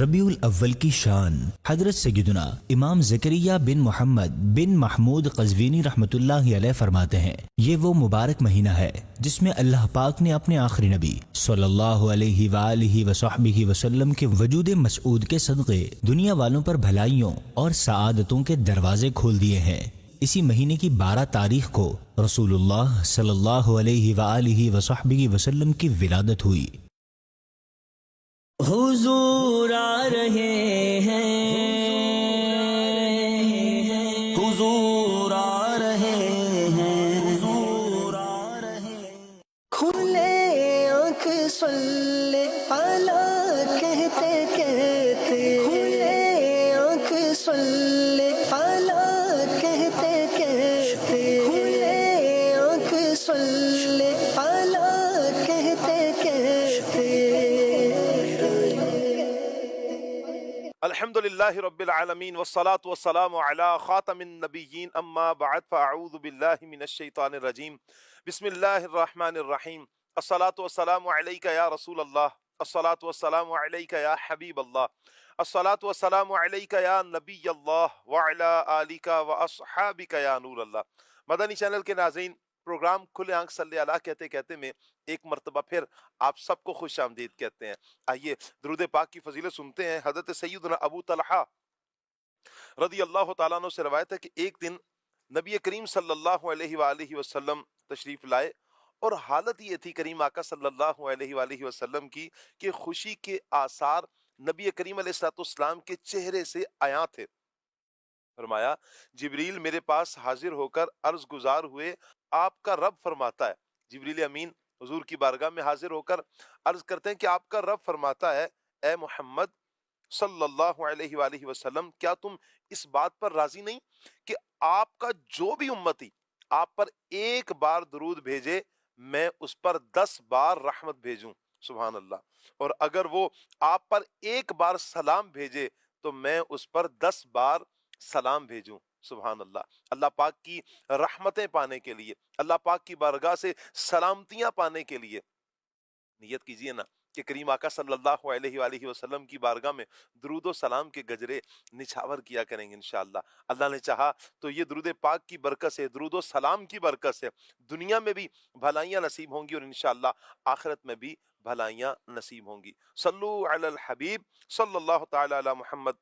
ربیع الاول کی شان حضرت سیدنا امام زکریا بن محمد بن محمود قزوینی رحمۃ اللہ علیہ فرماتے ہیں، یہ وہ مبارک مہینہ ہے جس میں اللہ پاک نے اپنے آخری نبی صلی اللہ علیہ وآلہ وصحبہ وسلم کے وجود مسعود کے صدقے دنیا والوں پر بھلائیوں اور سعادتوں کے دروازے کھول دیے ہیں۔ اسی مہینے کی 12 تاریخ کو رسول اللہ صلی اللہ علیہ وآلہ وصحبہ وسلم کی ولادت ہوئی۔ حضور آ رہے ہیں، حضور آ رہے ہیں، حضور آ رہے ہیں۔ کھلے آنکھ صلی اللہ کہتے کہتے، کھلے آنکھ صلی اللہ کہتے کہتے، کھلے آنکھ صلی اللہ کہتے کہتے۔ الحمدللہ رب العالمین والصلاة والسلام علی خاتم النبیین اما بعد فاعوذ باللہ من الشیطان الرجیم بسم اللہ الرحمن الرحیم الصلاة والسلام علیک یا رسول اللہ، الصلاة والسلام علیک یا حبیب اللہ، الصلاة والسلام علیک یا نبی اللہ وعلی آلک واصحابک یا نور اللہ۔ مدنی چینل کے ناظرین، پروگرام کھلے آنکھ صلی اللہ کہتے کہتے میں ایک مرتبہ پھر آپ سب کو خوش آمدید کہتے ہیں۔ آئیے درود پاک کی فضیلت سنتے ہیں۔ حضرت سیدنا ابو طلحہ رضی اللہ تعالیٰ عنہ سے روایت ہے کہ ایک دن نبی کریم صلی اللہ علیہ وآلہ وسلم تشریف لائے اور حالت یہ تھی کریم آقا صلی اللہ علیہ وآلہ وسلم کی کہ خوشی کے آثار نبی کریم علیہ السلام کے چہرے سے عیاں تھے۔ فرمایا جبریل میرے پاس حاضر ہو کر عرض گزار ہوئے، آپ کا رب فرماتا ہے۔ جبریل امین حضور کی بارگاہ میں حاضر ہو کر عرض کرتے ہیں کہ آپ کا رب فرماتا ہے، اے محمد صلی اللہ علیہ وآلہ وسلم، کیا تم اس بات پر راضی نہیں کہ آپ کا جو بھی امتی آپ پر ایک بار درود بھیجے میں اس پر 10 بار رحمت بھیجوں؟ سبحان اللہ۔ اور اگر وہ آپ پر ایک بار سلام بھیجے تو میں اس پر 10 بار سلام بھیجوں۔ سبحان اللہ۔ اللہ پاک کی رحمتیں پانے کے لیے، اللہ پاک کی بارگاہ سے سلامتیاں پانے کے لیے نیت کیجئے نا کہ کریم آقا صلی اللہ علیہ وآلہ وسلم کی بارگاہ میں درود و سلام کے گجرے نچھاور کیا کریں گے انشاءاللہ۔ اللہ نے چاہا تو یہ درود پاک کی برکت سے، درود و سلام کی برکت سے دنیا میں بھی بھلائیاں نصیب ہوں گی اور انشاءاللہ آخرت میں بھی بھلائیاں نصیب ہوں گی۔ صلو علی الحبیب صلی اللہ تعالی علی محمد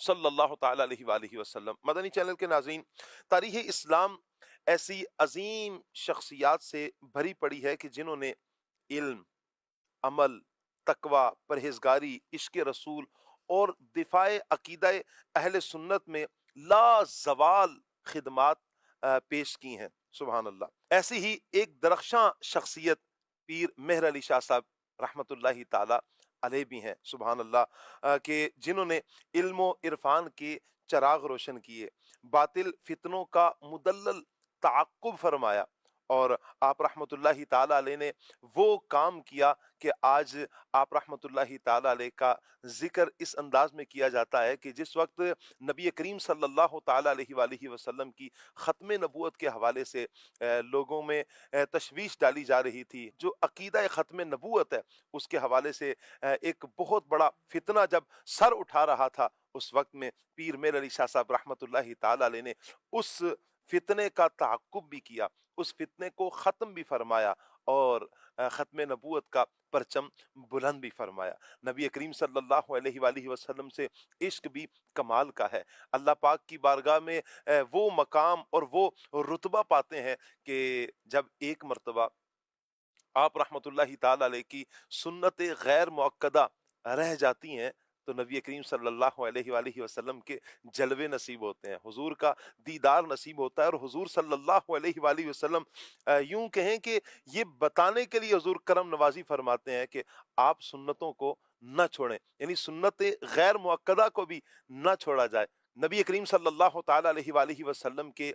صلی اللہ تعالی علیہ وآلہ وسلم۔ مدنی چینل کے ناظرین، تاریخ اسلام ایسی عظیم شخصیات سے بھری پڑی ہے کہ جنہوں نے علم، عمل، تقوی، پرہیزگاری، عشق رسول اور دفاع عقیدہ اہل سنت میں لازوال خدمات پیش کی ہیں۔ سبحان اللہ۔ ایسی ہی ایک درخشاں شخصیت پیر مہر علی شاہ صاحب رحمت اللہ تعالی علیہ بھی ہیں۔ سبحان اللہ، کہ جنہوں نے علم و عرفان کے چراغ روشن کیے، باطل فتنوں کا مدلل تعقب فرمایا، اور آپ رحمت اللہ تعالیٰ علیہ نے وہ کام کیا کہ آج آپ رحمت اللہ تعالیٰ علیہ کا ذکر اس انداز میں کیا جاتا ہے کہ جس وقت نبی کریم صلی اللہ تعالیٰ علیہ وآلہ وسلم کی ختم نبوت کے حوالے سے لوگوں میں تشویش ڈالی جا رہی تھی، جو عقیدہ ختم نبوت ہے اس کے حوالے سے ایک بہت بڑا فتنہ جب سر اٹھا رہا تھا، اس وقت میں پیر میر علی شاہ صاحب رحمت اللہ تعالیٰ علیہ نے اس فتنے کا تعقب بھی کیا، اس فتنے کو ختم بھی فرمایا اور ختم نبوت کا پرچم بلند بھی فرمایا۔ نبی کریم صلی اللہ علیہ وآلہ وسلم سے عشق بھی کمال کا ہے۔ اللہ پاک کی بارگاہ میں وہ مقام اور وہ رتبہ پاتے ہیں کہ جب ایک مرتبہ آپ رحمت اللہ تعالی علیہ کی سنت غیر مؤکدہ رہ جاتی ہیں تو نبی کریم صلی اللہ علیہ وآلہ وسلم کے جلوے نصیب ہوتے ہیں، حضور کا دیدار نصیب ہوتا ہے، اور حضور صلی اللہ علیہ وآلہ وسلم یوں کہیں کہ یہ بتانے کے لیے حضور کرم نوازی فرماتے ہیں کہ آپ سنتوں کو نہ چھوڑیں، یعنی سنت غیر مؤکدہ کو بھی نہ چھوڑا جائے۔ نبی کریم صلی اللہ تعالیٰ علیہ وآلہ وسلم کے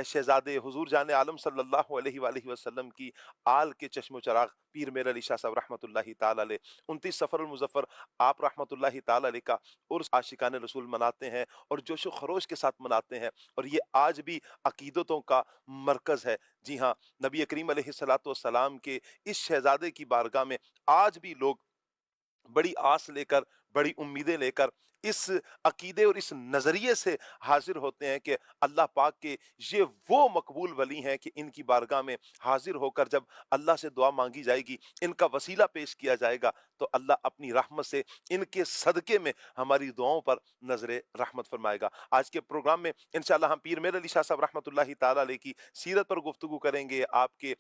شہزادے حضور جان عالم صلی اللہ علیہ وآلہ وسلم کی آل کے چشم و چراغ پیر میر علی شاہ صاحب رحمۃ اللہ تعالیٰ علیہ 29 سفر المظفر آپ رحمۃ اللہ تعالیٰ علیہ کا عرس عاشقان رسول مناتے ہیں اور جوش و خروش کے ساتھ مناتے ہیں، اور یہ آج بھی عقیدتوں کا مرکز ہے۔ جی ہاں، نبی کریم علیہ الصلوۃ والسلام کے اس شہزادے کی بارگاہ میں آج بھی لوگ بڑی آس لے کر بڑی امیدیں لے کر اس عقیدے اور اس نظریے سے حاضر ہوتے ہیں کہ اللہ پاک کے یہ وہ مقبول ولی ہیں کہ ان کی بارگاہ میں حاضر ہو کر جب اللہ سے دعا مانگی جائے گی، ان کا وسیلہ پیش کیا جائے گا، تو اللہ اپنی رحمت سے ان کے صدقے میں ہماری دعاؤں پر نظر رحمت فرمائے گا۔ آج کے پروگرام میں انشاءاللہ ہم پیر میر علی شاہ صاحب رحمۃ اللہ تعالی علیہ کی سیرت پر گفتگو کریں گے، آپ کے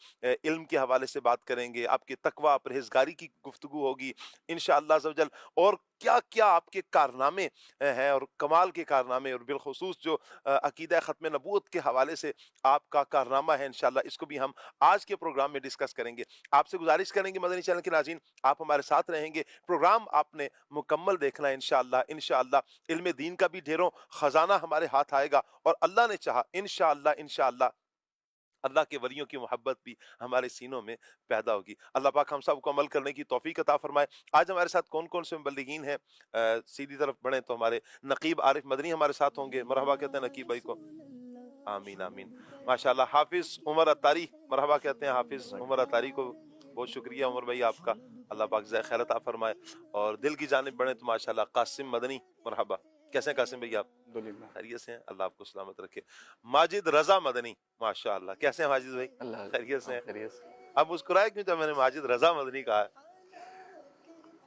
علم کے حوالے سے بات کریں گے، آپ کے تقوی پرہیزگاری کی گفتگو ہوگی انشاءاللہ عز و جل، اور کیا کیا آپ کے کارنامے ہیں اور کمال کے کارنامے، اور بالخصوص جو عقیدہ ختم نبوت کے حوالے سے آپ کا کارنامہ ہے انشاءاللہ اس کو بھی ہم آج کے پروگرام میں ڈسکس کریں گے۔ آپ سے گزارش کریں گے مدنی چینل کے ناظرین، آپ ہمارے ساتھ رہیں گے، پروگرام آپ نے مکمل دیکھنا ہے انشاءاللہ علم دین کا بھی ڈھیروں خزانہ ہمارے ہاتھ آئے گا، اور اللہ نے چاہا انشاءاللہ اللہ کے ولیوں کی محبت بھی ہمارے سینوں میں پیدا ہوگی۔ اللہ پاک ہم سب کو عمل کرنے کی توفیق عطا فرمائے۔ آج ہمارے ساتھ کون کون سے مبلغین ہیں؟ سیدھی طرف بڑھیں تو ہمارے نقیب عارف مدنی ہمارے ساتھ ہوں گے، مرحبا کہتے ہیں نقیب بھائی کو، آمین آمین ماشاءاللہ۔ حافظ عمر اتاری، مرحبا کہتے ہیں حافظ عمر اتاری کو، بہت شکریہ عمر بھائی آپ کا، اللہ پاک جزائے خیر عطا فرمائے۔ اور دل کی جانب بڑھیں تو ماشاءاللہ قاسم مدنی، مرحبا، کیسے ہیں قاسم بھائی آپ؟ خیریت سے ہیں، اللہ آپ کو سلامت رکھے۔ ماجد رضا مدنی، ماشاءاللہ، کیسے ہیں ماجد بھائی؟ خیریت سے ہیں؟ اب مسکرائے کیوں جب میں نے ماجد رضا مدنی کہا ہے؟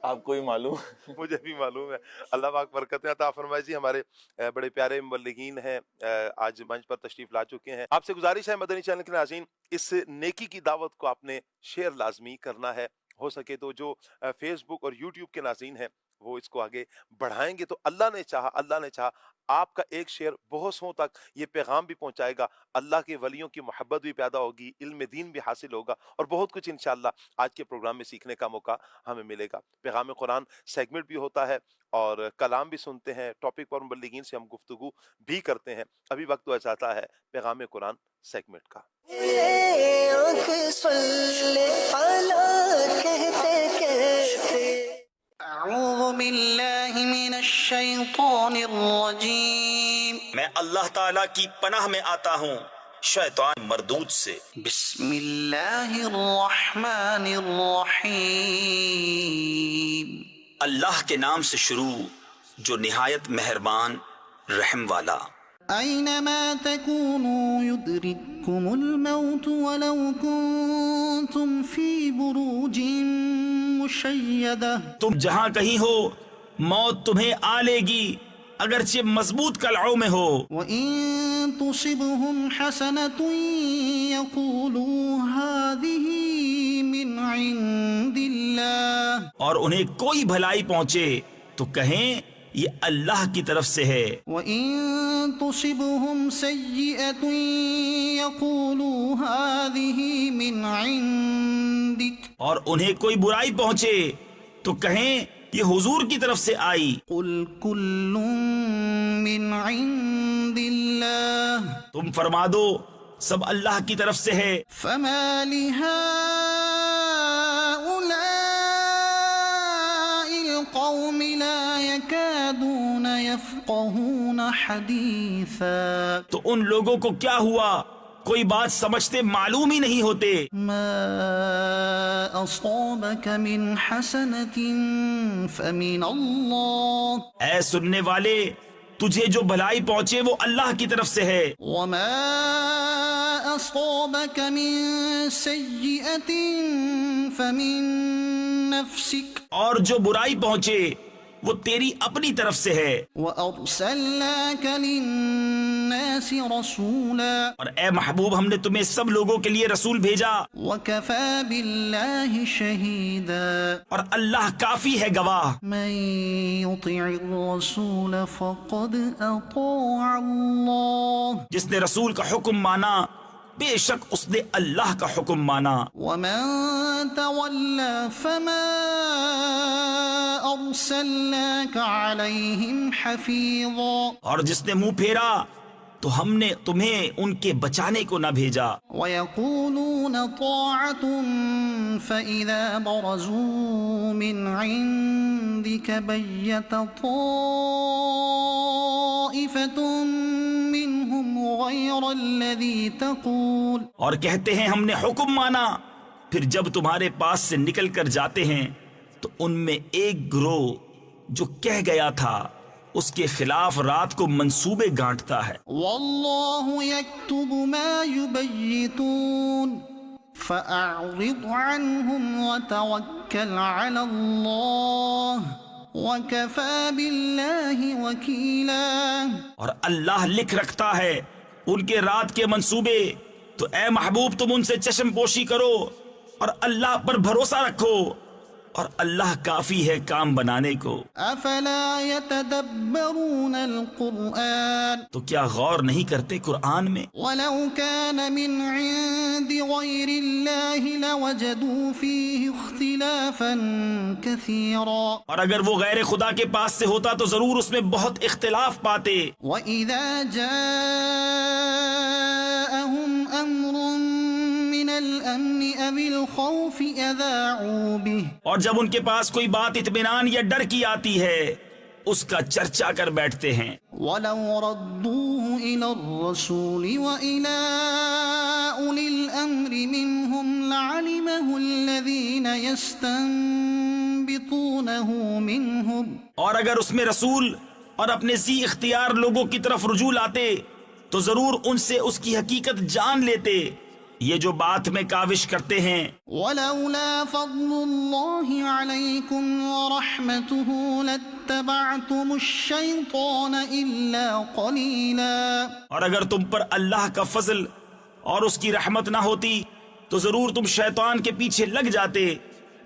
آپ کو بھی معلوم، مجھے بھی معلوم ہے، اللہ پاک برکتیں عطا فرمائے۔ جی ہمارے بڑے پیارے مبلغین ہیں، آج منچ پر تشریف لا چکے ہیں۔ آپ سے گزارش ہے مدنی چینل کے ناظرین، اس نیکی کی دعوت کو آپ نے شیئر لازمی کرنا ہے، ہو سکے تو جو فیس بک اور یوٹیوب کے ناظرین ہیں وہ اس کو آگے بڑھائیں گے تو اللہ نے چاہا آپ کا ایک شیئر بہت سو تک یہ پیغام بھی پہنچائے گا، اللہ کے ولیوں کی محبت بھی پیدا ہوگی، علم دین بھی حاصل ہوگا، اور بہت کچھ انشاءاللہ آج کے پروگرام میں سیکھنے کا موقع ہمیں ملے گا۔ پیغام قرآن سیگمنٹ بھی ہوتا ہے اور کلام بھی سنتے ہیں، ٹاپک پر مبلغین سے ہم گفتگو بھی کرتے ہیں۔ ابھی وقت ہوا چاہتا ہے پیغام قرآن سیگمنٹ کا۔ اعوذ باللہ من الشیطان الرجیم، میں اللہ تعالیٰ کی پناہ میں آتا ہوں شیطان مردود سے۔ بسم اللہ الرحمن الرحیم، اللہ کے نام سے شروع جو نہایت مہربان رحم والا۔ اینما تکونوا یدرککم الموت ولو کنتم فی بروج مشیدہ، تم جہاں کہیں ہو موت تمہیں آ لے گی اگرچہ مضبوط قلعوں میں ہو۔ وَإِن تُصِبْهُمْ حَسَنَةٌ يَقُولُوا هَذِهِ مِنْ عِنْدِ اللَّهِ، اور انہیں کوئی بھلائی پہنچے تو کہیں یہ اللہ کی طرف سے ہے۔ وَإِن تُصِبْهُمْ سَيِّئَةٌ يَقُولُوا هَذِهِ مِنْ عِنْدِكَ، اور انہیں کوئی برائی پہنچے تو کہیں یہ حضور کی طرف سے آئی۔ قُلْ كُلٌّ مِّنْ عِنْدِ اللَّهِ، تم فرما دو سب اللہ کی طرف سے ہے۔ فَمَا لِهَٰؤُلَاءِ الْقَوْمِ لَا يَكَادُونَ يَفْقَهُونَ حَدِيثًا، تو ان لوگوں کو کیا ہوا، کوئی بات سمجھتے معلوم ہی نہیں ہوتے۔ ما أصابك من حسنة فمن الله، اے سننے والے تجھے جو بھلائی پہنچے وہ اللہ کی طرف سے ہے، وما أصابك من سيئة فمن نفسك، اور جو برائی پہنچے وہ تیری اپنی طرف سے ہے۔ وأرسلناك للناس رسولا، اور اے محبوب ہم نے تمہیں سب لوگوں کے لیے رسول بھیجا، وكفى بالله شهيدا، اور اللہ کافی ہے گواہ۔ من يطع الرسول فقد أطاع الله، جس نے رسول کا حکم مانا بے شک اس نے اللہ کا حکم مانا۔ ومن تولى فما أرسلناك عليهم حفيظا، اور جس نے منہ پھیرا تو ہم نے تمہیں ان کے بچانے کو نہ بھیجا۔ ويقولون طاعة فإذا برزوا من عندك بيت طائفة منهم غير الذي تقول، اور کہتے ہیں ہم نے حکم مانا، پھر جب تمہارے پاس سے نکل کر جاتے ہیں تو ان میں ایک گروہ جو کہہ گیا تھا اس کے خلاف رات کو منصوبے گانٹتا ہے۔ والله يكتب ما يبيتون فأعرض عنهم وتوكل على الله وكفى بالله وكيلا۔ اور اللہ لکھ رکھتا ہے ان کے رات کے منصوبے، تو اے محبوب تم ان سے چشم پوشی کرو اور اللہ پر بھروسہ رکھو، اور اللہ کافی ہے کام بنانے کو۔ افلا يتدبرون القرآن تو کیا غور نہیں کرتے قرآن میں؟ ولو كان من عند غير الله لوجدوا فيه اختلافا كثيرا۔ اور اگر وہ غیر خدا کے پاس سے ہوتا تو ضرور اس میں بہت اختلاف پاتے۔ وإذا جاءهم أمر من الأمن أو الخوف أذاعوا به۔ اور جب ان کے پاس کوئی بات اطمینان یا ڈر کی آتی ہے اس کا چرچا کر بیٹھتے ہیں۔ ولو ردوه إلى الرسول وإلى أولي الأمر منهم لعلمه الذين يستنبطونه منهم۔ اور اگر اس میں رسول اور اپنے ذی اختیار لوگوں کی طرف رجوع لاتے تو ضرور ان سے اس کی حقیقت جان لیتے۔ یہ جو بات میں کاوش کرتے ہیں۔ ولولا فضل الله عليكم ورحمته لاتبعتم الشيطان إلا قليلا۔ اور اگر تم پر اللہ کا فضل اور اس کی رحمت نہ ہوتی تو ضرور تم شیطان کے پیچھے لگ جاتے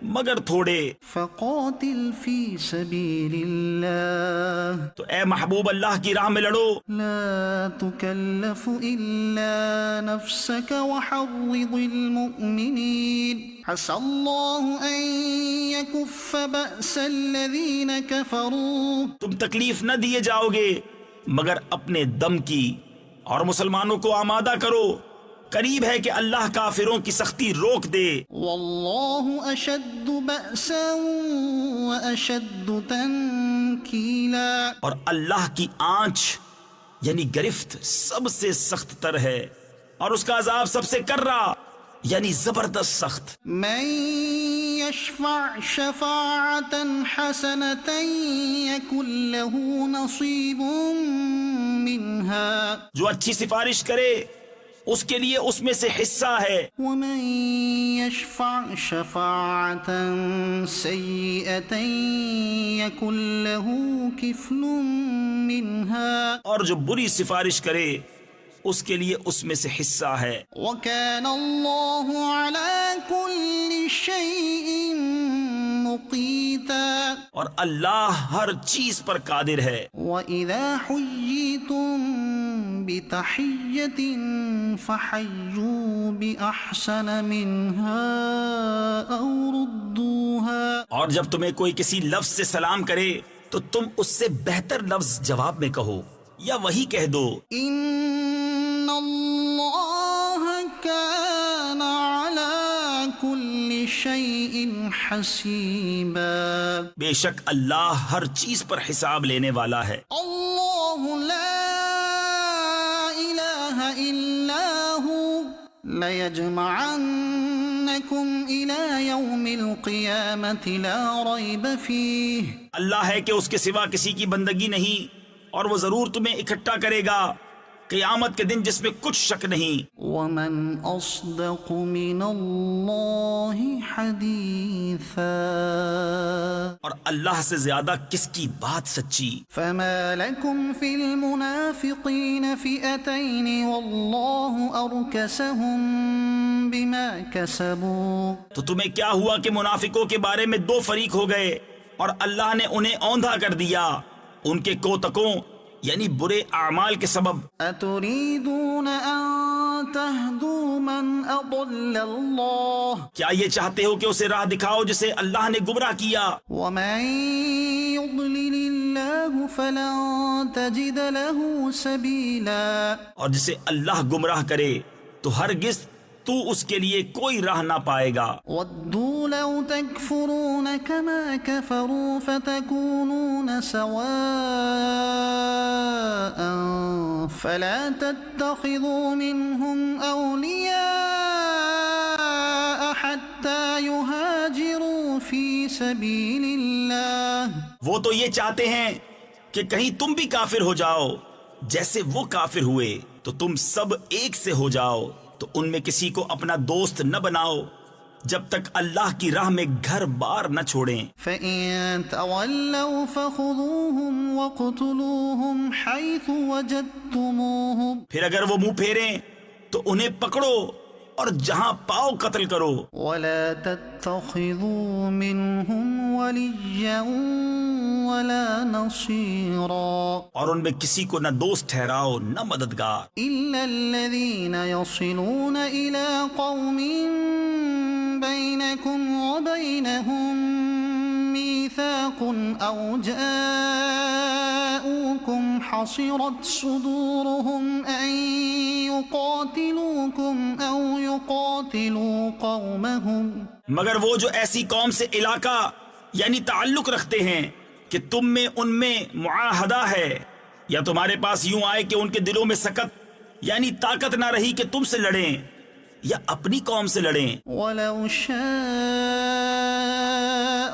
مگر تھوڑے۔ فقاتل في سبيل الله تو اے محبوب اللہ کی راہ میں لڑو، لا تكلف إلا نفسك وحرض المؤمنين عسى الله أن يكف بأس الذين كفروا۔ تم تکلیف نہ دیے جاؤ گے مگر اپنے دم کی، اور مسلمانوں کو آمادہ کرو، قریب ہے کہ اللہ کافروں کی سختی روک دے۔ والله أشد بأسا وأشد تنكيلا۔ اور اللہ کی آنچ یعنی گرفت سب سے سخت تر ہے، اور اس کا عذاب سب سے کررا یعنی زبردست سخت۔ من يشفع شفاعة حسنة يكن له نصيب منها۔ جو اچھی سفارش کرے اس کے لیے اس میں سے حصہ ہے، ومن يشفع شفاعة سيئة يكن له كفل منها۔ اور جو بری سفارش کرے اس کے لیے اس میں سے حصہ ہے۔ وكان الله على كل شيء مقيتا۔ اور اللہ ہر چیز پر قادر ہے۔ وإذا حييتم بتحية فحيوا بأحسن منها أو ردوها۔ اور جب تمہیں کوئی کسی لفظ سے سلام کرے تو تم اس سے بہتر لفظ جواب میں کہو یا وہی کہہ دو۔ إن الله كان على كل شيء حسيبا۔ بے شک اللہ ہر چیز پر حساب لینے والا ہے۔ الله لا إله إلا هو ليجمعنكم إلى يوم القيامة لا ريب فيه۔ اللہ ہے کہ اس کے سوا کسی کی بندگی نہیں، اور وہ ضرور تمہیں اکٹھا کرے گا قیامت کے دن جس میں کچھ شک نہیں۔ ومن أصدق من الله حديثا۔ اور اللہ سے زیادہ کس کی بات سچی؟ فما لكم في المنافقين فئتين والله أركسهم بما كسبوا۔ تو تمہیں کیا ہوا کہ منافقوں کے بارے میں دو فریق ہو گئے اور اللہ نے انہیں اوندھا کر دیا ان کے کوتکوں یعنی برے اعمال کے سبب۔ أتريدون أن تهدوا من أضل الله کیا یہ چاہتے ہو کہ اسے راہ دکھاؤ جسے اللہ نے گمراہ کیا؟ ومن يضلل الله فلن تجد له سبيلا۔ اور جسے اللہ گمراہ کرے تو ہرگز تو اس کے لیے کوئی راہ نہ پائے گا۔ ودوا لو تكفرون كما كفروا فتكونون سواء فلا تتخذوا منهم أولياء حتى يهاجروا في سبيل الله وہ تو یہ چاہتے ہیں کہ کہیں تم بھی کافر ہو جاؤ جیسے وہ کافر ہوئے، تو تم سب ایک سے ہو جاؤ، تو ان میں کسی کو اپنا دوست نہ بناؤ جب تک اللہ کی راہ میں گھر بار نہ چھوڑیں۔ فإن تولوا فخذوهم وقتلوهم حيث وجدتموهم پھر اگر وہ منہ پھیریں تو انہیں پکڑو اور جہاں پاؤ قتل کرو، ولا تتخذوا منهم وليا ولا نصيرا اور ان میں کسی کو نہ دوست ٹھہراؤ نہ مددگار، إلا الذين يصلون إلى قوم بينكم وبينهم ميثاق أو جاءوكم حصرت صدورهم أن يقاتلوكم أو يقاتلوا قومهم، مگر وہ جو ایسی قوم سے علاقہ یعنی تعلق رکھتے ہیں کہ تم میں ان میں معاہدہ ہے، یا تمہارے پاس یوں آئے کہ ان کے دلوں میں سکت یعنی طاقت نہ رہی کہ تم سے لڑیں یا اپنی قوم سے لڑیں۔ ولو شاء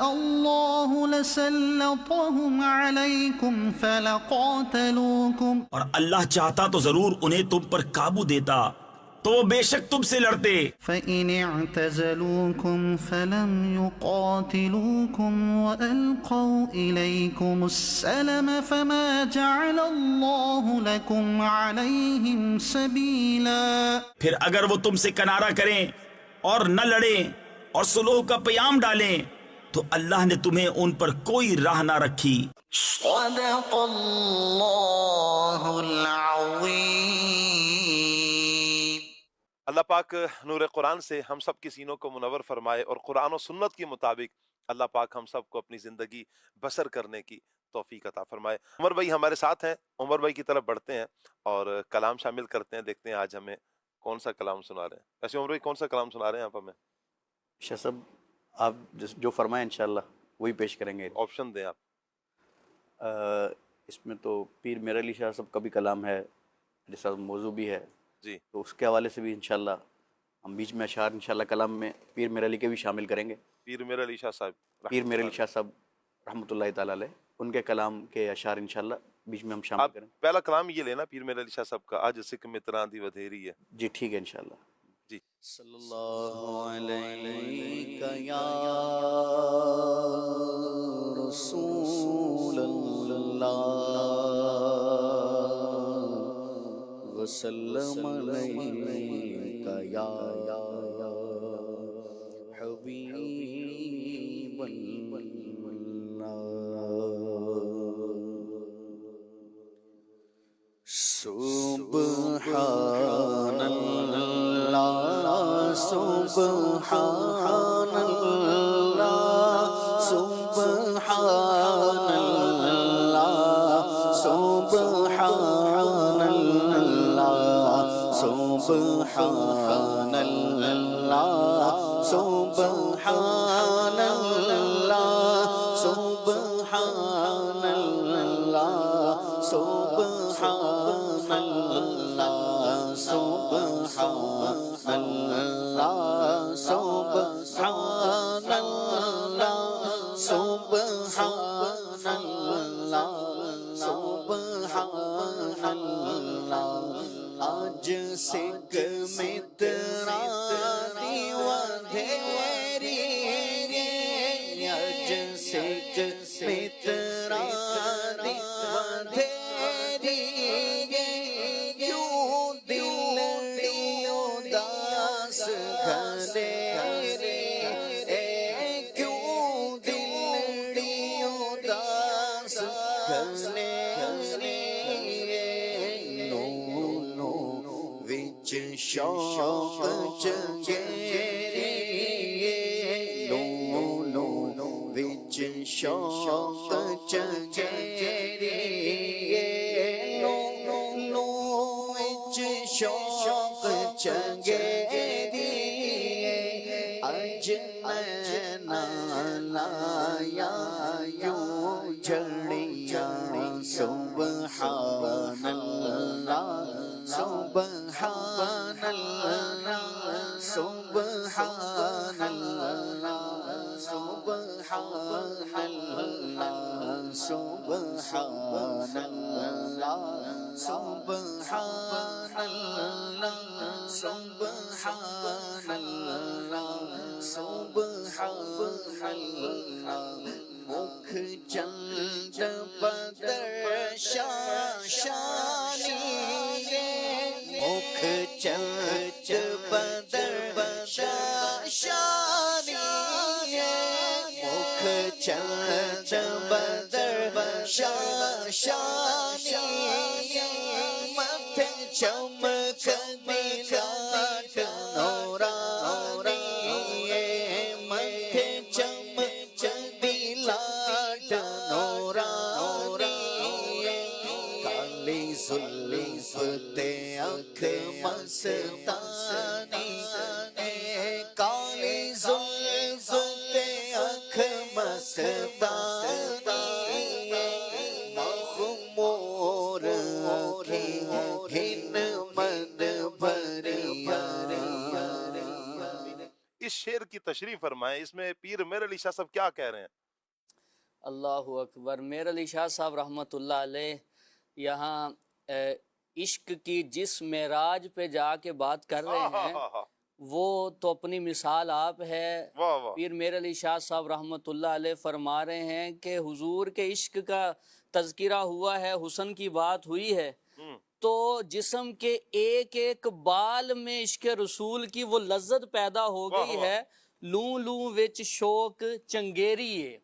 الله لسلطهم عليكم فلقاتلوكم، اور اللہ چاہتا تو ضرور انہیں تم پر قابو دیتا تو وہ بے شک تم سے لڑتے۔ فإن اعتزلوكم فلم يقاتلوكم وألقوا إليكم السلم فما جعل الله لكم عليهم سبيلا، پھر اگر وہ تم سے کنارہ کریں اور نہ لڑیں اور صلح کا پیام ڈالیں تو اللہ نے تمہیں ان پر کوئی راہ نہ رکھی۔ صدق اللہ العظیم۔ اللہ پاک نور قرآن سے ہم سب کی سینوں کو منور فرمائے اور قرآن و سنت کے مطابق اللہ پاک ہم سب کو اپنی زندگی بسر کرنے کی توفیق عطا فرمائے۔ عمر بھائی ہمارے ساتھ ہیں، عمر بھائی کی طرف بڑھتے ہیں اور کلام شامل کرتے ہیں، دیکھتے ہیں آج ہمیں کون سا کلام سنا رہے ہیں۔ ویسے عمر بھائی کون سا کلام سنا رہے ہیں آپ ہمیں؟ شاہ صاحب آپ جو فرمائیں انشاءاللہ وہی پیش کریں گے۔ آپشن دیں آپ۔ اس میں تو پیر میر علی شاہ صاحب کا بھی کلام ہے، جس کا موضوع بھی ہے جی، تو اس کے حوالے سے بھی انشاءاللہ ہم بیچ میں اشعار انشاءاللہ کلام میں پیر میر علی کے بھی شامل کریں گے۔ پیر میر علی شاہ صاحب پیر میر علی شاہ صاحب رحمۃ اللہ تعالیٰ علیہ، ان کے کلام کے اشعار انشاءاللہ بیچ میں ہم شامل آپ کریں۔ پہلا کلام یہ لینا پیر میر علی شاہ صاحب کا، آج سکھ متراں دی ودھیری ہے۔ جی ٹھیک ہے انشاءاللہ۔ جی صلی اللہ علیہ یا رسول اللہ وسلم علیک یا حبیب اللہ۔ سبحان اللہ سبحان اللہ سبحان اللہ سبحان اللہ سبحان اللہ سبحان اللہ سبحان اللہ سبحان اللہ سبحان اللہ سبحان اللہ سبحان اللہ سبحان اللہ۔ آج سکھ مترانی ودھیری، آج سکھ مترانی ودھیری، کیوں دل اداس گھنے، کیوں دل اداس گھنے، نو وچ شوق چنگیری، نو وچ شوق چنگیری، نو وچ شوق چنگیری، اج نینا لایا یوں جھڑیاں، سبحان اللہ سبحان اللہ سبحان اللہ سبحان اللہ سبحان اللہ سبحان اللہ سبحان اللہ سبحان اللہ مکھ چند بدر شاشانی مکھ چند بدر شاشانی مکھ چند بدر شاشانی متھے چمک دیلاٹ نورانی متھے چمک دیلاٹ نورانی کالی زلف تے آنکھ مستانی کالی زلف تے آنکھ مستانی مخمور کی ہن مد بھریا اس شعر کی تشریح فرمائیں، اس میں پیر میر علی شاہ صاحب کیا کہہ رہے ہیں؟ اللہ اکبر۔ میر علی شاہ صاحب رحمۃ اللہ علیہ یہاں عشق کی جس معراج پہ جا کے بات کر رہے ہیں وہ تو اپنی مثال آپ ہے۔ واہ واہ، پیر میر علی شاہ صاحب رحمۃ اللہ علیہ فرما رہے ہیں کہ حضور کے عشق کا تذکرہ ہوا ہے، حسن کی بات ہوئی ہے، تو جسم کے ایک ایک بال میں عشق رسول کی وہ لذت پیدا ہو گئی ہے، لوں لوں وچ شوق چنگیری ہے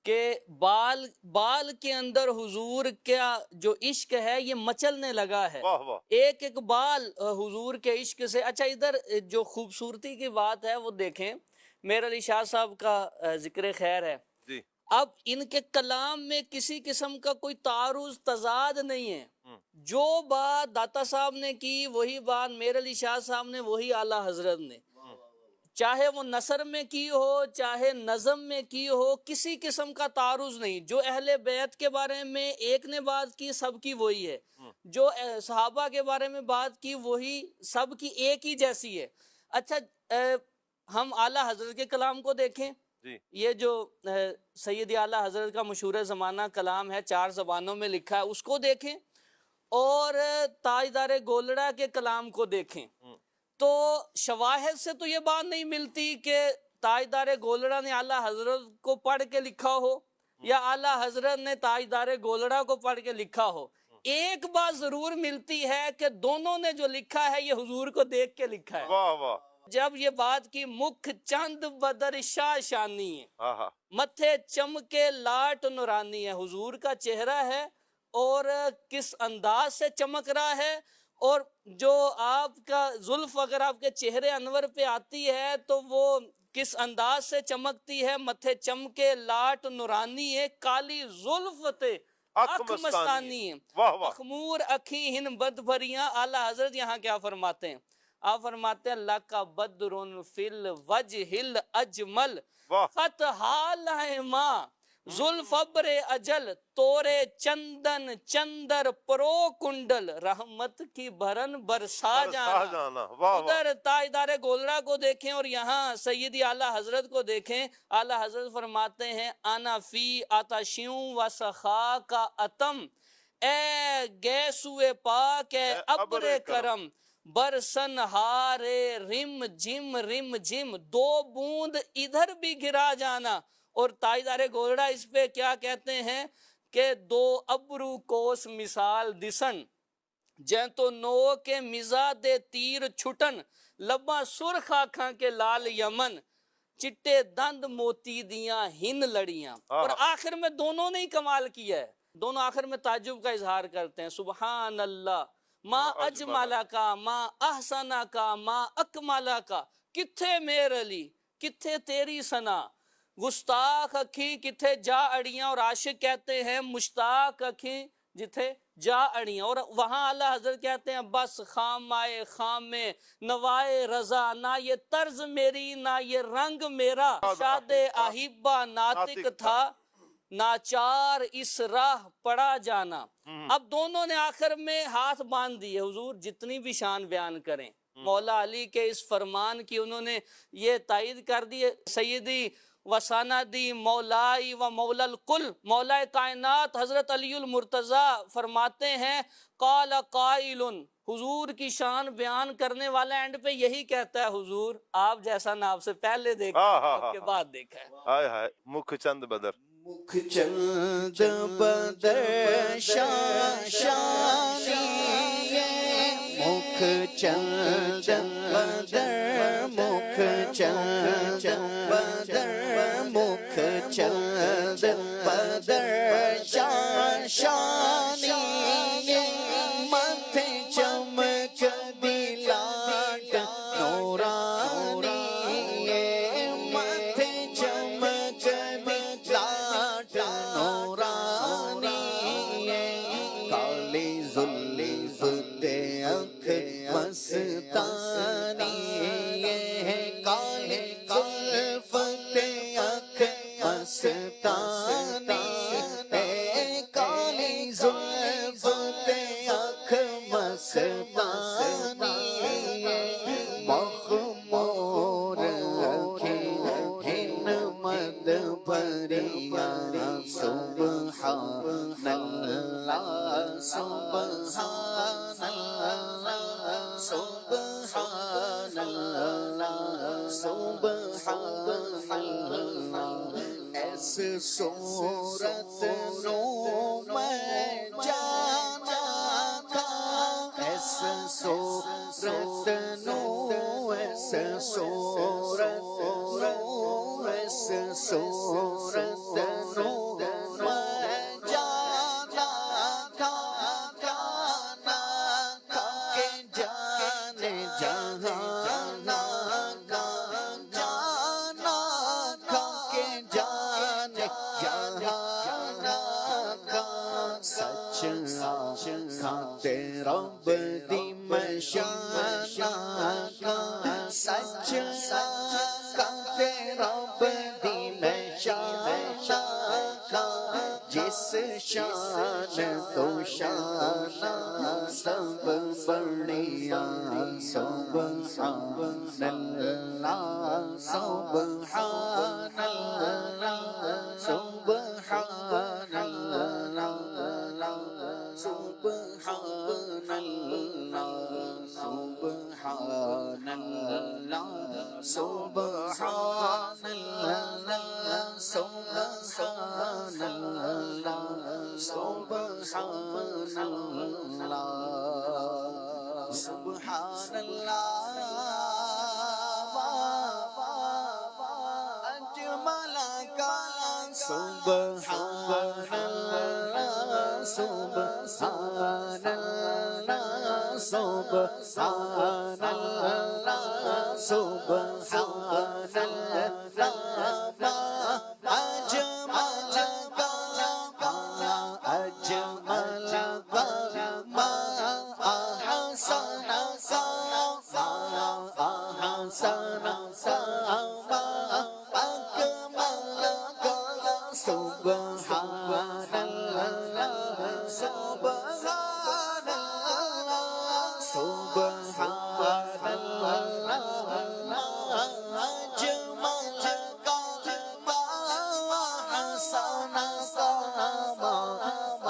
کہ بال کے اندر حضور کا جو عشق ہے یہ مچلنے لگا ہے، واہ واہ، ایک ایک بال حضور کے عشق سے۔ اچھا ادھر جو خوبصورتی کی بات ہے وہ دیکھیں، میر علی شاہ صاحب کا ذکر خیر ہے، جی اب ان کے کلام میں کسی قسم کا کوئی تعارض تضاد نہیں ہے، جو بات داتا صاحب نے کی وہی بات میر علی شاہ صاحب نے، وہی اعلیٰ حضرت نے، چاہے وہ نثر میں کی ہو چاہے نظم میں کی ہو، کسی قسم کا تعارض نہیں۔ جو اہل بیت کے بارے میں ایک نے بات کی سب کی وہی ہے، جو صحابہ کے بارے میں بات کی وہی سب کی ایک ہی جیسی ہے۔ اچھا ہم اعلیٰ حضرت کے کلام کو دیکھیں، یہ جو سید اعلیٰ حضرت کا مشہور زمانہ کلام ہے، 4 زبانوں میں لکھا ہے، اس کو دیکھیں، اور تاجدار گولڑا کے کلام کو دیکھیں، تو شواہد سے تو یہ بات نہیں ملتی کہ تاجدار گولڑا نے اعلیٰ حضرت کو پڑھ کے لکھا ہو یا اعلیٰ حضرت نے تاجدار گولڑا کو پڑھ کے لکھا ہو۔ ایک بات ضرور ملتی ہے کہ دونوں نے جو لکھا ہے یہ حضور کو دیکھ کے لکھا ہے۔ واہ واہ، جب یہ بات کی مکھ چند بدر شاہ شانی ہے، متھے چمکے لاٹ نورانی ہے، حضور کا چہرہ ہے اور کس انداز سے چمک رہا ہے، اور جو آپ کا زلف اگر آپ کے چہرے انور پہ آتی ہے تو وہ کس انداز سے چمکتی ہے، متھے چمکے لاٹ نورانی ہے، کالی زلف تے اکھ مستانی ہے، مخمور اکھی ہن بد بھریاں۔ اعلیٰ حضرت یہاں کیا فرماتے ہیں؟ آپ فرماتے ہیں لَکَ بَدْرٌ فِی الْوَجْهِ الْأَجْمَلِ خط حال ہے ماں زلف ابر اجل تورے چندن چندر پرو کنڈل رحمت کی بھرن برسا جانا۔ ادھر تاجدار گولڑا کو دیکھیں اور یہاں سیدی اعلیٰ حضرت کو دیکھیں، اعلیٰ حضرت فرماتے ہیں انا فی آتشیوں و سخا کا اتم، اے گیسوئے پاک اے ابر کرم، برسن ہارے رم جھم 2 بوند ادھر بھی گرا جانا۔ اور تاجدار گولڑا اس پہ کیا کہتے ہیں کہ 2 ابرو کوس مثال دسن، جیں تو نو کے مزا دے تیر چھٹن، لباں سرخ آنکھاں کے لال یمن، چٹے دند موتی دیاں ہن لڑیاں۔ اور آخر میں دونوں نے ہی کمال کیا ہے، دونوں آخر میں تعجب کا اظہار کرتے ہیں، سبحان اللہ ما اجمالا کا ما احسنا کا ما اکمالا کا، کتھے میر علی کتھے تیری ثنا، گستاخ اکھی کتھے جا اڑیاں، اور عاشق کہتے ہیں مشتاق اکھی جتھے جا اڑیاں۔ اور وہاں اعلیٰ حضرت کہتے ہیں بس خام آئے خام میں نوائے رضا، نہ یہ طرز میری نہ یہ رنگ میرا، شاد احبہ ناطق تھا ناچار اس راہ پڑا جانا۔ اب دونوں نے آخر میں ہاتھ باندھ دیے، حضور جتنی بھی شان بیان کریں، مولا علی کے اس فرمان کی انہوں نے یہ تائید کر دی۔ سیدی وسندی مولائی و مولا الکل، مولا کائنات حضرت علی المرتضیٰ فرماتے ہیں قال قائل، حضور کی شان بیان کرنے والا اینڈ پہ یہی کہتا ہے حضور آپ جیسا نہ آپ سے پہلے دیکھا آپ کے بعد دیکھا ہے۔ ہائے ہائے مکھ چند بدر، مکھ چند بدر شانی، مکھ چند بدر، مکھ چند بدر، مکھ چند بدر شانی، ماتھے چمک دی لاٹ نورانی، ماتھے چمک دی لاٹ نورانی، کالی زلف تے اکھ مستانی، کالی زلف تے اکھ مستانی، کالی زلف تے اکھ مستانی، مخمور اکھیں مد بھریا، سبحان اللہ سبحان اللہ سبحان اللہ سبحان اللہ، ایس صورت نو میں جانا تھا، ایس صورت نو، ایس صورت نو، ایس صورت نو میں جانا تھا، کھانا کھا کے جانے جہانا، جانا کھا کے جانے جہانا کا، سچ کھاتے رب دی مشانہ کا، سچ کھاتے رب دی مشانہ کا، جس شان تو شانہ سب بڑھیا، سبحان اللہ سبحان اللہ سبحان اللہ سبحان اللہ سبحان اللہ سبحان اللہ سبحان اللہ سبحان اللہ سبحان اللہ، اجمل کا سبحان اللہ سبحان اللہ سبحان اللہ سبحان اللہ، اجمل کا اجمل کا احسن کا احسن کا اکمل کا، سبحان اللہ سبحان اللہ سبحان اللہ، اجمل کا احسن کا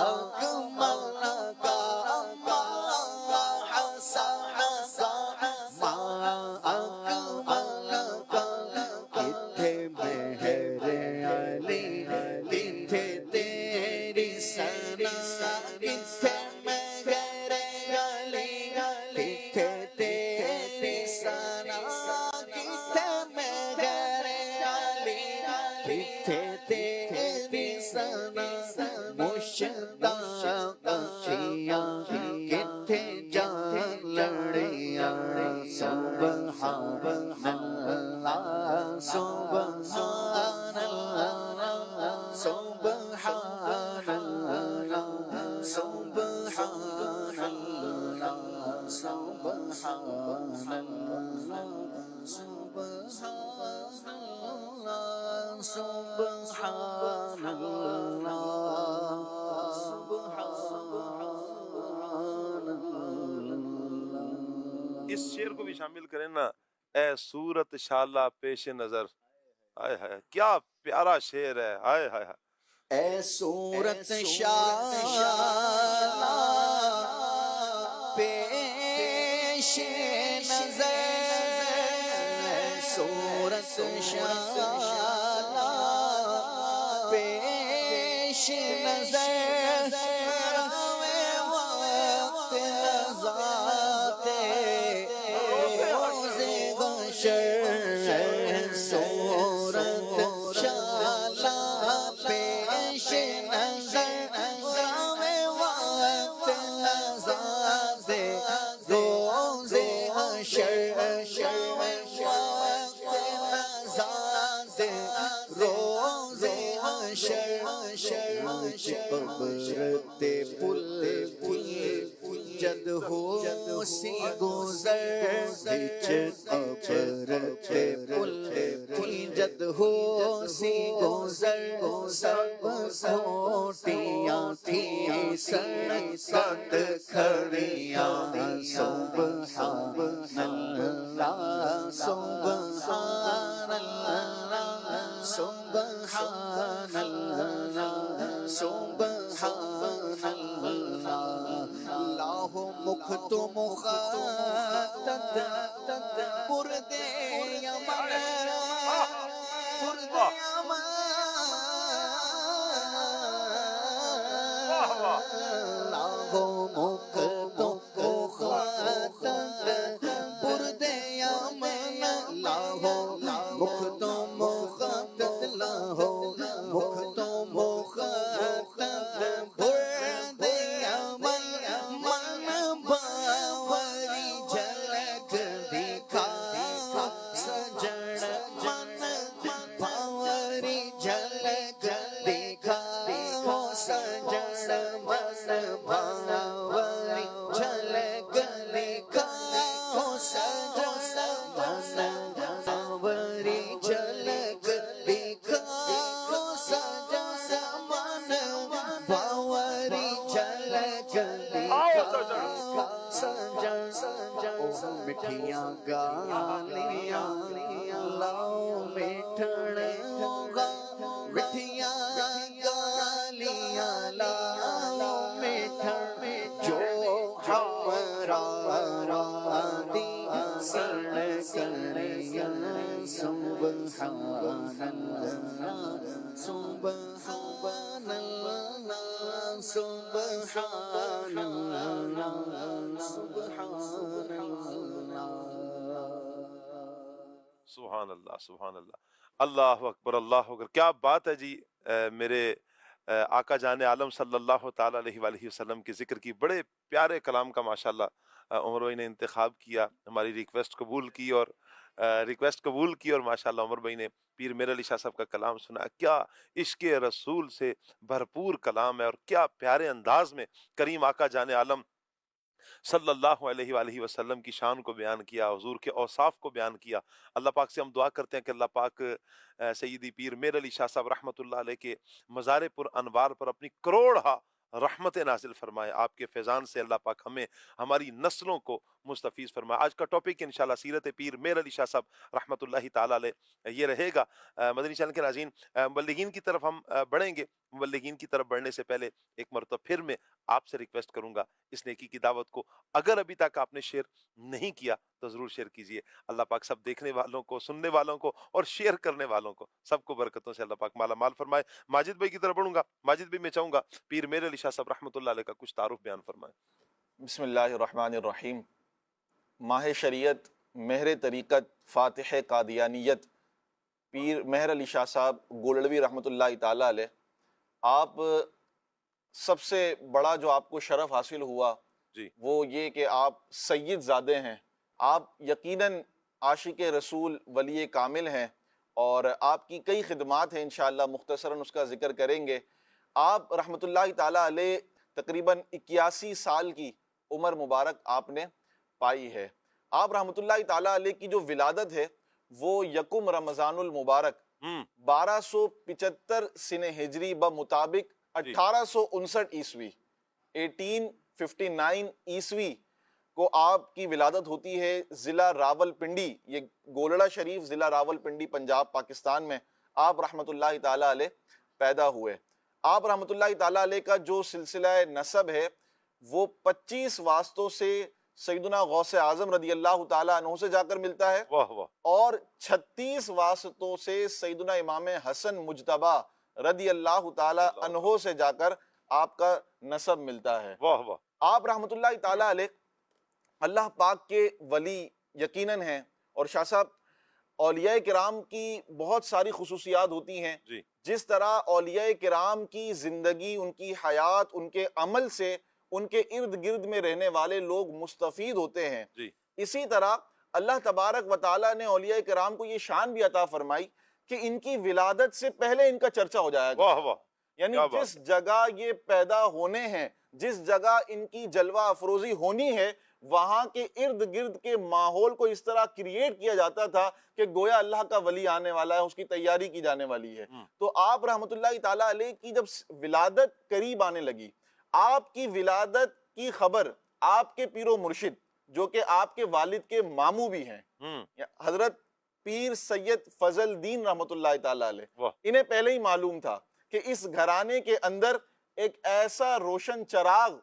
اکمل کا، احسن کا اکمل کا، کتھے مہر علی کتھے تیری ثنا، کتھے مہر علی کتھے تیری ثنا، کتھے مہر علی کتھے تیری ثنا، مشتاق اکھیاں کتھے جان لڑیاں، سبحان اللہ سبحان اللہ سبحان اللہ سبحان اللہ سبحان اللہ سبحان اللہ سبحان اللہ سبحان اللہ۔ اس شعر کو بھی شامل کریں نا، اے صورت شالہ پیش نظر، ہائے ہائے کیا پیارا شعر ہے، ہائے ہائے ہائے۔ اے صورت شالا پیش نظر، صورت شالا پیش نظر، ہمیں وقت نظاتے روز گشر، صورت شالا پیش نظر، ہمیں وقت نظاتے روز حشر، وقت نظاتے روز حشر، قبرتے پل تھی جد ہو سی گزر، قبرتے پل تھی جد ہو سی گزر، سب کھوٹیاں تھی سڑک کھڑیاں، سبحان اللہ سبحان اللہ سبحان اللہ سبحان اللہ، لاہ مکھ تو مخاطب بردے یمن، بردے یمن، لاہ مکھ تو مخاطب بردے یمن، لاہ مکھ تو مخاطب، لاہ مکھ تو مخاطب بردے یمن، من باوری جھلک دکھا سجن، من باوری جھلک دکھا سجن، من باوری جھلک دکھا سجن، من باوری جھلک دکھا سجن، من باوری جھلک دکھا سجن، مٹھیاں گالیاں لاؤ میٹھڑ ہوگا، مٹھیاں گالیاں لاؤ میٹھڑ، جو ہمارا رادی سڑکڑیاں، سبحان اللہ سبحان اللہ سبحان اللہ سبحان اللہ۔ سبحان اللہ سبحان اللہ، اللہ اکبر اللہ اکبر، کیا بات ہے جی۔ میرے آقا جان عالم صلی اللہ تعالی علیہ وآلہ وسلم کے ذکر کی بڑے پیارے کلام کا ماشاءاللہ عمر بھائی نے انتخاب کیا، ہماری ریکویسٹ قبول کی اور ماشاءاللہ عمر بھائی نے پیر میر علی شاہ صاحب کا کلام سنا۔ کیا عشق رسول سے بھرپور کلام ہے، اور کیا پیارے انداز میں کریم آقا جان عالم صلی اللہ علیہ وآلہ وسلم کی شان کو بیان کیا، حضور کے اوصاف کو بیان کیا۔ اللہ پاک سے ہم دعا کرتے ہیں کہ اللہ پاک سیدی پیر میر علی شاہ صاحب رحمۃ اللہ علیہ کے مزار پر انوار پر اپنی کروڑہ رحمت نازل فرمائے، آپ کے فیضان سے اللہ پاک ہمیں ہماری نسلوں کو مستفیض فرمائے۔ آج کا ٹاپک انشاءاللہ سیرت پیر میر علی شاہ صاحب رحمۃ اللہ تعالی علیہ یہ رہے گا۔ مدنی چینل کے ناظرین، مبلغین کی طرف ہم بڑھیں گے۔ مبلغین کی طرف بڑھنے سے پہلے ایک مرتبہ پھر میں آپ سے ریکویسٹ کروں گا اس نیکی کی دعوت کو اگر ابھی تک آپ نے شیئر نہیں کیا تو ضرور شیئر کیجئے۔ اللہ پاک سب دیکھنے والوں کو، سننے والوں کو اور شیئر کرنے والوں کو سب کو برکتوں سے اللہ پاک مالا مال فرمائے۔ ماجد بھائی کی طرف بڑھوں گا۔ ماجد بھائی میں چاہوں گا پیر میر علی شاہ صاحب رحمۃ اللہ علیہ کا کچھ تعارف بیان فرمائیں۔ بسم اللہ الرحمن الرحیم۔ ماہ شریعت، مہر طریقت، فاتح قادیانیت پیر مہر علی شاہ صاحب گولڑوی رحمۃ اللہ تعالی علیہ، آپ سب سے بڑا جو آپ کو شرف حاصل ہوا جی وہ یہ کہ آپ سید زادے ہیں۔ آپ یقیناً عاشق رسول ولی کامل ہیں، اور آپ کی کئی خدمات ہیں، انشاءاللہ مختصراً اس کا ذکر کریں گے۔ آپ رحمۃ اللہ تعالیٰ علیہ تقریباً 81 سال کی عمر مبارک آپ نے پائی ہے۔ آپ رحمۃ اللہ تعالیٰ علیہ کی جو ولادت ہے وہ یکم رمضان المبارک 1275 سن ہجری بمطابق 1859 عیسوی 1859 عیسوی کو آپ کی ولادت ہوتی ہے ضلع راول پنڈی، یہ گولڑا شریف ضلع راول پنڈی پنجاب پاکستان میں آپ رحمۃ اللہ تعالیٰ علیہ پیدا ہوئے. آپ رحمۃ اللہ تعالیٰ علیہ کا جو سلسلہ نسب ہے وہ 25 واسطوں سے سیدنا غوث اعظم رضی اللہ تعالیٰ عنہ سے جا کر ملتا ہے, واہ واہ. اور 36 واسطوں سے سیدنا امام حسن مجتبی رضی اللہ تعالیٰ عنہ سے جا کر آپ کا نسب ملتا ہے. واہ واہ. آپ رحمۃ اللہ تعالیٰ علیہ اللہ پاک کے ولی یقیناً ہیں, اور شاہ صاحب اولیاء کرام کی بہت ساری خصوصیات ہوتی ہیں. جی. جس طرح اولیاء کرام کی زندگی, ان کی حیات, ان کے عمل سے ان کے ارد گرد میں رہنے والے لوگ مستفید ہوتے ہیں, جی. اسی طرح اللہ تبارک و تعالیٰ نے اولیاء کرام کو یہ شان بھی عطا فرمائی کہ ان کی ولادت سے پہلے ان کا چرچا ہو جائے گا. واہ واہ. یعنی کیا بات. جس جگہ یہ پیدا ہونے ہیں, جس جگہ ان کی جلوہ افروزی ہونی ہے, وہاں کے ارد گرد کے ماحول کو اس طرح کریٹ کیا جاتا تھا کہ گویا اللہ کا ولی آنے والا ہے, اس کی تیاری کی جانے والی ہے. تو آپ رحمۃ اللہ تعالیٰ علیہ کی جب ولادت قریب آنے لگی, آپ کی ولادت کی خبر آپ کے پیر و مرشد جو کہ آپ کے والد کے ماموں بھی ہیں, حضرت پیر سید فضل الدین رحمۃ اللہ تعالیٰ علیہ, انہیں پہلے ہی معلوم تھا کہ اس گھرانے کے اندر ایک ایسا روشن چراغ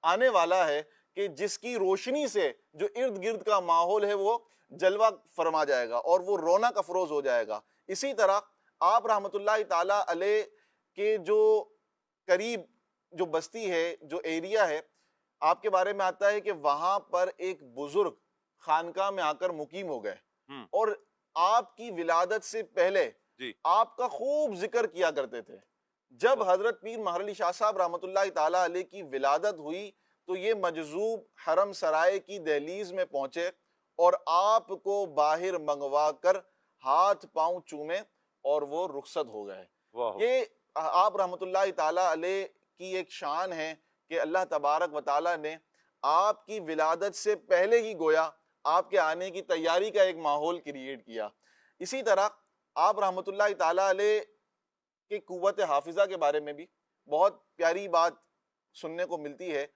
آنے والا ہے کہ جس کی روشنی سے جو ارد گرد کا ماحول ہے وہ جلوہ فرما جائے گا اور وہ رونق افروز ہو جائے گا. اسی طرح آپ رحمۃ اللہ تعالیٰ علیہ کے جو قریب جو بستی ہے, جو ایریا ہے, آپ کے بارے میں آتا ہے کہ وہاں پر ایک بزرگ خانقاہ میں آ کر مقیم ہو گئے, اور آپ کی ولادت سے پہلے آپ کا خوب ذکر کیا کرتے تھے. جب حضرت پیر مہر علی شاہ صاحب رحمۃ اللہ تعالیٰ علیہ کی ولادت ہوئی تو یہ مجذوب حرم سرائے کی دہلیز میں پہنچے اور آپ کو باہر منگوا کر ہاتھ پاؤں چومے اور وہ رخصت ہو گئے. یہ آپ رحمۃ اللہ تعالیٰ علیہ کی ایک شان ہے کہ اللہ تبارک و تعالیٰ نے آپ کی ولادت سے پہلے ہی گویا آپ کے آنے کی تیاری کا ایک ماحول کریٹ کیا. اسی طرح آپ رحمۃ اللہ تعالیٰ علیہ کی قوت حافظہ کے بارے میں بھی بہت پیاری بات سننے کو ملتی ہے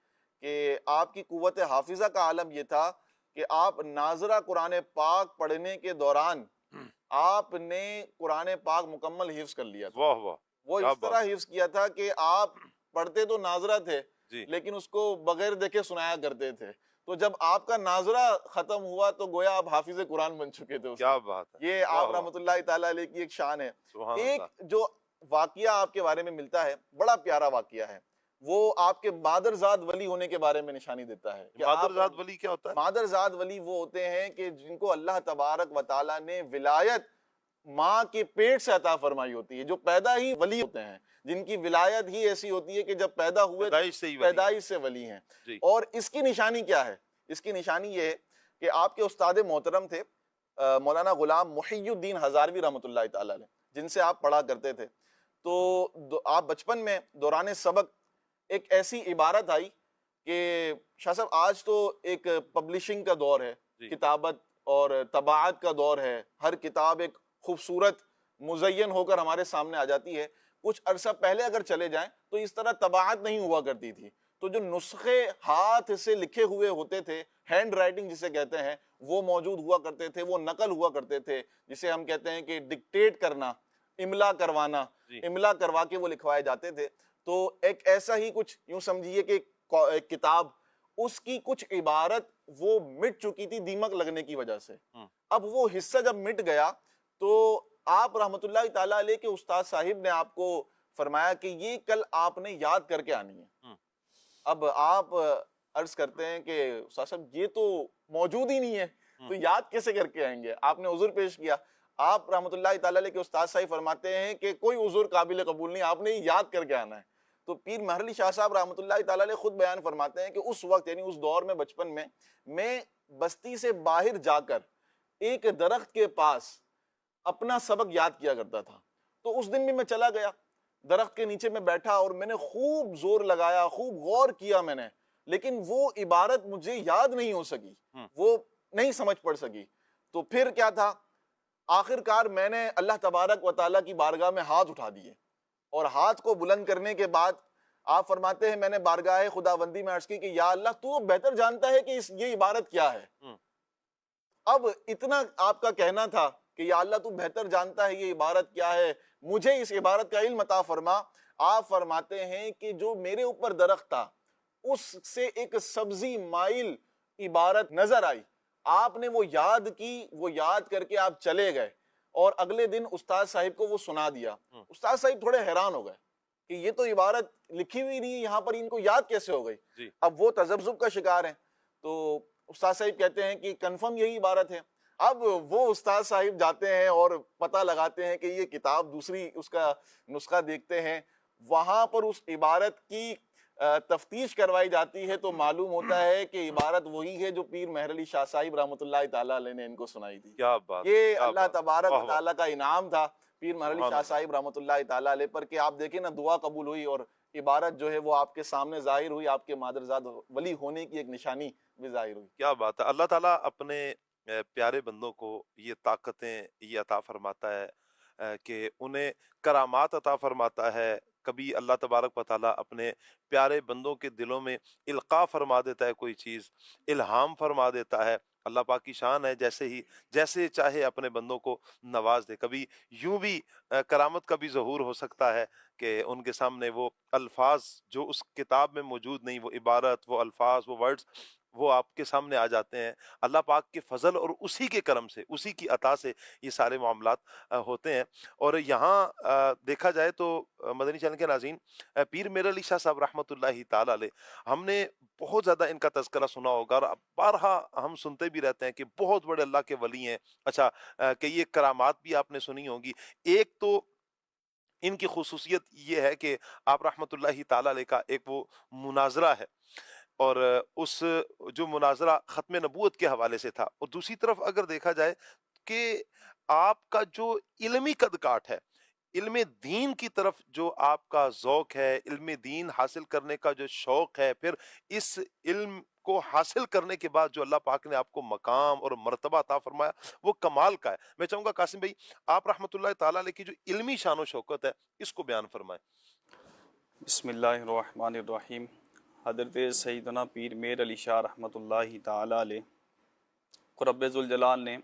کہ آپ کی قوت حافظہ کا عالم یہ تھا کہ آپ ناظرہ قرآن پاک پڑھنے کے دوران آپ نے قرآن پاک مکمل حفظ کر لیا تھا. وہ اس طرح حفظ کیا تھا کہ آپ پڑھتے تو ناظرہ تھے لیکن اس کو بغیر دیکھے سنایا کرتے تھے. تو جب آپ کا ناظرہ ختم ہوا تو گویا آپ حافظ قرآن بن چکے تھے. کیا بات ہے. یہ آپ رحمۃ اللہ تعالیٰ علیہ کی ایک شان ہے. ایک جو واقعہ آپ کے بارے میں ملتا ہے, بڑا پیارا واقعہ ہے, وہ آپ کے مادرزاد ولی ہونے کے بارے میں نشانی دیتا ہے. مادرزاد ولی کیا ہوتا ہے؟ مادرزاد ولی وہ ہوتے ہیں کہ جن کو اللہ تبارک و تعالیٰ نے ولایت ماں کے پیٹ سے عطا فرمائی ہوتی ہے, جو پیدا ہی ولی ہوتے ہیں, جن کی ولایت ہی ایسی ہوتی ہے کہ جب پیدا ہوئے پیدائش سے ولی ہیں. اور اس کی نشانی کیا ہے؟ اس کی نشانی یہ ہے کہ آپ کے استاد محترم تھے مولانا غلام محی الدین ہزاروی رحمۃ اللہ تعالیٰ علیہ, جن سے آپ پڑھا کرتے تھے. تو آپ بچپن میں دوران سبق ایک ایسی عبارت آئی کہ شاہ صاحب آج تو ایک پبلشنگ کا دور ہے, کتابت اور طباعت کا دور ہے, ہر کتاب ایک خوبصورت مزین ہو کر ہمارے سامنے آ جاتی ہے. کچھ عرصہ پہلے اگر چلے جائیں تو اس طرح طباعت نہیں ہوا کرتی تھی. تو جو نسخے ہاتھ سے لکھے ہوئے ہوتے تھے, ہینڈ رائٹنگ جسے کہتے ہیں, وہ موجود ہوا کرتے تھے, وہ نقل ہوا کرتے تھے, جسے ہم کہتے ہیں کہ ڈکٹیٹ کرنا, املا کروانا, املا کروا کے وہ لکھوائے جاتے تھے. تو ایک ایسا ہی کچھ یوں سمجھیے کہ ایک کتاب, اس کی کچھ عبارت وہ مٹ چکی تھی دیمک لگنے کی وجہ سے. اب وہ حصہ جب مٹ گیا تو آپ رحمۃ اللہ تعالیٰ علیہ کے استاد صاحب نے آپ کو فرمایا کہ یہ کل آپ نے یاد کر کے آنی ہے. اب آپ عرض کرتے ہیں کہ استاد صاحب یہ تو موجود ہی نہیں ہے, تو یاد کیسے کر کے آئیں گے؟ آپ نے عذر پیش کیا. آپ رحمۃ اللہ تعالیٰ علیہ کے استاد صاحب فرماتے ہیں کہ کوئی عذر قابل قبول نہیں, آپ نے یاد کر کے آنا ہے. تو پیر مہر علی شاہ صاحب رحمۃ اللہ تعالیٰ علیہ خود بیان فرماتے ہیں کہ اس وقت یعنی اس دور میں بچپن میں بستی سے باہر جا کر ایک درخت کے پاس اپنا سبق یاد کیا کرتا تھا. تو اس دن بھی میں چلا گیا, درخت کے نیچے میں بیٹھا اور میں نے خوب زور لگایا, خوب غور کیا میں نے, لیکن وہ عبارت مجھے یاد نہیں ہو سکی, وہ نہیں سمجھ پڑ سکی. تو پھر کیا تھا, آخر کار میں نے اللہ تبارک و تعالیٰ کی بارگاہ میں ہاتھ اٹھا دیے, اور ہاتھ کو بلند کرنے کے بعد آپ فرماتے ہیں میں نے بارگاہ خداوندی میں عرض کی کہ یا اللہ تو بہتر جانتا ہے کہ یہ عبارت کیا ہے. اب اتنا آپ کا کہنا تھا کہ یا اللہ تو بہتر جانتا ہے یہ عبارت کیا ہے، مجھے اس عبارت کا علم عطا فرما۔ آپ فرماتے ہیں کہ جو میرے اوپر درخت تھا اس سے ایک سبزی مائل عبارت نظر آئی، آپ نے وہ یاد کی، وہ یاد کر کے آپ چلے گئے اور اگلے دن استاد صاحب کو وہ سنا دیا۔ استاد صاحب تھوڑے حیران ہو گئے کہ یہ تو عبارت لکھی ہوئی نہیں ہے یہاں پر، ان کو یاد کیسے ہو گئی؟ اب وہ تذبذب کا شکار ہیں، تو استاد صاحب کہتے ہیں کہ کنفرم یہی عبارت ہے۔ اب وہ استاد صاحب جاتے ہیں اور پتہ لگاتے ہیں کہ یہ کتاب دوسری، اس کا نسخہ دیکھتے ہیں، وہاں پر اس عبارت کی تفتیش کروائی جاتی ہے تو معلوم ہوتا ہے کہ عبارت وہی ہے جو پیر مہر علی شاہ صاحب رحمۃ اللہ تعالیٰ علیہ نے ان کو سنائی تھی۔ کیا بات، یہ اللہ تبارک و تعالیٰ کا انعام تھا پیر مہر علی شاہ صاحب رحمۃ اللہ تعالیٰ علیہ پر، کہ آپ دیکھیں نا دعا قبول ہوئی اور عبارت جو ہے وہ آپ کے سامنے ظاہر ہوئی، آپ کے مادرزاد ولی ہونے کی ایک نشانی بھی ظاہر ہوئی۔ کیا بات ہے۔ اللہ تعالیٰ اپنے پیارے بندوں کو یہ طاقتیں یہ عطا فرماتا ہے کہ انہیں کرامات عطا فرماتا ہے۔ کبھی اللہ تبارک و تعالیٰ اپنے پیارے بندوں کے دلوں میں القاء فرما دیتا ہے، کوئی چیز الہام فرما دیتا ہے۔ اللہ پاک کی شان ہے، جیسے چاہے اپنے بندوں کو نواز دے۔ کبھی یوں بھی کرامت کا بھی ظہور ہو سکتا ہے کہ ان کے سامنے وہ الفاظ جو اس کتاب میں موجود نہیں، وہ عبارت، وہ الفاظ، وہ ورڈز، وہ آپ کے سامنے آ جاتے ہیں۔ اللہ پاک کے فضل اور اسی کے کرم سے، اسی کی عطا سے یہ سارے معاملات ہوتے ہیں۔ اور یہاں دیکھا جائے تو مدنی چینل کے ناظرین، پیر میر علی شاہ صاحب رحمۃ اللہ تعالی علیہ، ہم نے بہت زیادہ ان کا تذکرہ سنا ہوگا اور بارہا ہم سنتے بھی رہتے ہیں کہ بہت بڑے اللہ کے ولی ہیں۔ اچھا، کہ یہ کرامات بھی آپ نے سنی ہوگی۔ ایک تو ان کی خصوصیت یہ ہے کہ آپ رحمۃ اللہ تعالی علیہ کا ایک وہ مناظرہ ہے، اور اس جو مناظرہ ختم نبوت کے حوالے سے تھا، اور دوسری طرف اگر دیکھا جائے کہ آپ کا جو علمی قد کاٹ ہے، علم دین کی طرف جو آپ کا ذوق ہے، علم دین حاصل کرنے کا جو شوق ہے، پھر اس علم کو حاصل کرنے کے بعد جو اللہ پاک نے آپ کو مقام اور مرتبہ عطا فرمایا، وہ کمال کا ہے۔ میں چاہوں گا قاسم بھائی آپ رحمۃ اللہ تعالیٰ علیہ کی جو علمی شان و شوکت ہے اس کو بیان فرمائیں۔ بسم اللہ الرحمن الرحیم۔ حضرت سیدنا پیر میر علی شاہ رحمۃ اللہ تعالیٰ علیہ کو رب ذوالجلال نے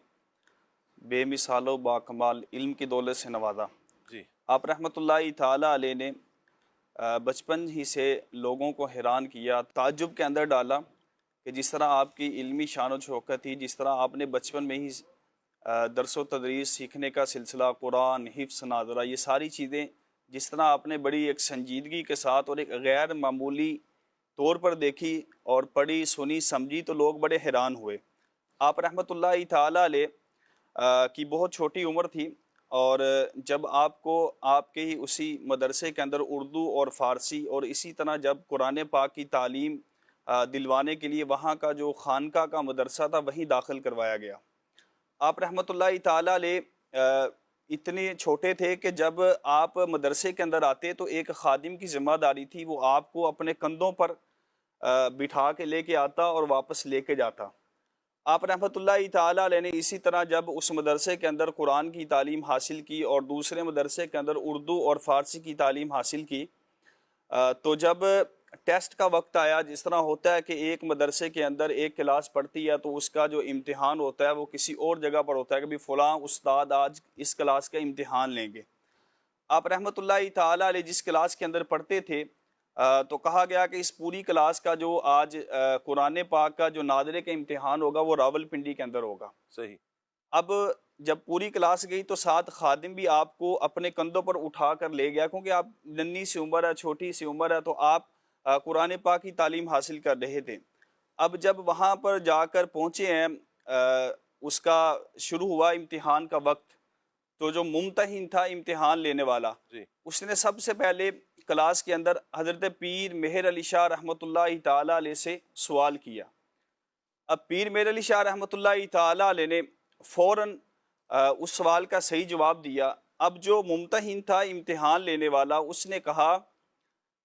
بے مثال و باکمال علم کی دولت سے نوازا۔ جی، آپ رحمۃ اللہ تعالیٰ علیہ نے بچپن ہی سے لوگوں کو حیران کیا، تعجب کے اندر ڈالا کہ جس طرح آپ کی علمی شان و شوکت تھی، جس طرح آپ نے بچپن میں ہی درس و تدریس سیکھنے کا سلسلہ، قرآن، حفظ، ناظرہ، یہ ساری چیزیں جس طرح آپ نے بڑی ایک سنجیدگی کے ساتھ اور ایک غیر معمولی طور پر دیکھی اور پڑھی، سنی، سمجھی، تو لوگ بڑے حیران ہوئے۔ آپ رحمۃ اللہ تعالیٰ علیہ کی بہت چھوٹی عمر تھی، اور جب آپ کو آپ کے ہی اسی مدرسے کے اندر اردو اور فارسی اور اسی طرح جب قرآن پاک کی تعلیم دلوانے کے لیے وہاں کا جو خانقاہ کا مدرسہ تھا وہیں داخل کروایا گیا۔ آپ رحمۃ اللہ تعالیٰ علیہ اتنے چھوٹے تھے کہ جب آپ مدرسے کے اندر آتے تو ایک خادم کی ذمہ داری تھی، وہ آپ کو اپنے کندھوں پر بٹھا کے لے کے آتا اور واپس لے کے جاتا۔ آپ رحمۃ اللہ تعالیٰ علیہ نے اسی طرح جب اس مدرسے کے اندر قرآن کی تعلیم حاصل کی اور دوسرے مدرسے کے اندر اردو اور فارسی کی تعلیم حاصل کی، تو جب ٹیسٹ کا وقت آیا، جس طرح ہوتا ہے کہ ایک مدرسے کے اندر ایک کلاس پڑھتی ہے تو اس کا جو امتحان ہوتا ہے وہ کسی اور جگہ پر ہوتا ہے کہ بھی فلاں استاد آج اس کلاس کا امتحان لیں گے۔ آپ رحمۃ اللہ تعالیٰ علیہ جس کلاس کے اندر پڑھتے تھے تو کہا گیا کہ اس پوری کلاس کا جو آج قرآن پاک کا جو ناظرے کا امتحان ہوگا وہ راول پنڈی کے اندر ہوگا۔ صحیح۔ اب جب پوری کلاس گئی تو ساتھ خادم بھی آپ کو اپنے کندھوں پر اٹھا کر لے گیا، کیونکہ آپ ننھی سی عمر ہے، چھوٹی سی عمر ہے، تو آپ قرآن پاک کی تعلیم حاصل کر رہے تھے۔ اب جب وہاں پر جا کر پہنچے ہیں، اس کا شروع ہوا امتحان کا وقت، تو جو ممتحن تھا امتحان لینے والا، اس نے سب سے پہلے کلاس کے اندر حضرت پیر مہر علی شاہ رحمۃ اللہ تعالیٰ علیہ سے سوال کیا۔ اب پیر مہر علی شاہ رحمۃ اللہ تعالیٰ علیہ نے فوراً اس سوال کا صحیح جواب دیا۔ اب جو ممتحن تھا امتحان لینے والا، اس نے کہا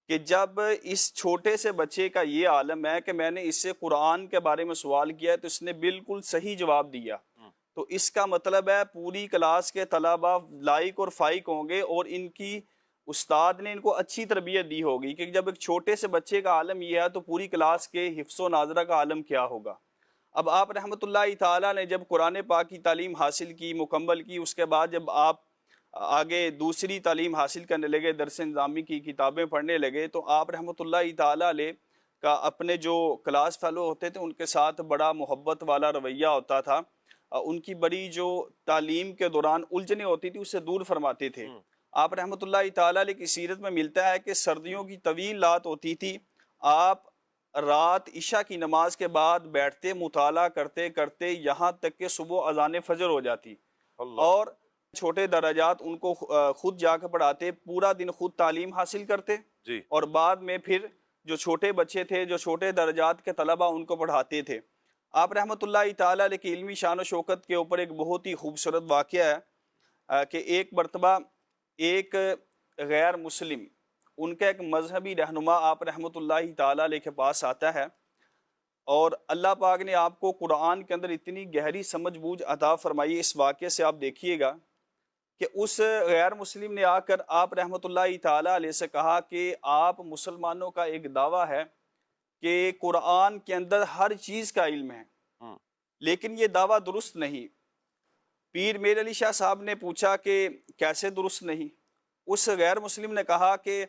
کہ جب اس چھوٹے سے بچے کا یہ عالم ہے کہ میں نے اس سے قرآن کے بارے میں سوال کیا ہے تو اس نے بالکل صحیح جواب دیا، تو اس کا مطلب ہے پوری کلاس کے طلبہ لائق اور فائق ہوں گے اور ان کی استاد نے ان کو اچھی تربیت دی ہوگی، کہ جب ایک چھوٹے سے بچے کا عالم یہ ہے تو پوری کلاس کے حفظ و ناظرہ کا عالم کیا ہوگا۔ اب آپ رحمۃ اللہ تعالیٰ نے جب قرآن پاک کی تعلیم حاصل کی، مکمل کی، اس کے بعد جب آپ آگے دوسری تعلیم حاصل کرنے لگے، درس نظامی کی کتابیں پڑھنے لگے، تو آپ رحمۃ اللہ تعالیٰ علیہ کا اپنے جو کلاس فیلو ہوتے تھے ان کے ساتھ بڑا محبت والا رویہ ہوتا تھا، ان کی بڑی جو تعلیم کے دوران الجھنیں ہوتی تھی اس سے دور فرماتے تھے۔ آپ رحمۃ اللہ تعالیٰ علیہ کی سیرت میں ملتا ہے کہ سردیوں کی طویل رات ہوتی تھی، آپ رات عشاء کی نماز کے بعد بیٹھتے، مطالعہ کرتے کرتے یہاں تک کہ صبح اذان فجر ہو جاتی، اور چھوٹے درجات ان کو خود جا کے پڑھاتے، پورا دن خود تعلیم حاصل کرتے، اور بعد میں پھر جو چھوٹے بچے تھے، جو چھوٹے درجات کے طلبہ، ان کو پڑھاتے تھے۔ آپ رحمۃ اللہ تعالیٰ علیہ کی علمی شان و شوکت کے اوپر ایک بہت ہی خوبصورت واقعہ ہے کہ ایک مرتبہ ایک غیر مسلم، ان کا ایک مذہبی رہنما آپ رحمۃ اللہ تعالیٰ علیہ کے پاس آتا ہے، اور اللہ پاک نے آپ کو قرآن کے اندر اتنی گہری سمجھ بوجھ عطا فرمائی، اس واقعے سے آپ دیکھیے گا کہ اس غیر مسلم نے آ کر آپ رحمۃ اللہ تعالیٰ علیہ سے کہا کہ آپ مسلمانوں کا ایک دعویٰ ہے کہ قرآن کے اندر ہر چیز کا علم ہے، لیکن یہ دعویٰ درست نہیں۔ پیر میر علی شاہ صاحب نے پوچھا کہ کیسے درست نہیں؟ اس غیر مسلم نے کہا کہ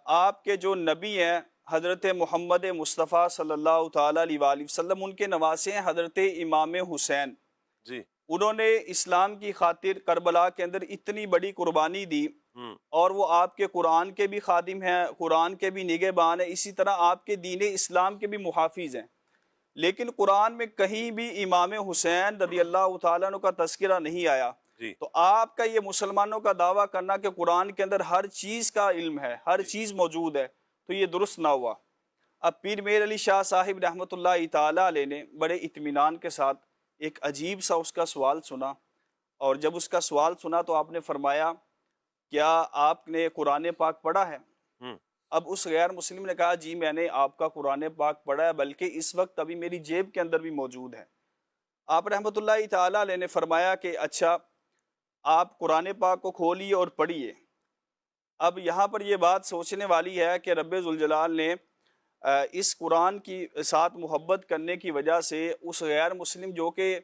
آپ کے جو نبی ہیں حضرت محمد مصطفیٰ صلی اللہ تعالیٰ علیہ وآلہ وسلم، ان کے نواسے ہیں حضرت امام حسین، انہوں نے اسلام کی خاطر کربلا کے اندر اتنی بڑی قربانی دی، اور وہ آپ کے قرآن کے بھی خادم ہیں، قرآن کے بھی نگہبان ہیں، اسی طرح آپ کے دین اسلام کے بھی محافظ ہیں، لیکن قرآن میں کہیں بھی امام حسین رضی اللہ تعالیٰ عنہ کا تذکرہ نہیں آیا۔ تو آپ کا یہ مسلمانوں کا دعویٰ کرنا کہ قرآن کے اندر ہر چیز کا علم ہے، ہر چیز موجود ہے، تو یہ درست نہ ہوا۔ اب پیر میر علی شاہ صاحب رحمۃ اللہ تعالیٰ علیہ نے بڑے اطمینان کے ساتھ ایک عجیب سا اس کا سوال سنا، اور جب اس کا سوال سنا تو آپ نے فرمایا کیا آپ نے قرآن پاک پڑھا ہے؟ اب اس غیر مسلم نے کہا جی میں نے آپ کا قرآن پاک پڑھا ہے، بلکہ اس وقت ابھی میری جیب کے اندر بھی موجود ہے۔ آپ رحمۃ اللہ تعالیٰ علیہ نے فرمایا کہ اچھا آپ قرآن پاک کو کھولیے اور پڑھیے۔ اب یہاں پر یہ بات سوچنے والی ہے کہ رب ذوالجلال نے اس قرآن کی ساتھ محبت کرنے کی وجہ سے اس غیر مسلم جو کہ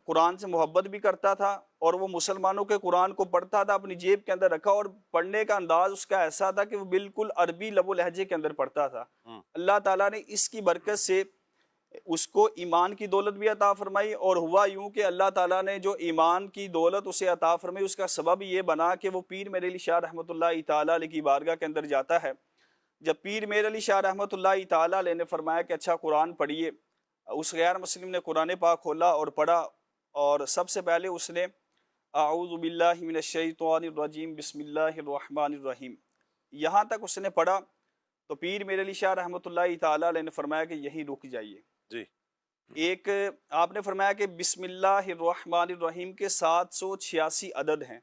قرآن سے محبت بھی کرتا تھا اور وہ مسلمانوں کے قرآن کو پڑھتا تھا، اپنی جیب کے اندر رکھا، اور پڑھنے کا انداز اس کا ایسا تھا کہ وہ بالکل عربی لب و لہجے کے اندر پڑھتا تھا۔ اللہ تعالیٰ نے اس کی برکت سے اس کو ایمان کی دولت بھی عطا فرمائی، اور ہوا یوں کہ اللہ تعالیٰ نے جو ایمان کی دولت اسے عطا فرمائی، اس کا سبب یہ بنا کہ وہ پیر میر علی شاہ رحمۃ اللہ تعالیٰ علیہ کی بارگاہ کے اندر جاتا ہے۔ جب پیر میر علی شاہ رحمۃ اللہ تعالیٰ علیہ نے فرمایا کہ اچھا قرآن پڑھیے، اس غیر مسلم نے قرآن پاک کھولا اور پڑھا، اور سب سے پہلے اس نے اعوذ باللہ من الشیطان الرجیم بسم اللہ الرحمن الرحیم یہاں تک اس نے پڑھا، تو پیر میر علی شاہ رحمۃ اللہ تعالیٰ علیہ نے فرمایا کہ یہی رک جائیے۔ ایک آپ نے فرمایا کہ بسم اللہ الرحمن الرحیم کے 786 عدد ہیں،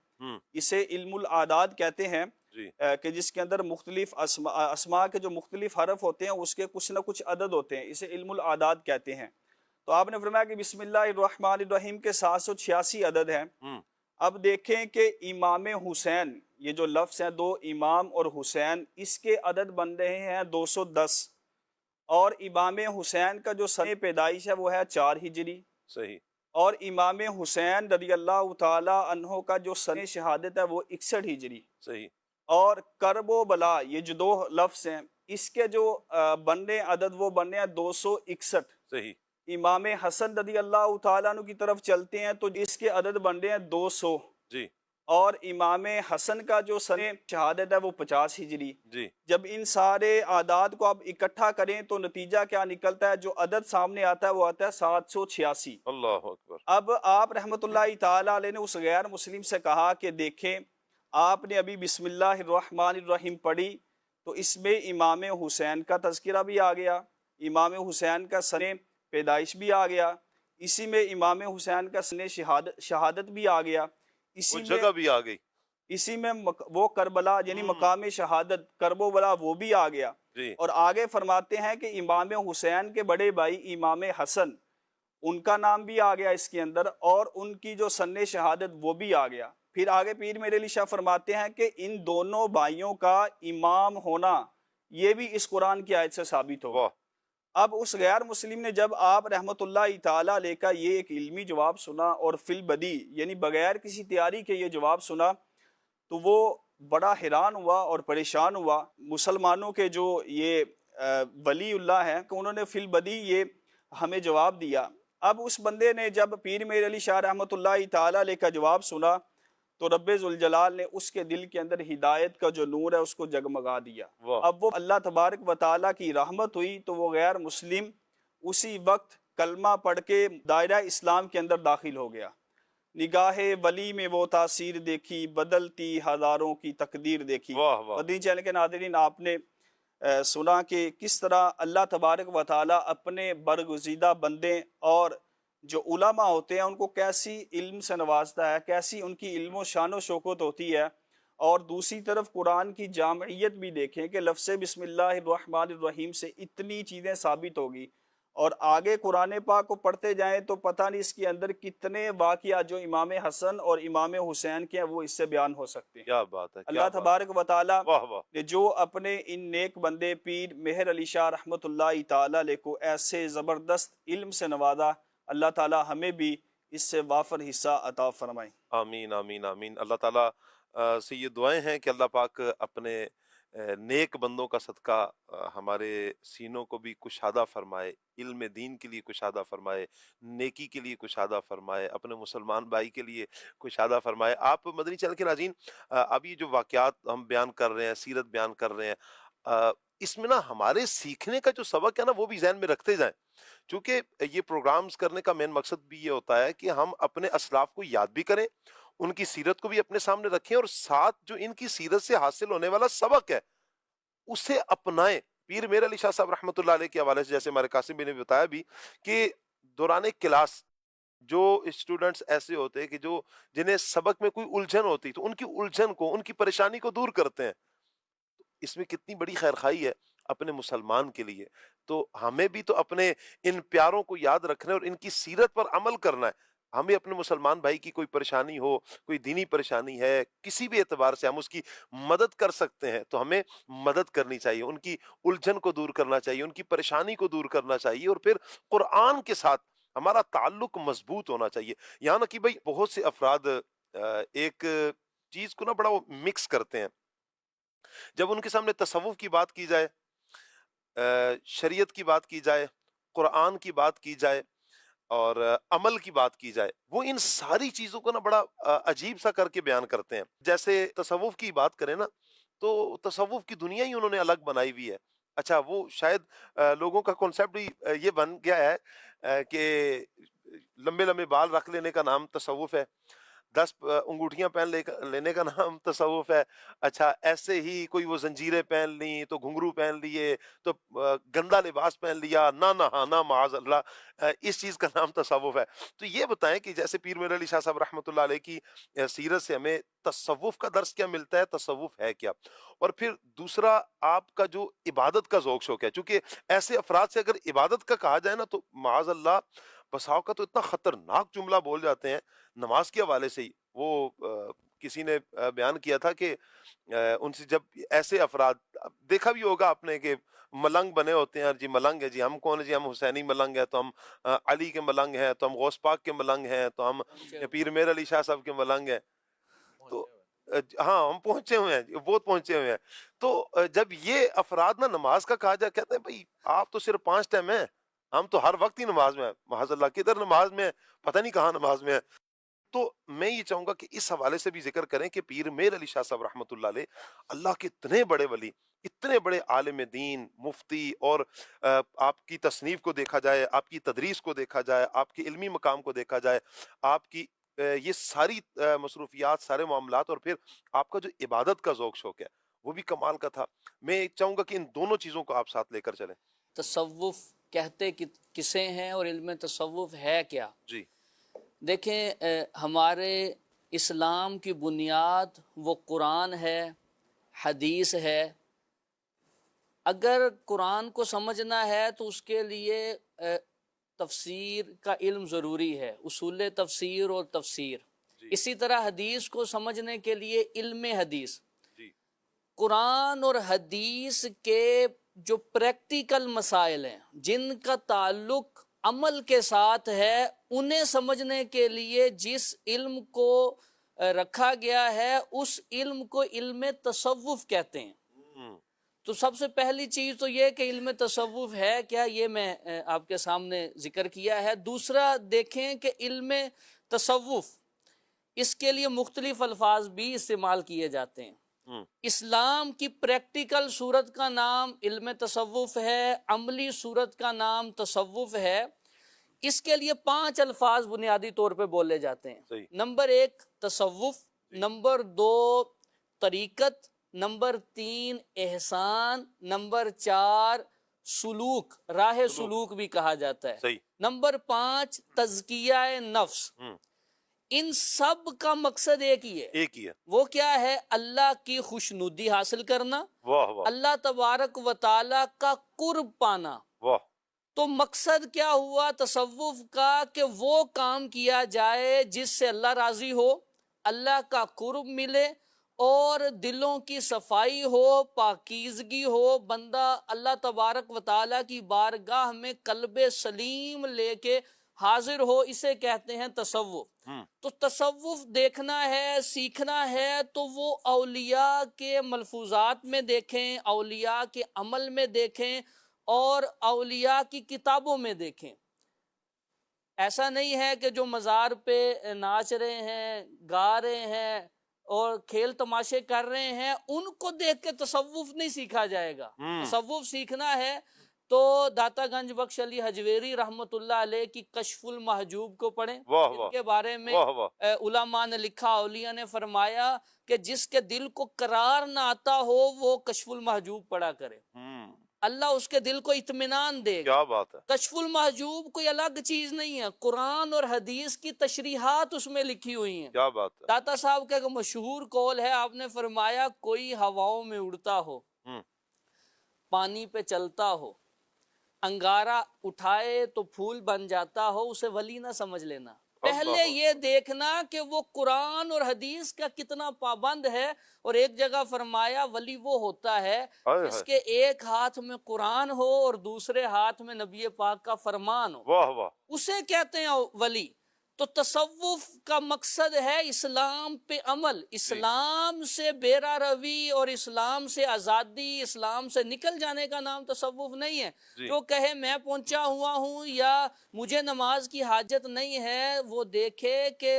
اسے علم العداد کہتے ہیں، کہ جس کے اندر مختلف اسماء کے جو مختلف حرف ہوتے ہیں اس کے کچھ نہ کچھ عدد ہوتے ہیں، اسے علم العداد کہتے ہیں۔ تو آپ نے فرمایا کہ بسم اللہ الرحمن الرحیم کے 786 عدد ہیں۔ اب دیکھیں کہ امام حسین، یہ جو لفظ ہیں دو امام اور حسین، اس کے عدد بن رہے ہیں 210، اور امام حسین کا جو سن پیدائش ہے وہ ہے 4 ہجری، صحیح، اور امام حسین رضی اللہ تعالی عنہ کا جو سن شہادت ہے وہ 61 ہجری، صحیح، اور کرب و بلا، یہ جو 2 لفظ ہیں اس کے جو بننے عدد وہ بننے ہیں 261۔ صحیح، امام حسن رضی اللہ تعالیٰ عنہ کی طرف چلتے ہیں تو اس کے عدد بن رہے ہیں 200، جی، اور امام حسن کا جو سن شہادت ہے وہ 50 ہجری۔ جی، جب ان سارے اعداد کو آپ اکٹھا کریں تو نتیجہ کیا نکلتا ہے؟ جو عدد سامنے آتا ہے وہ آتا ہے 786۔ اللہ اکبر۔ اب آپ رحمۃ اللہ تعالیٰ علیہ نے اس غیر مسلم سے کہا کہ دیکھیں آپ نے ابھی بسم اللہ الرحمن الرحیم پڑھی تو اس میں امام حسین کا تذکرہ بھی آ گیا، امام حسین کا سن پیدائش بھی آ گیا، اسی میں امام حسین کا سن شہادت بھی آ گیا، وہ جگہ بھی آ گئی، اسی میں وہ کربلا یعنی مقام شہادت کرب و بلا وہ بھی آ گیا۔ اور آگے فرماتے ہیں کہ امام حسین کے بڑے بھائی امام حسن، ان کا نام بھی آ گیا اس کے اندر، اور ان کی جو سن شہادت وہ بھی آ گیا۔ پھر آگے پیر میر علی شاہ فرماتے ہیں کہ ان دونوں بھائیوں کا امام ہونا یہ بھی اس قرآن کی آیت سے ثابت ہوگا۔ اب اس غیر مسلم نے جب آپ رحمۃ اللہ تعالیٰ علیہ کا یہ ایک علمی جواب سنا اور فی البدی یعنی بغیر کسی تیاری کے یہ جواب سنا تو وہ بڑا حیران ہوا اور پریشان ہوا. مسلمانوں کے جو یہ ولی اللہ ہیں کہ انہوں نے فی البدی یہ ہمیں جواب دیا. اب اس بندے نے جب پیر میر علی شاہ رحمۃ اللہ تعالیٰ علیہ کا جواب سنا تو رب ذوالجلال نے اس کے دل کے اندر ہدایت کا جو نور ہے اس کو جگمگا دیا. اب وہ اللہ تبارک و تعالیٰ کی رحمت ہوئی تو وہ غیر مسلم اسی وقت کلمہ پڑھ کے دائرہ اسلام کے اندر داخل ہو گیا. نگاہ ولی میں وہ تاثیر دیکھی، بدلتی ہزاروں کی تقدیر دیکھی. مدنی چینل کے ناظرین، آپ نے سنا کہ کس طرح اللہ تبارک و تعالیٰ اپنے برگزیدہ بندے اور جو علماء ہوتے ہیں ان کو کیسی علم سے نوازتا ہے، کیسی ان کی علم و شان و شوکت ہوتی ہے. اور دوسری طرف قرآن کی جامعیت بھی دیکھیں کہ لفظ بسم اللہ الرحمن الرحیم سے اتنی چیزیں ثابت ہوگی، اور آگے قرآن پاک کو پڑھتے جائیں تو پتہ نہیں اس کے اندر کتنے واقعات جو امام حسن اور امام حسین کے ہیں وہ اس سے بیان ہو سکتے ہیں. کیا بات ہے. اللہ تبارک و تعالیٰ نے جو اپنے ان نیک بندے پیر مہر علی شاہ رحمۃ اللہ تعالیٰ علیہ کو ایسے زبردست علم سے نوازا، اللہ تعالیٰ ہمیں بھی اس سے وافر حصہ عطا فرمائے. آمین آمین آمین. اللہ تعالیٰ سے یہ دعائیں ہیں کہ اللہ پاک اپنے نیک بندوں کا صدقہ ہمارے سینوں کو بھی کشادہ فرمائے، علم دین کے لیے کشادہ فرمائے، نیکی کے لیے کشادہ فرمائے، اپنے مسلمان بھائی کے لیے کشادہ فرمائے. آپ مدنی چینل کے ناظرین، اب یہ جو واقعات ہم بیان کر رہے ہیں، سیرت بیان کر رہے ہیں، اس میں نا ہمارے سیکھنے کا جو سبق ہے نا وہ بھی ذہن میں رکھتے جائیں، چونکہ یہ پروگرامز کرنے کا مین مقصد بھی یہ ہوتا ہے کہ ہم اپنے اسلاف کو یاد بھی کریں، ان کی سیرت کو بھی اپنے سامنے رکھیں، اور ساتھ جو ان کی سیرت سے حاصل ہونے والا سبق ہے اسے اپنائیں. پیر میر علی شاہ صاحب رحمۃ اللہ علیہ کے حوالے سے جیسے ہمارے قاسم بھی نے بتایا بھی کہ دوران کلاس جو اسٹوڈنٹس ایسے ہوتے ہیں کہ جو جنہیں سبق میں کوئی الجھن ہوتی تو ان کی الجھن کو، ان کی پریشانی کو دور کرتے ہیں. اس میں کتنی بڑی خیرخواہی ہے اپنے مسلمان کے لیے. تو ہمیں بھی تو اپنے ان پیاروں کو یاد رکھنا ہے اور ان کی سیرت پر عمل کرنا ہے. ہمیں اپنے مسلمان بھائی کی کوئی پریشانی ہو، کوئی دینی پریشانی ہے، کسی بھی اعتبار سے ہم اس کی مدد کر سکتے ہیں تو ہمیں مدد کرنی چاہیے، ان کی الجھن کو دور کرنا چاہیے، ان کی پریشانی کو دور کرنا چاہیے، اور پھر قرآن کے ساتھ ہمارا تعلق مضبوط ہونا چاہیے. یہاں نا کہ بھائی بہت سے افراد ایک چیز کو نا بڑا وہ مکس کرتے ہیں. جب ان کے سامنے تصوف کی بات کی جائے، شریعت کی بات کی جائے، قرآن کی بات کی جائے اور عمل کی بات کی جائے، وہ ان ساری چیزوں کو نا بڑا عجیب سا کر کے بیان کرتے ہیں. جیسے تصوف کی بات کریں نا تو تصوف کی دنیا ہی انہوں نے الگ بنائی ہوئی ہے. اچھا، وہ شاید لوگوں کا کنسیپٹ بھی یہ بن گیا ہے کہ لمبے لمبے بال رکھ لینے کا نام تصوف ہے، 10 انگوٹھیاں پہن لینے کا نام تصوف ہے. اچھا، ایسے ہی کوئی وہ زنجیریں پہن لیں تو گھنگرو پہن لیے تو گندا لباس پہن لیا، نہ نہانا معاذ اللہ، اس چیز کا نام تصوف ہے. تو یہ بتائیں کہ جیسے پیر میر علی شاہ صاحب رحمۃ اللہ علیہ کی سیرت سے ہمیں تصوف کا درس کیا ملتا ہے، تصوف ہے کیا؟ اور پھر دوسرا، آپ کا جو عبادت کا ذوق شوق ہے، چونکہ ایسے افراد سے اگر عبادت کا کہا جائے نا تو معاذ اللہ بساؤ کا تو اتنا خطرناک جملہ بول جاتے ہیں نماز کے حوالے سے ہی. وہ کسی نے بیان کیا تھا کہ ان سے جب ایسے افراد، دیکھا بھی ہوگا آپ نے کہ ملنگ بنے ہوتے ہیں، جی ملنگ ہے، جی ہم کون ہے، جی ہم حسینی ملنگ ہیں، تو ہم علی کے ملنگ ہیں، تو ہم غوث پاک کے ملنگ ہیں، تو ہم پیر میر علی شاہ صاحب کے ملنگ ہیں. تو ہاں، ہم پہنچے ہوئے ہیں، بہت پہنچے ہوئے ہیں. تو جب یہ افراد نا نماز کا کہا جائے، کہتے ہیں بھائی آپ تو صرف 5 ٹائم ہیں، ہم تو ہر وقت ہی نماز میں ہیں. معاذ اللہ، کدھر نماز میں ہے، پتہ نہیں کہاں نماز میں ہے. تو میں یہ چاہوں گا کہ اس حوالے سے بھی ذکر کریں کہ پیر میر علی شاہ صاحب رحمۃ اللہ علیہ اللہ کے اتنے بڑے ولی، اتنے بڑے عالم دین، مفتی، اور آپ کی تصنیف کو دیکھا جائے، آپ کی تدریس کو دیکھا جائے، آپ کے علمی مقام کو دیکھا جائے، آپ کی یہ ساری مصروفیات، سارے معاملات، اور پھر آپ کا جو عبادت کا ذوق شوق ہے وہ بھی کمال کا تھا. میں چاہوں گا کہ ان دونوں چیزوں کو آپ ساتھ لے کر چلیں. تصوف کہتے کسے ہیں اور علم تصوف ہے کیا؟ جی دیکھیں، ہمارے اسلام کی بنیاد وہ قرآن ہے، حدیث ہے. اگر قرآن کو سمجھنا ہے تو اس کے لیے تفسیر کا علم ضروری ہے، اصول تفسیر اور تفسیر. اسی طرح حدیث کو سمجھنے کے لیے علم حدیث. قرآن اور حدیث کے جو پریکٹیکل مسائل ہیں جن کا تعلق عمل کے ساتھ ہے، انہیں سمجھنے کے لیے جس علم کو رکھا گیا ہے اس علم کو علم تصوف کہتے ہیں۔ تو سب سے پہلی چیز تو یہ کہ علم تصوف ہے کیا، یہ میں آپ کے سامنے ذکر کیا ہے۔ دوسرا دیکھیں کہ علم تصوف، اس کے لیے مختلف الفاظ بھی استعمال کیے جاتے ہیں۔ اسلام کی پریکٹیکل صورت کا نام علم تصوف ہے، عملی صورت کا نام تصوف ہے۔ اس کے لیے 5 الفاظ بنیادی طور پہ بولے جاتے ہیں۔ نمبر 1 تصوف، نمبر 2 طریقت، نمبر 3 احسان، نمبر 4 سلوک، راہ سلوک بھی کہا جاتا ہے، نمبر 5 تزکیہ نفس۔ ان سب کا مقصد ایک ہی ہے، وہ کیا ہے؟ اللہ کی خوشنودی حاصل کرنا، اللہ تبارک و تعالی کا قرب پانا۔ تو مقصد کیا ہوا تصوف کا؟ کہ وہ کام کیا جائے جس سے اللہ راضی ہو، اللہ کا قرب ملے اور دلوں کی صفائی ہو، پاکیزگی ہو، بندہ اللہ تبارک و تعالی کی بارگاہ میں قلب سلیم لے کے حاضر ہو، اسے کہتے ہیں تصوف۔ تو تصوف دیکھنا ہے، سیکھنا ہے، تو وہ اولیاء کے ملفوظات میں دیکھیں، اولیاء کے عمل میں دیکھیں اور اولیاء کی کتابوں میں دیکھیں۔ ایسا نہیں ہے کہ جو مزار پہ ناچ رہے ہیں، گا رہے ہیں اور کھیل تماشے کر رہے ہیں ان کو دیکھ کے تصوف نہیں سیکھا جائے گا۔ تصوف سیکھنا ہے تو داتا گنج بخش علی حجویری رحمت اللہ علیہ کی کشف المحجوب کو پڑھیں۔ ان کے بارے میں علماء نے لکھا، اولیاء نے فرمایا کہ جس کے دل کو قرار نہ آتا ہو وہ کشف المحجوب پڑھا کرے، اللہ اس کے دل کو اطمینان دے گا۔ کیا بات ہے! کشف المحجوب کوئی الگ چیز نہیں ہے، قرآن اور حدیث کی تشریحات اس میں لکھی ہوئی ہیں۔ کیا بات ہے! داتا صاحب کا ایک مشہور قول ہے، آپ نے فرمایا کوئی ہواؤں میں اڑتا ہو، پانی پہ چلتا ہو، انگارہ اٹھائے تو پھول بن جاتا ہو، اسے ولی نہ سمجھ لینا۔ پہلے یہ دیکھنا کہ وہ قرآن اور حدیث کا کتنا پابند ہے۔ اور ایک جگہ فرمایا ولی وہ ہوتا ہے جس کے ایک ہاتھ میں قرآن ہو اور دوسرے ہاتھ میں نبی پاک کا فرمان ہو، اسے کہتے ہیں ولی۔ تو تصوف کا مقصد ہے اسلام پہ عمل، اسلام سے بیرا روی اور اسلام سے آزادی، اسلام سے نکل جانے کا نام تصوف نہیں ہے۔ جو کہے میں پہنچا ہوا ہوں یا مجھے نماز کی حاجت نہیں ہے، وہ دیکھے کہ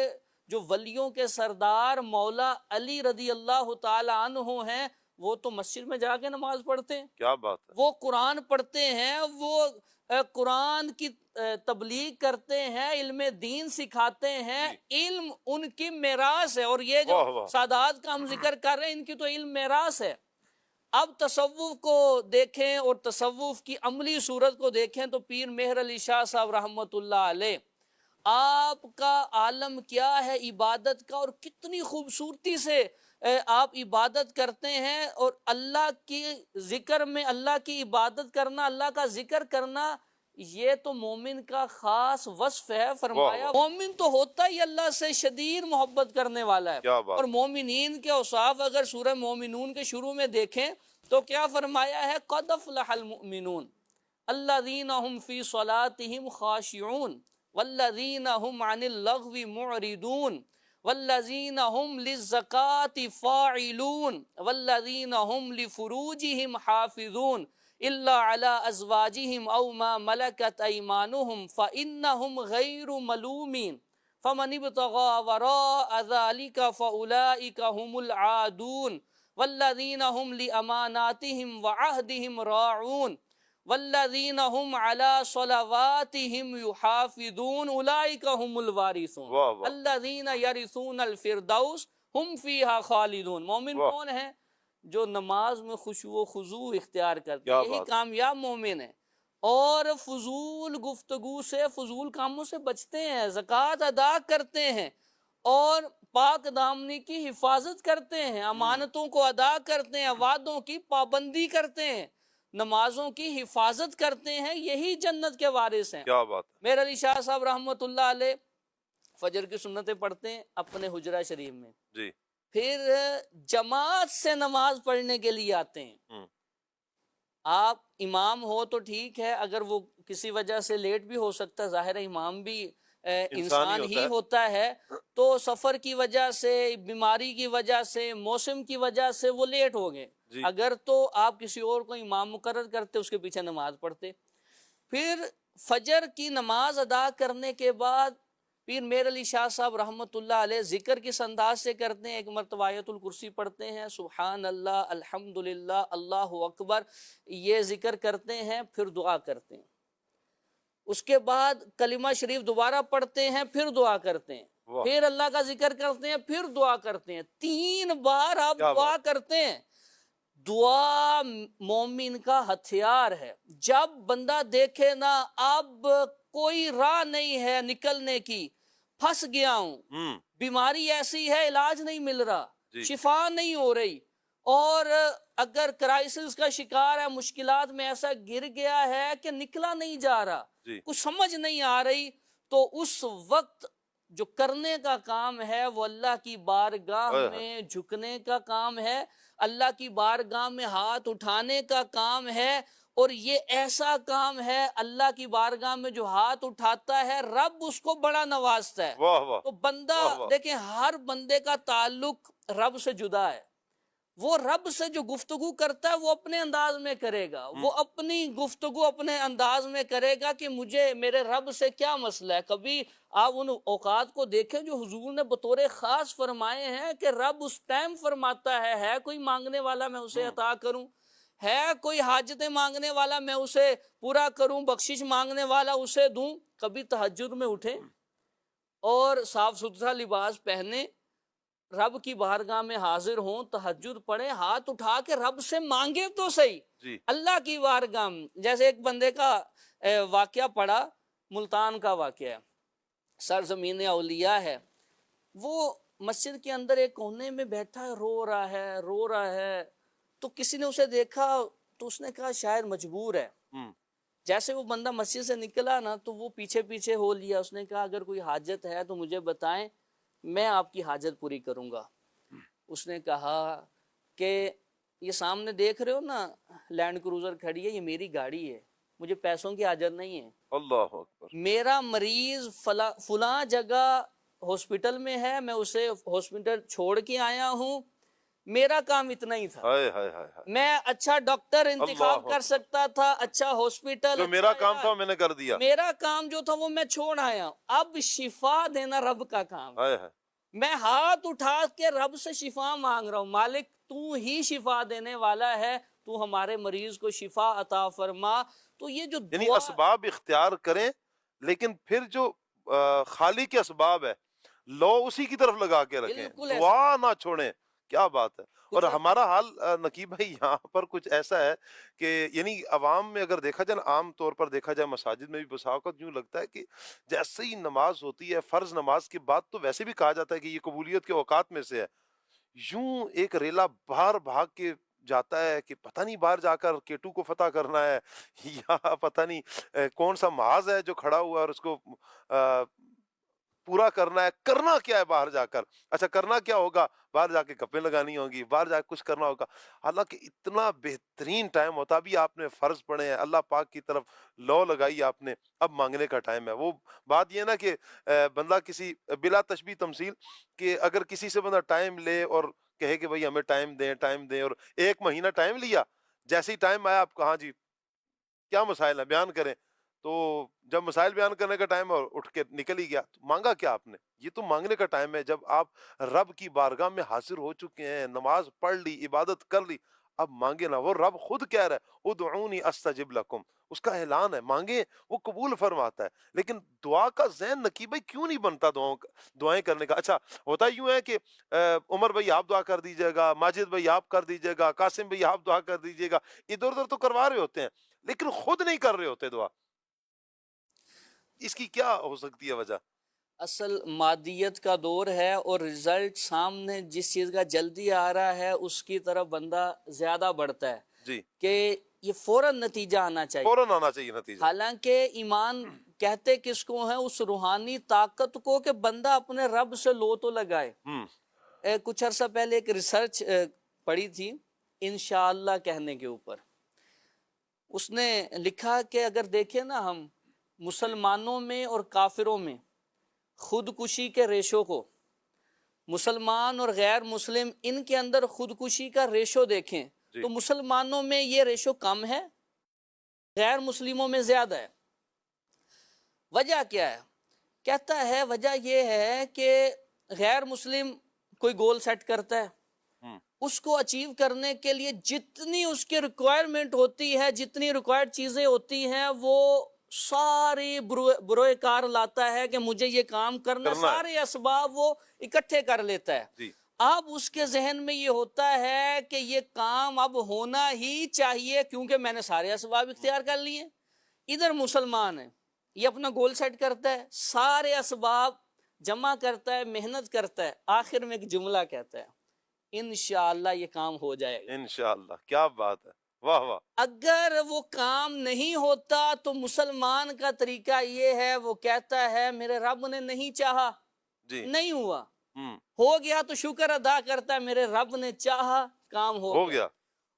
جو ولیوں کے سردار مولا علی رضی اللہ تعالی عنہ ہیں وہ تو مسجد میں جا کے نماز پڑھتے ہیں۔ کیا بات ہے! وہ قرآن پڑھتے ہیں، وہ قرآن کی تبلیغ کرتے ہیں، علم دین سکھاتے ہیں، علم ان کی میراث ہے۔ اور یہ جو سادات کا ہم ذکر کر رہے ہیں ان کی تو علم میراث ہے۔ اب تصوف کو دیکھیں اور تصوف کی عملی صورت کو دیکھیں تو پیر مہر علی شاہ صاحب رحمت اللہ علیہ، آپ کا عالم کیا ہے عبادت کا، اور کتنی خوبصورتی سے آپ عبادت کرتے ہیں۔ اور اللہ کی ذکر میں اللہ کی عبادت کرنا، اللہ کا ذکر کرنا، یہ تو مومن کا خاص وصف ہے۔ فرمایا مومن تو ہوتا ہی اللہ سے شدید محبت کرنے والا ہے۔ اور مومنین کے اوصاف اگر سورہ مومنون کے شروع میں دیکھیں تو کیا فرمایا ہے؟ قد افلح المؤمنون الذین هم فی صلاتهم خاشعون والذین هم عن اللغو معرضون والذین هم للزکاة فاعلون والذین هم لفروجهم حافظون الا علی ازواجهم او ما ملکت ایمانهم فانهم غیر ملومین فمن ابتغى وراء ذلك فاولئک هم العادون والذین هم لاماناتهم وعهدهم راعون والذین هم علی صلواتهم یحافظون اولئک هم الوارثون الذین یرثون الفردوس هم فیها خالدون۔ مومن کون ہے؟ جو نماز میں خشوع و خضوع اختیار کرتے ہیں، یہی کامیاب مومن ہے۔ اور فضول گفتگو سے، فضول کاموں سے بچتے ہیں، زکوٰۃ ادا کرتے ہیں اور پاک دامنی کی حفاظت کرتے ہیں، امانتوں کو ادا کرتے ہیں، وعدوں کی پابندی کرتے ہیں، نمازوں کی حفاظت کرتے ہیں، یہی جنت کے وارث ہیں۔ کیا بات ہے! میر علی شاہ صاحب رحمت اللہ علیہ فجر کی سنتیں پڑھتے ہیں اپنے حجرہ شریف میں، جی، پھر جماعت سے نماز پڑھنے کے لیے آتے ہیں۔ آپ امام ہو تو ٹھیک ہے، اگر وہ کسی وجہ سے لیٹ بھی ہو سکتا ہے، ظاہر ہے امام بھی انسان ہی ہوتا ہے، تو سفر کی وجہ سے، بیماری کی وجہ سے، موسم کی وجہ سے وہ لیٹ ہو گئے، اگر تو آپ کسی اور کو امام مقرر کرتے، اس کے پیچھے نماز پڑھتے۔ پھر فجر کی نماز ادا کرنے کے بعد پیر میر علی شاہ صاحب رحمۃ اللہ علیہ ذکر کس انداز سے کرتے ہیں؟ ایک مرتبہ آیت الکرسی پڑھتے ہیں، سبحان اللہ، الحمدللہ، اللہ اکبر، یہ ذکر کرتے ہیں، پھر دعا کرتے ہیں۔ اس کے بعد کلمہ شریف دوبارہ پڑھتے ہیں، پھر دعا کرتے ہیں، پھر اللہ کا ذکر کرتے ہیں، پھر دعا کرتے ہیں۔ 3 بار آپ دعا کرتے ہیں۔ دعا مومن کا ہتھیار ہے۔ جب بندہ دیکھے نا اب کوئی راہ نہیں ہے نکلنے کی، پھنس گیا ہوں، بیماری ایسی ہے علاج نہیں مل رہا، شفا نہیں ہو رہی، اور اگر کرائسس کا شکار ہے، مشکلات میں ایسا گر گیا ہے کہ نکلا نہیں جا رہا، کچھ سمجھ نہیں آ رہی، تو اس وقت جو کرنے کا کام ہے وہ اللہ کی بارگاہ میں جھکنے کا کام ہے، اللہ کی بارگاہ میں ہاتھ اٹھانے کا کام ہے، اور یہ ایسا کام ہے اللہ کی بارگاہ میں جو ہاتھ اٹھاتا ہے رب اس کو بڑا نوازتا ہے۔ تو بندہ دیکھیں، ہر بندے کا تعلق رب سے جدا ہے، وہ رب سے جو گفتگو کرتا ہے وہ اپنے انداز میں کرے گا، وہ اپنی گفتگو اپنے انداز میں کرے گا کہ مجھے میرے رب سے کیا مسئلہ ہے۔ کبھی آپ ان اوقات کو دیکھیں جو حضور نے بطور خاص فرمائے ہیں کہ رب اس ٹائم فرماتا ہے کوئی مانگنے والا میں اسے عطا کروں، ہے کوئی حاجتیں مانگنے والا میں اسے پورا کروں، بخشش مانگنے والا اسے دوں۔ کبھی تہجد میں اٹھیں اور صاف ستھرا لباس پہنے، رب کی بارگاہ میں حاضر ہوں، تہجد پڑھیں، ہاتھ اٹھا کے رب سے مانگے تو صحیح اللہ کی بارگاہ میں۔ جیسے ایک بندے کا واقعہ پڑھا، ملتان کا واقعہ، سرزمین اولیاء ہے، وہ مسجد کے اندر ایک کونے میں بیٹھا ہے، رو رہا ہے، تو کسی نے اسے دیکھا تو اس نے کہا شاید مجبور ہے۔ جیسے وہ بندہ مسجد سے نکلا نا تو وہ پیچھے پیچھے ہو لیا، اس نے کہا اگر کوئی حاجت ہے تو مجھے بتائیں، میں آپ کی حاجت پوری کروں گا۔ اس نے کہا کہ یہ سامنے دیکھ رہے ہو نا لینڈ کروزر کھڑی ہے، یہ میری گاڑی ہے، مجھے پیسوں کی حاجت نہیں ہے، اللہ اکبر، میرا مریض فلاں جگہ ہاسپٹل میں ہے، میں اسے ہاسپٹل چھوڑ کے آیا ہوں، میرا کام اتنا ہی تھا، میں اچھا ڈاکٹر انتخاب کر سکتا تھا، اچھا ہاسپٹل، جو میرا کام تھا میں نے کر دیا، میرا کام جو تھا وہ میں چھوڑ آیا، اب شفا دینا رب کا کام ہے، میں ہاتھ اٹھا کے رب سے شفا مانگ رہا ہوں، مالک تو ہی شفا دینے والا ہے، تو ہمارے مریض کو شفا عطا فرما۔ تو یہ جو یعنی اسباب اختیار کریں، لیکن پھر جو خالی کے اسباب ہے لو اسی کی طرف لگا کے رکھیں، دعا نہ چھوڑیں۔ کیا بات ہے۔ اور ہمارا حال نقیب بھائی یہاں پر کچھ ایسا ہے کہ یعنی عوام میں اگر دیکھا جائے، عام طور پر دیکھا جائے مساجد میں بھی بسا اوقات یوں لگتا ہے کہ جیسے ہی نماز ہوتی ہے، فرض نماز کے بعد تو ویسے بھی کہا جاتا ہے کہ یہ قبولیت کے اوقات میں سے ہے، یوں ایک ریلا باہر بھاگ کے جاتا ہے کہ پتہ نہیں باہر جا کر کیٹو کو فتح کرنا ہے یا پتہ نہیں کون سا محاذ ہے جو کھڑا ہوا ہے اور اس کو پورا کرنا ہے، کرنا کیا ہے باہر جا کر، اچھا کرنا کیا ہوگا، باہر جا کے گپیں لگانی ہوں گی، باہر جا کے کچھ کرنا ہوگا، حالانکہ اتنا بہترین ٹائم ہوتا، ابھی آپ نے فرض پڑھے ہیں، اللہ پاک کی طرف لو لگائی آپ نے، اب مانگنے کا ٹائم ہے۔ وہ بات یہ نا کہ بندہ کسی بلا تشبیہ تمثیل کہ اگر کسی سے بندہ ٹائم لے اور کہے کہ بھئی ہمیں ٹائم دیں اور 1 مہینہ ٹائم لیا، جیسے ہی ٹائم آیا آپ کہاں جی کیا مسائل ہیں بیان کریں، تو جب مسائل بیان کرنے کا ٹائم اور اٹھ کے نکل ہی گیا، تو مانگا کیا آپ نے؟ یہ تو مانگنے کا ٹائم ہے جب آپ رب کی بارگاہ میں حاضر ہو چکے ہیں، نماز پڑھ لی، عبادت کر لی، اب مانگے نا۔ وہ رب خود کہہ رہا ہے ادعونی استجب لکم، اس کا اعلان ہے، مانگے وہ قبول فرماتا ہے۔ لیکن دعا کا ذہن نقیب بھائی کیوں نہیں بنتا دعائیں کرنے کا؟ اچھا ہوتا یوں ہے کہ عمر بھائی آپ دعا کر دیجئے گا، ماجد بھائی آپ کر دیجئے گا، قاسم بھائی آپ دعا کر دیجئے گا، ادھر ادھر تو کروا رہے ہوتے ہیں لیکن خود نہیں کر رہے ہوتے دعا، اس کی کیا ہو سکتی ہے وجہ؟ اصل مادیت کا دور ہے اور رزلٹ سامنے جس چیز کا جلدی آ رہا ہے اس کی طرف بندہ زیادہ بڑھتا ہے جی، کہ یہ فوراً نتیجہ آنا چاہیے، فوراً آنا چاہیے نتیجہ۔ حالانکہ ایمان کہتے کس کو ہیں؟ اس روحانی طاقت کو کہ بندہ اپنے رب سے لو تو لگائے۔ کچھ عرصہ پہلے ایک ریسرچ پڑھی تھی انشاءاللہ کہنے کے اوپر، اس نے لکھا کہ اگر دیکھیں نا ہم مسلمانوں میں اور کافروں میں خودکشی کے ریشو کو، مسلمان اور غیر مسلم ان کے اندر خودکشی کا ریشو دیکھیں تو مسلمانوں میں یہ ریشو کم ہے، غیر مسلموں میں زیادہ ہے۔ وجہ کیا ہے؟ کہتا ہے وجہ یہ ہے کہ غیر مسلم کوئی گول سیٹ کرتا ہے، اس کو اچیو کرنے کے لیے جتنی اس کی ریکوائرمنٹ ہوتی ہے، جتنی ریکوائرڈ چیزیں ہوتی ہیں، وہ ساری بروئے کار لاتا ہے کہ مجھے یہ کام کرنا، سارے اسباب وہ اکٹھے کر لیتا ہے۔ اب اس کے ذہن میں یہ ہوتا ہے کہ یہ کام اب ہونا ہی چاہیے کیونکہ میں نے سارے اسباب اختیار کر لیے۔ ادھر مسلمان ہے، یہ اپنا گول سیٹ کرتا ہے، سارے اسباب جمع کرتا ہے، محنت کرتا ہے، آخر میں ایک جملہ کہتا ہے انشاءاللہ یہ کام ہو جائے گا۔ انشاءاللہ، کیا بات ہے، واہ واہ۔ اگر وہ کام نہیں ہوتا تو مسلمان کا طریقہ یہ ہے، وہ کہتا ہے میرے رب نے نہیں چاہا، نہیں ہوا، ہو گیا تو شکر ادا کرتا ہے میرے رب نے چاہا، کام ہو گیا۔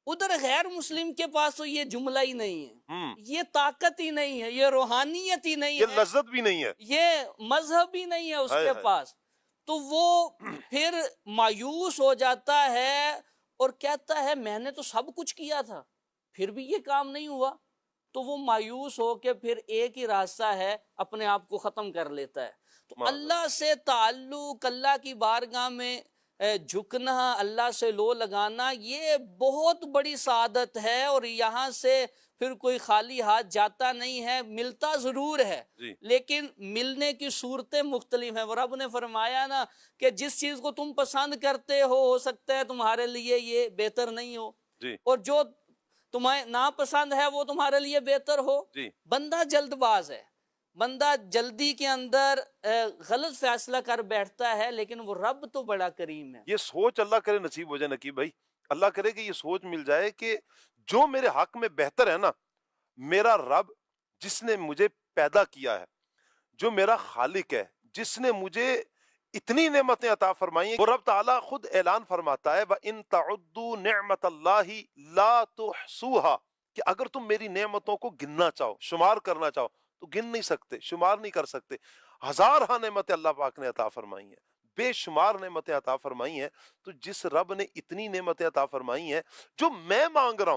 ادھر غیر مسلم کے پاس تو یہ جملہ ہی نہیں ہے، یہ طاقت ہی نہیں ہے، یہ روحانیت ہی نہیں ہے، یہ لذت بھی نہیں ہے، یہ مذہب بھی نہیں ہے اس کے پاس، تو وہ پھر مایوس ہو جاتا ہے اور کہتا ہے میں نے تو سب کچھ کیا تھا پھر بھی یہ کام نہیں ہوا، تو وہ مایوس ہو کے پھر ایک ہی راستہ ہے، اپنے آپ کو ختم کر لیتا ہے۔ تو اللہ سے تعلق، اللہ کی بارگاہ میں جھکنا، اللہ سے لو لگانا، یہ بہت بڑی سعادت ہے، اور یہاں سے پھر کوئی خالی ہاتھ جاتا نہیں ہے، ملتا ضرور ہے لیکن ملنے کی صورتیں مختلف ہیں۔ وہ رب نے فرمایا نا کہ جس چیز کو تم پسند کرتے ہو سکتا ہے تمہارے لیے یہ بہتر نہیں ہو، اور جو تمہیں ناپسند ہے وہ تمہارے لیے بہتر ہو۔ بندہ جلد باز ہے، بندہ جلدی کے اندر غلط فیصلہ کر بیٹھتا ہے، لیکن وہ رب تو بڑا کریم ہے۔ یہ سوچ اللہ کرے نصیب ہو جائے نقیب بھائی، اللہ کرے کہ یہ سوچ مل جائے کہ جو میرے حق میں بہتر ہے نا، میرا رب جس نے مجھے پیدا کیا ہے، جو میرا خالق ہے، جس نے مجھے اتنی نعمتیں عطا فرمائی ہیں، وہ رب تعالیٰ خود اعلان فرماتا ہے وَإِن تَعُدُّوا نِعْمَةَ اللَّهِ لَا تُحْصُوهَا، کہ اگر تم میری نعمتوں کو گننا چاہو، شمار کرنا چاہو تو گن نہیں سکتے، شمار نہیں کر سکتے۔ ہزارہ نعمتیں اللہ پاک نے عطا فرمائی ہیں، بے شمار نعمتیں عطا فرمائی ہیں، تو جس رب نے اتنی نعمتیں عطا فرمائی ہیں، جو میں مانگ رہا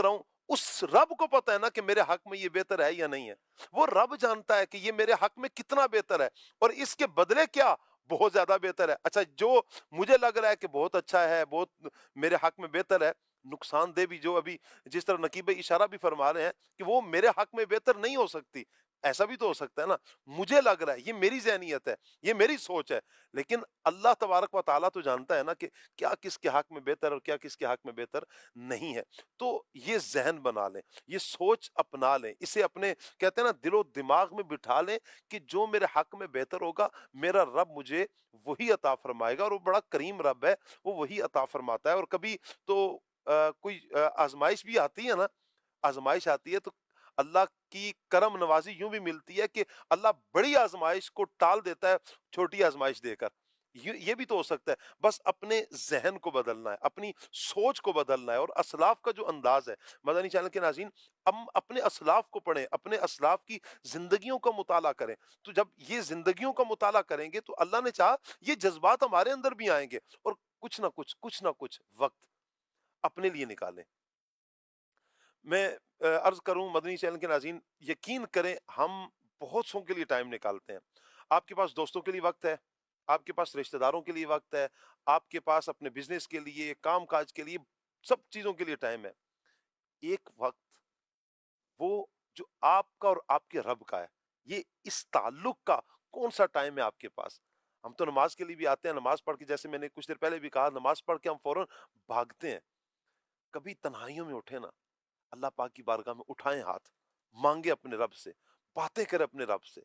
ہوں، اس رب کو پتہ ہے نا کہ میرے حق میں یہ بہتر ہے یا نہیں ہے، وہ رب جانتا ہے کہ یہ میرے حق میں کتنا بہتر ہے، اور اس کے بدلے کیا بہت زیادہ بہتر ہے۔ اچھا، جو مجھے لگ رہا ہے کہ بہت اچھا ہے، بہت میرے حق میں بہتر ہے، نقصان دہ بھی، جو ابھی جس طرح نقیب اشارہ بھی فرما رہے ہیں کہ وہ میرے حق میں بہتر نہیں ہو سکتی، ایسا بھی تو ہو سکتا ہے نا، مجھے لگ رہا ہے، یہ میری ذہنیت ہے، یہ میری سوچ ہے، لیکن اللہ تبارک و تعالیٰ تو جانتا ہے نا کہ کیا کس کے حق میں بہتر اور کیا کس کے حق میں بہتر نہیں ہے۔ تو یہ ذہن بنا لیں، یہ سوچ اپنا لیں، اسے اپنے کہتے ہیں نا دل و دماغ میں بٹھا لیں کہ جو میرے حق میں بہتر ہوگا میرا رب مجھے وہی عطا فرمائے گا، اور وہ بڑا کریم رب ہے، وہ وہی عطا فرماتا ہے۔ اور کبھی تو کوئی آزمائش بھی آتی ہے نا، آزمائش آتی ہے تو اللہ کی کرم نوازی یوں بھی ملتی ہے کہ اللہ بڑی آزمائش کو ٹال دیتا ہے چھوٹی آزمائش دے کر، یہ بھی تو ہو سکتا ہے۔ بس اپنے ذہن کو بدلنا ہے، اپنی سوچ کو بدلنا ہے، اور اسلاف کا جو انداز ہے، مدنی چینل کے ناظرین، ہم اپنے اسلاف کو پڑھیں، اپنے اسلاف کی زندگیوں کا مطالعہ کریں، تو جب یہ زندگیوں کا مطالعہ کریں گے تو اللہ نے چاہا یہ جذبات ہمارے اندر بھی آئیں گے، اور کچھ نہ کچھ وقت اپنے لیے نکالیں۔ میں عرض کروں مدنی چینل کے ناظرین، یقین کریں ہم بہت سو کے لیے ٹائم نکالتے ہیں، آپ کے پاس دوستوں کے لیے وقت ہے، آپ کے پاس رشتہ داروں کے لیے وقت ہے، آپ کے پاس اپنے بزنس کے لیے، کام کاج کے لیے، سب چیزوں کے لیے ٹائم ہے۔ ایک وقت وہ جو آپ کا اور آپ کے رب کا ہے، یہ اس تعلق کا کون سا ٹائم ہے آپ کے پاس؟ ہم تو نماز کے لیے بھی آتے ہیں، نماز پڑھ کے، جیسے میں نے کچھ دیر پہلے بھی کہا، نماز پڑھ کے ہم فوراً بھاگتے ہیں۔ کبھی تنہائیوں میں اٹھے نا، اللہ پاک کی بارگاہ میں اٹھائیں ہاتھ، مانگے اپنے رب سے، باتیں کریں اپنے رب سے۔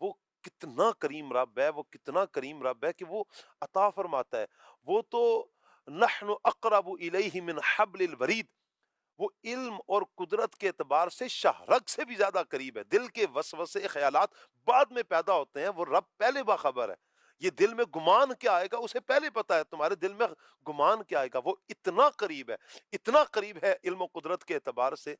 وہ کتنا کریم رب ہے، وہ کتنا کریم رب ہے کہ وہ عطا فرماتا ہے۔ وہ تو نحن اقرب الیہ من حبل الورید، وہ علم اور قدرت کے اعتبار سے شاہ رگ سے بھی زیادہ قریب ہے۔ دل کے وسوسے خیالات بعد میں پیدا ہوتے ہیں، وہ رب پہلے باخبر ہے۔ یہ دل میں گمان کیا آئے گا اسے پہلے پتا ہے، تمہارے دل میں گمان کیا آئے گا، وہ اتنا قریب ہے، اتنا قریب ہے علم و قدرت کے اعتبار سے۔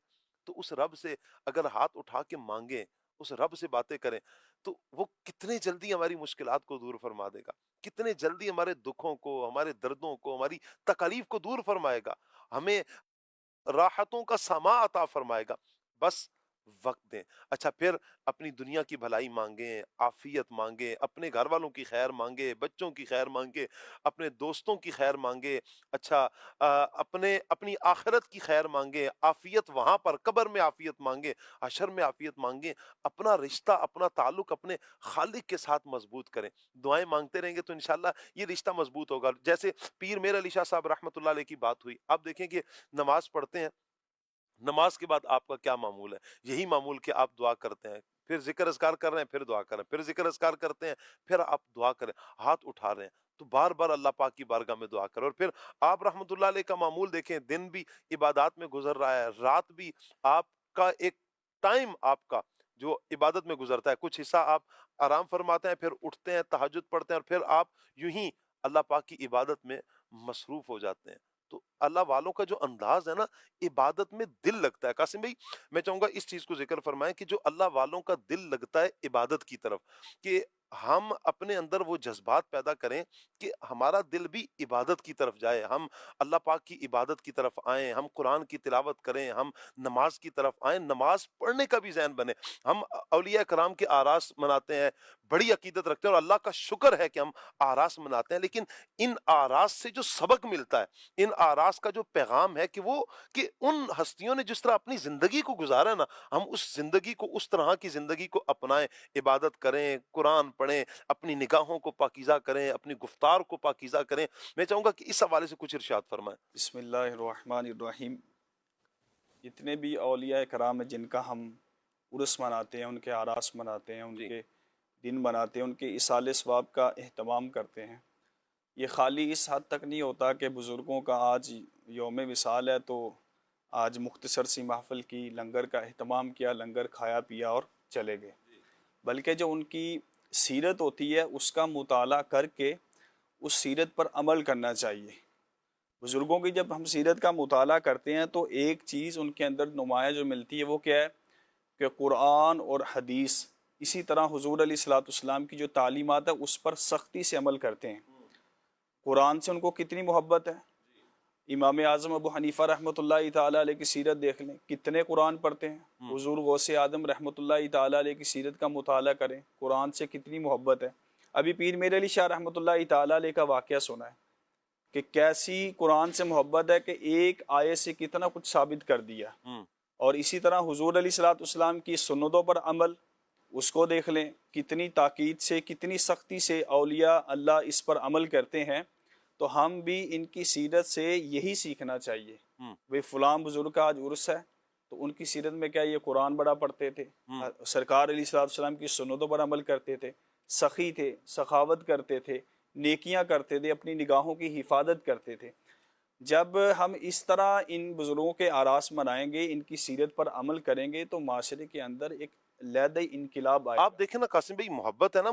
تو اس رب سے اگر ہاتھ اٹھا کے مانگیں، اس رب سے باتیں کریں، تو وہ کتنے جلدی ہماری مشکلات کو دور فرما دے گا، کتنے جلدی ہمارے دکھوں کو، ہمارے دردوں کو، ہماری تکالیف کو دور فرمائے گا، ہمیں راحتوں کا سما عطا فرمائے گا، بس وقت دیں۔ اچھا پھر اپنی دنیا کی بھلائی مانگیں، عافیت مانگیں، اپنے گھر والوں کی خیر مانگیں، بچوں کی خیر مانگیں، اپنے دوستوں کی خیر مانگیں، اچھا اپنی آخرت کی خیر مانگیں، عافیت وہاں پر قبر میں عافیت مانگیں، حشر میں عافیت مانگیں، اپنا رشتہ، اپنا تعلق اپنے خالق کے ساتھ مضبوط کریں۔ دعائیں مانگتے رہیں گے تو انشاءاللہ یہ رشتہ مضبوط ہوگا۔ جیسے پیر میر علی شاہ صاحب رحمۃ اللہ علیہ کی بات ہوئی، آپ دیکھیں کہ نماز پڑھتے ہیں، نماز کے بعد آپ کا کیا معمول ہے؟ یہی معمول کہ آپ دعا کرتے ہیں، پھر ذکر اذکار کر رہے ہیں، پھر دعا کریں، پھر ذکر اذکار کرتے ہیں، پھر آپ دعا کریں، ہاتھ اٹھا رہے ہیں تو بار بار اللہ پاک کی بارگاہ میں دعا کریں۔ اور پھر آپ رحمۃ اللہ علیہ کا معمول دیکھیں، دن بھی عبادات میں گزر رہا ہے، رات بھی آپ کا ایک ٹائم آپ کا جو عبادت میں گزرتا ہے، کچھ حصہ آپ آرام فرماتے ہیں، پھر اٹھتے ہیں، تہجد پڑھتے ہیں، اور پھر آپ یوں ہی اللہ پاک کی عبادت میں مصروف ہو جاتے ہیں۔ تو اللہ والوں کا جو انداز ہے نا، عبادت میں دل لگتا ہے۔ قاسم بھائی میں چاہوں گا اس چیز کو ذکر فرمائیں کہ جو اللہ والوں کا دل لگتا ہے عبادت کی طرف، کہ ہم اپنے اندر وہ جذبات پیدا کریں کہ ہمارا دل بھی عبادت کی طرف جائے، ہم اللہ پاک کی عبادت کی طرف آئیں، ہم قرآن کی تلاوت کریں، ہم نماز کی طرف آئیں، نماز پڑھنے کا بھی ذہن بنے۔ ہم اولیاء کرام کے آراس مناتے ہیں، بڑی عقیدت رکھتے ہیں، اور اللہ کا شکر ہے کہ ہم آراس مناتے ہیں، لیکن ان آراس سے جو سبق ملتا ہے، ان آراس کا جو پیغام ہے کہ وہ کہ ان ہستیوں نے جس طرح اپنی زندگی کو گزارا نا، ہم اس زندگی کو، اس طرح کی زندگی کو اپنائیں، عبادت کریں، قرآن پڑھیں، اپنی نگاہوں کو پاکیزہ کریں، اپنی گفتار کو پاکیزہ کریں۔ میں چاہوں گا کہ اس حوالے سے کچھ ارشاد فرمائیں۔ بسم اللہ الرحمن الرحیم۔ جتنے بھی اولیاء کرام ہیں جن کا ہم عرس مناتے ہیں، ان کے آراس مناتے ہیں، ان کے دن مناتے ہیں، ان کے ایصال ثواب کا اہتمام کرتے ہیں، یہ خالی اس حد تک نہیں ہوتا کہ بزرگوں کا آج یوم وصال ہے تو آج مختصر سی محفل کی، لنگر کا اہتمام کیا، لنگر کھایا پیا اور چلے گئے، بلکہ جو ان کی سیرت ہوتی ہے اس کا مطالعہ کر کے اس سیرت پر عمل کرنا چاہیے۔ بزرگوں کی جب ہم سیرت کا مطالعہ کرتے ہیں تو ایک چیز ان کے اندر نمایاں جو ملتی ہے وہ کیا ہے کہ قرآن اور حدیث، اسی طرح حضور علیہ الصلوۃ والسلام کی جو تعلیمات ہے اس پر سختی سے عمل کرتے ہیں۔ قرآن سے ان کو کتنی محبت ہے۔ امام اعظم ابو حنیفہ رحمۃ اللہ تعالیٰ علیہ کی سیرت دیکھ لیں، کتنے قرآن پڑھتے ہیں۔ حضور غوث اعظم رحمۃ اللہ تعالیٰ علیہ کی سیرت کا مطالعہ کریں، قرآن سے کتنی محبت ہے۔ ابھی پیر میر علی شاہ رحمۃ اللہ تعالیٰ علیہ کا واقعہ سنا ہے کہ کیسی قرآن سے محبت ہے کہ ایک آیت سے کتنا کچھ ثابت کر دیا۔ اور اسی طرح حضور علیہ الصلوۃ والسلام کی سنتوں پر عمل، اس کو دیکھ لیں، کتنی تاکید سے، کتنی سختی سے اولیاء اللہ اس پر عمل کرتے ہیں۔ تو ہم بھی ان کی سیرت سے یہی سیکھنا چاہیے۔ وہ فلاں بزرگ کا آج عرس ہے تو ان کی سیرت میں کیا یہ قرآن بڑا پڑھتے تھے، سرکار علیہ الصلوۃ والسلام کی سنتوں پر عمل کرتے تھے، سخی تھے، سخاوت کرتے تھے، نیکیاں کرتے تھے، اپنی نگاہوں کی حفاظت کرتے تھے۔ جب ہم اس طرح ان بزرگوں کے آراس منائیں گے، ان کی سیرت پر عمل کریں گے تو معاشرے کے اندر ایک علیحدہ انقلاب آئے گا۔ آپ دیکھیں نا قاسم بھائی، محبت ہے نا،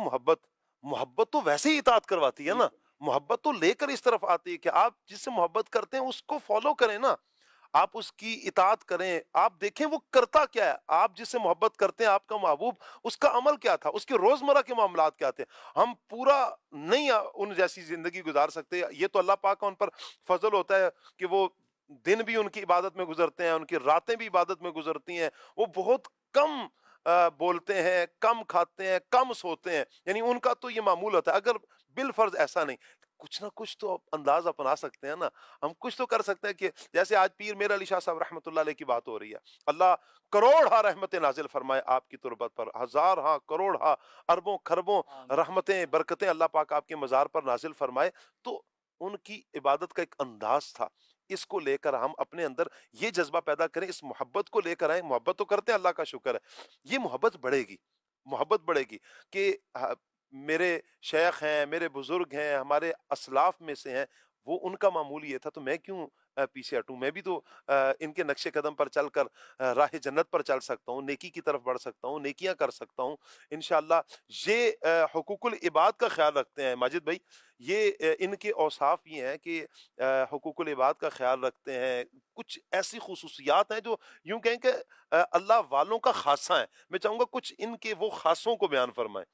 محبت تو ویسے ہی اطاعت کرواتی ہے نا، محبت تو لے کر اس طرف آتی ہے کہ آپ جس سے محبت کرتے ہیں اس کو فالو کریں نا، آپ اس کی اطاعت کریں۔ آپ دیکھیں وہ کرتا کیا ہے، آپ جس سے محبت کرتے ہیں، آپ کا محبوب، اس کا عمل کیا تھا، اس کے روزمرہ کے معاملات کیا تھے۔ ہم پورا نہیں ان جیسی زندگی گزار سکتے، یہ تو اللہ پاک کا ان پر فضل ہوتا ہے کہ وہ دن بھی ان کی عبادت میں گزرتے ہیں، ان کی راتیں بھی عبادت میں گزرتی ہیں، وہ بہت کم بولتے ہیں، کم کھاتے ہیں، کم سوتے ہیں، یعنی ان کا تو یہ معمول ہوتا ہے۔ اگر بالفرض ایسا نہیں، کچھ نہ کچھ تو انداز اپنا سکتے ہیں نا، ہم کچھ تو کر سکتے ہیں کہ جیسے آج پیر میر علی شاہ صاحب رحمۃ اللہ علیہ کی بات ہو رہی ہے، اللہ کروڑ ہاں رحمتیں نازل فرمائے آپ کی تربت پر، ہزار ہاں کروڑ ہاں اربوں خربوں رحمتیں برکتیں اللہ پاک آپ کے مزار پر نازل فرمائے۔ تو ان کی عبادت کا ایک انداز تھا، اس کو لے کر ہم اپنے اندر یہ جذبہ پیدا کریں، اس محبت کو لے کر آئیں۔ محبت تو کرتے ہیں، اللہ کا شکر ہے، یہ محبت بڑھے گی کہ میرے شیخ ہیں، میرے بزرگ ہیں، ہمارے اسلاف میں سے ہیں، وہ ان کا معمول یہ تھا تو میں کیوں پیچھے ہٹوں؟ میں بھی تو ان کے نقش قدم پر چل کر راہ جنت پر چل سکتا ہوں، نیکی کی طرف بڑھ سکتا ہوں، نیکیاں کر سکتا ہوں انشاءاللہ۔ یہ حقوق العباد کا خیال رکھتے ہیں ماجد بھائی، یہ ان کے اوصاف یہ ہیں کہ حقوق العباد کا خیال رکھتے ہیں۔ کچھ ایسی خصوصیات ہیں جو یوں کہیں کہ اللہ والوں کا خاصہ ہیں۔ میں چاہوں گا کچھ ان کے وہ خاصوں کو بیان فرمائیں۔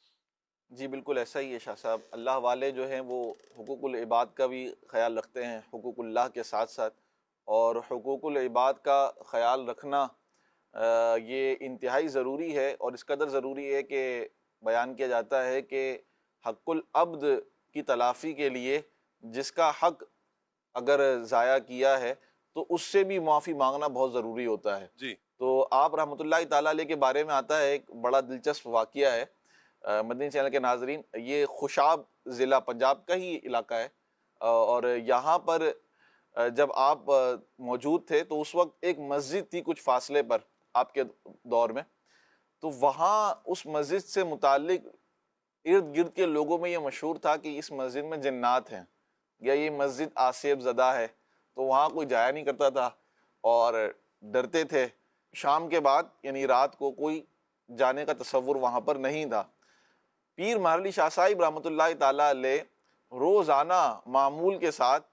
جی بالکل ایسا ہی ہے شاہ صاحب، اللہ والے جو ہیں وہ حقوق العباد کا بھی خیال رکھتے ہیں حقوق اللہ کے ساتھ ساتھ، اور حقوق العباد کا خیال رکھنا یہ انتہائی ضروری ہے، اور اس قدر ضروری ہے کہ بیان کیا جاتا ہے کہ حق العبد کی تلافی کے لیے جس کا حق اگر ضائع کیا ہے تو اس سے بھی معافی مانگنا بہت ضروری ہوتا ہے۔ جی تو آپ رحمۃ اللہ تعالیٰ علیہ کے بارے میں آتا ہے ایک بڑا دلچسپ واقعہ ہے، مدنی چینل کے ناظرین، یہ خوشاب ضلع پنجاب کا ہی علاقہ ہے، اور یہاں پر جب آپ موجود تھے تو اس وقت ایک مسجد تھی کچھ فاصلے پر آپ کے دور میں، تو وہاں اس مسجد سے متعلق ارد گرد کے لوگوں میں یہ مشہور تھا کہ اس مسجد میں جنات ہیں، یا یہ مسجد آسیب زدہ ہے، تو وہاں کوئی جایا نہیں کرتا تھا اور ڈرتے تھے۔ شام کے بعد یعنی رات کو کوئی جانے کا تصور وہاں پر نہیں تھا۔ پیر مہر علی شاہ صاحب رحمۃ اللہ تعالیٰ علیہ روزانہ معمول کے ساتھ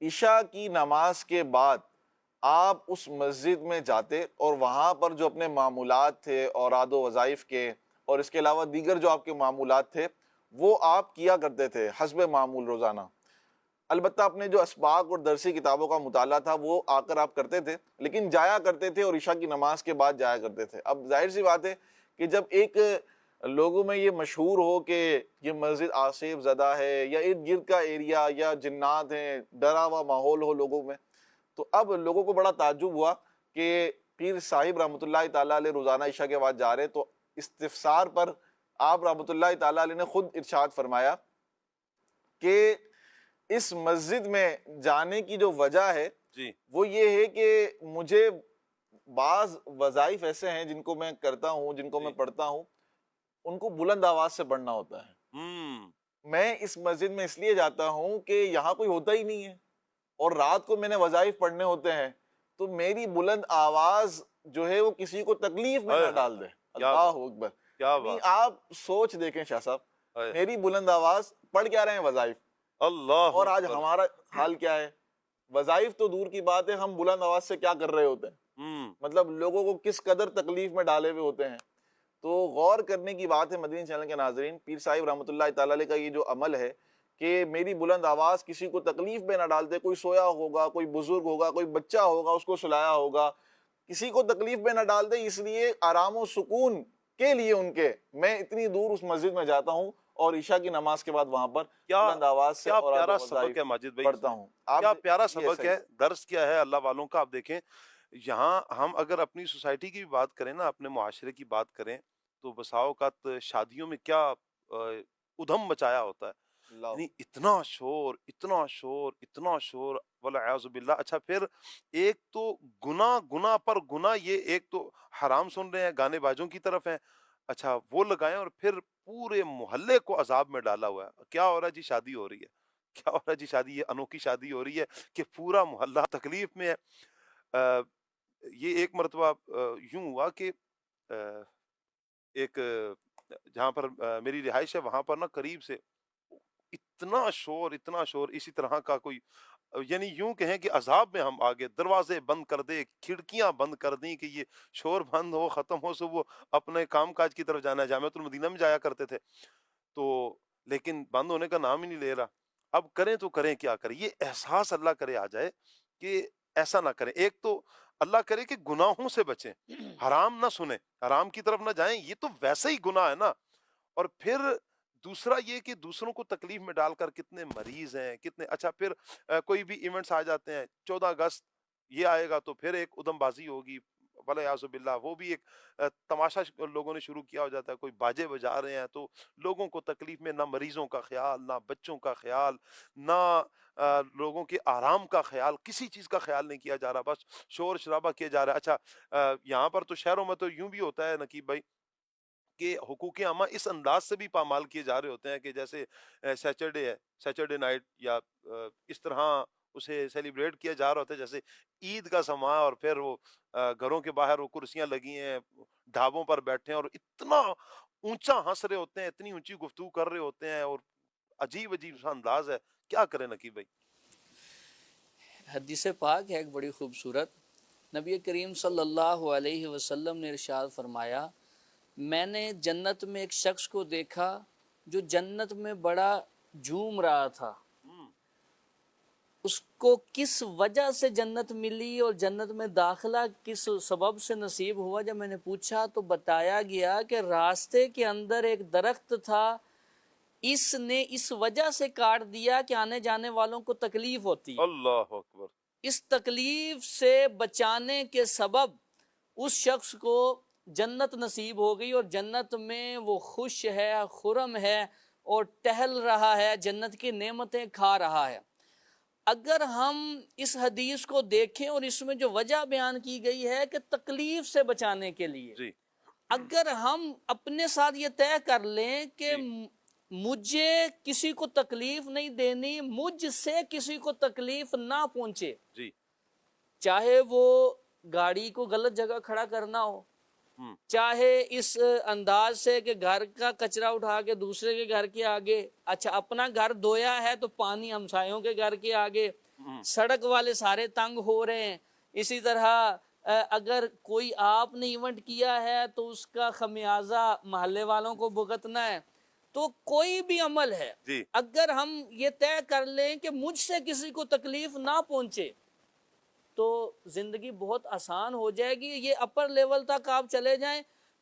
عشاء کی نماز کے بعد آپ اس مسجد میں جاتے، اور وہاں پر جو اپنے معمولات تھے اوراد و وظائف کے اور اس کے علاوہ دیگر جو آپ کے معمولات تھے وہ آپ کیا کرتے تھے حسب معمول روزانہ۔ البتہ اپنے جو اسباق اور درسی کتابوں کا مطالعہ تھا وہ آ کر آپ کرتے تھے، لیکن جایا کرتے تھے اور عشاء کی نماز کے بعد جایا کرتے تھے۔ اب ظاہر سی بات ہے کہ جب ایک لوگوں میں یہ مشہور ہو کہ یہ مسجد آصف زدہ ہے، یا ارد گرد کا ایریا یا جنات ہیں، ڈرا ہوا ماحول ہو لوگوں میں، تو اب لوگوں کو بڑا تعجب ہوا کہ پیر صاحب رحمۃ اللہ تعالیٰ علیہ روزانہ عشاء کے بعد جا رہے۔ تو استفسار پر آپ رحمۃ اللہ تعالیٰ علیہ نے خود ارشاد فرمایا کہ اس مسجد میں جانے کی جو وجہ ہے جی وہ یہ ہے کہ مجھے بعض وظائف ایسے ہیں جن کو میں کرتا ہوں، جن کو میں پڑھتا ہوں، ان کو بلند آواز سے پڑھنا ہوتا ہے۔ میں اس مسجد میں اس لیے جاتا ہوں کہ یہاں کوئی ہوتا ہی نہیں ہے، اور رات کو میں نے وظائف پڑھنے ہوتے ہیں، تو میری بلند آواز جو ہے وہ کسی کو تکلیف میں نہ ڈال دے۔ اللہ اکبر! آپ سوچ دیکھیں شاہ صاحب، میری بلند آواز پڑھ کیا رہے ہیں وظائف، اللہ، اور آج ہمارا حال کیا ہے؟ وظائف تو دور کی بات ہے، ہم بلند آواز سے کیا کر رہے ہوتے ہیں، مطلب لوگوں کو کس قدر تکلیف میں ڈالے ہوئے ہوتے ہیں۔ تو غور کرنے کی بات ہے مدنی چینل کے ناظرین، پیر صاحب رحمۃ اللہ تعالیٰ علیہ کا یہ جو عمل ہے کہ میری بلند آواز کسی کو تکلیف میں نہ ڈال دے، کوئی سویا ہوگا، کوئی بزرگ ہوگا، کوئی بچہ ہوگا، اس کو سلایا ہوگا، کسی کو تکلیف میں نہ ڈال دے، اس لیے آرام و سکون کے لیے ان کے میں اتنی دور اس مسجد میں جاتا ہوں اور عشاء کی نماز کے بعد وہاں پر بلند آواز سے کیا پیارا سبق ہے ماجد بھائی، پڑھتا ہوں۔ کیا پیارا سبق ہے، درس کیا ہے اللہ والوں کا۔ آپ دیکھیں یہاں ہم اگر اپنی سوسائٹی کی بھی بات کریں نا، اپنے معاشرے کی بات کریں، تو بسا اوقات شادیوں میں کیا ادھم مچایا ہوتا ہے، یعنی اتنا شور اتنا شور اتنا شور، والعیاذ باللہ۔ اچھا پھر ایک تو گناہ پر گناہ، یہ ایک تو حرام سن رہے ہیں، گانے باجوں کی طرف ہیں، اچھا وہ لگائیں، اور پھر پورے محلے کو عذاب میں ڈالا ہوا ہے۔ کیا ہو رہا ہے جی؟ شادی ہو رہی ہے، کیا ہو رہا ہے جی؟ شادی، یہ انوکھی شادی ہو رہی ہے کہ پورا محلہ تکلیف میں ہے۔ یہ ایک مرتبہ یوں ہوا کہ ایک جہاں پر میری رہائش ہے وہاں پر نا قریب سے اتنا شور اسی طرح کا کوئی، یعنی یوں کہیں کہ عذاب میں ہم آگے، دروازے بند کر دے، کھڑکیاں بند کر دیں کہ یہ شور بند ہو، ختم ہو، سو وہ اپنے کام کاج کی طرف جانا ہے۔ جامعۃ المدینہ میں جایا کرتے تھے تو، لیکن بند ہونے کا نام ہی نہیں لے رہا۔ اب کریں تو کریں کیا کریں؟ یہ احساس اللہ کرے آ جائے کہ ایسا نہ کریں۔ ایک تو اللہ کرے کہ گناہوں سے بچیں، حرام نہ سنیں، حرام کی طرف نہ جائیں، یہ تو ویسے ہی گناہ ہے نا۔ اور پھر دوسرا یہ کہ دوسروں کو تکلیف میں ڈال کر کتنے مریض ہیں، کتنے، اچھا پھر کوئی بھی ایونٹس آ جاتے ہیں، 14 اگست یہ آئے گا تو پھر ایک ادم بازی ہوگی، والعیاذ باللہ، وہ بھی ایک تماشا لوگوں نے شروع کیا ہو جاتا ہے، کوئی باجے بجا رہے ہیں تو لوگوں کو تکلیف میں، نہ مریضوں کا خیال، نہ بچوں کا خیال، نہ لوگوں کے آرام کا خیال، کسی چیز کا خیال نہیں کیا جا رہا، بس شور شرابہ کیا جا رہا ہے۔ اچھا یہاں پر تو شہروں میں تو یوں بھی ہوتا ہے نقیب بھائی کہ حقوق عامہ اس انداز سے بھی پامال کیے جا رہے ہوتے ہیں کہ جیسے سیچرڈے ہے، سیچرڈے نائٹ، یا اس طرح اسے سیلیبریٹ کیا جا رہا ہوتا ہے جیسے عید کا سما، اور پھر وہ گھروں کے باہر وہ کرسیاں لگی ہیں، ڈھابوں پر بیٹھے ہیں اور اتنا اونچا ہنس رہے ہوتے ہیں، اتنی اونچی گفتگو کر رہے ہوتے ہیں، اور عجیب عجیب سا انداز ہے. کیا کریں نقیب بھائی؟ حدیث پاک ہے ایک بڑی خوبصورت. نبی کریم صلی اللہ علیہ وسلم نے ارشاد فرمایا، میں نے جنت میں ایک شخص کو دیکھا جو جنت میں بڑا جھوم رہا تھا. اس کو کس وجہ سے جنت ملی اور جنت میں داخلہ کس سبب سے نصیب ہوا، جب میں نے پوچھا تو بتایا گیا کہ راستے کے اندر ایک درخت تھا، اس نے اس وجہ سے کاٹ دیا کہ آنے جانے والوں کو تکلیف ہوتی. اللہ اکبر. اس تکلیف سے بچانے کے سبب اس شخص کو جنت نصیب ہو گئی، اور جنت میں وہ خوش ہے، خرم ہے اور ٹہل رہا ہے، جنت کی نعمتیں کھا رہا ہے. اگر ہم اس حدیث کو دیکھیں اور اس میں جو وجہ بیان کی گئی ہے کہ تکلیف سے بچانے کے لیے، جی اگر ہم اپنے ساتھ یہ طے کر لیں کہ مجھے کسی کو تکلیف نہیں دینی، مجھ سے کسی کو تکلیف نہ پہنچے، جی چاہے وہ گاڑی کو غلط جگہ کھڑا کرنا ہو، چاہے اس انداز سے کہ گھر کا کچرا اٹھا کے دوسرے کے گھر کے آگے، اچھا اپنا گھر دھویا ہے تو پانی ہمسایوں کے گھر کے آگے، سڑک والے سارے تنگ ہو رہے ہیں. اسی طرح اگر کوئی آپ نے ایونٹ کیا ہے تو اس کا خمیازہ محلے والوں کو بھگتنا ہے. تو کوئی بھی عمل ہے، اگر ہم یہ طے کر لیں کہ مجھ سے کسی کو تکلیف نہ پہنچے تو زندگی بہت آسان ہو جائے گی. یہ اپر لیول تک آپ چلے جائیں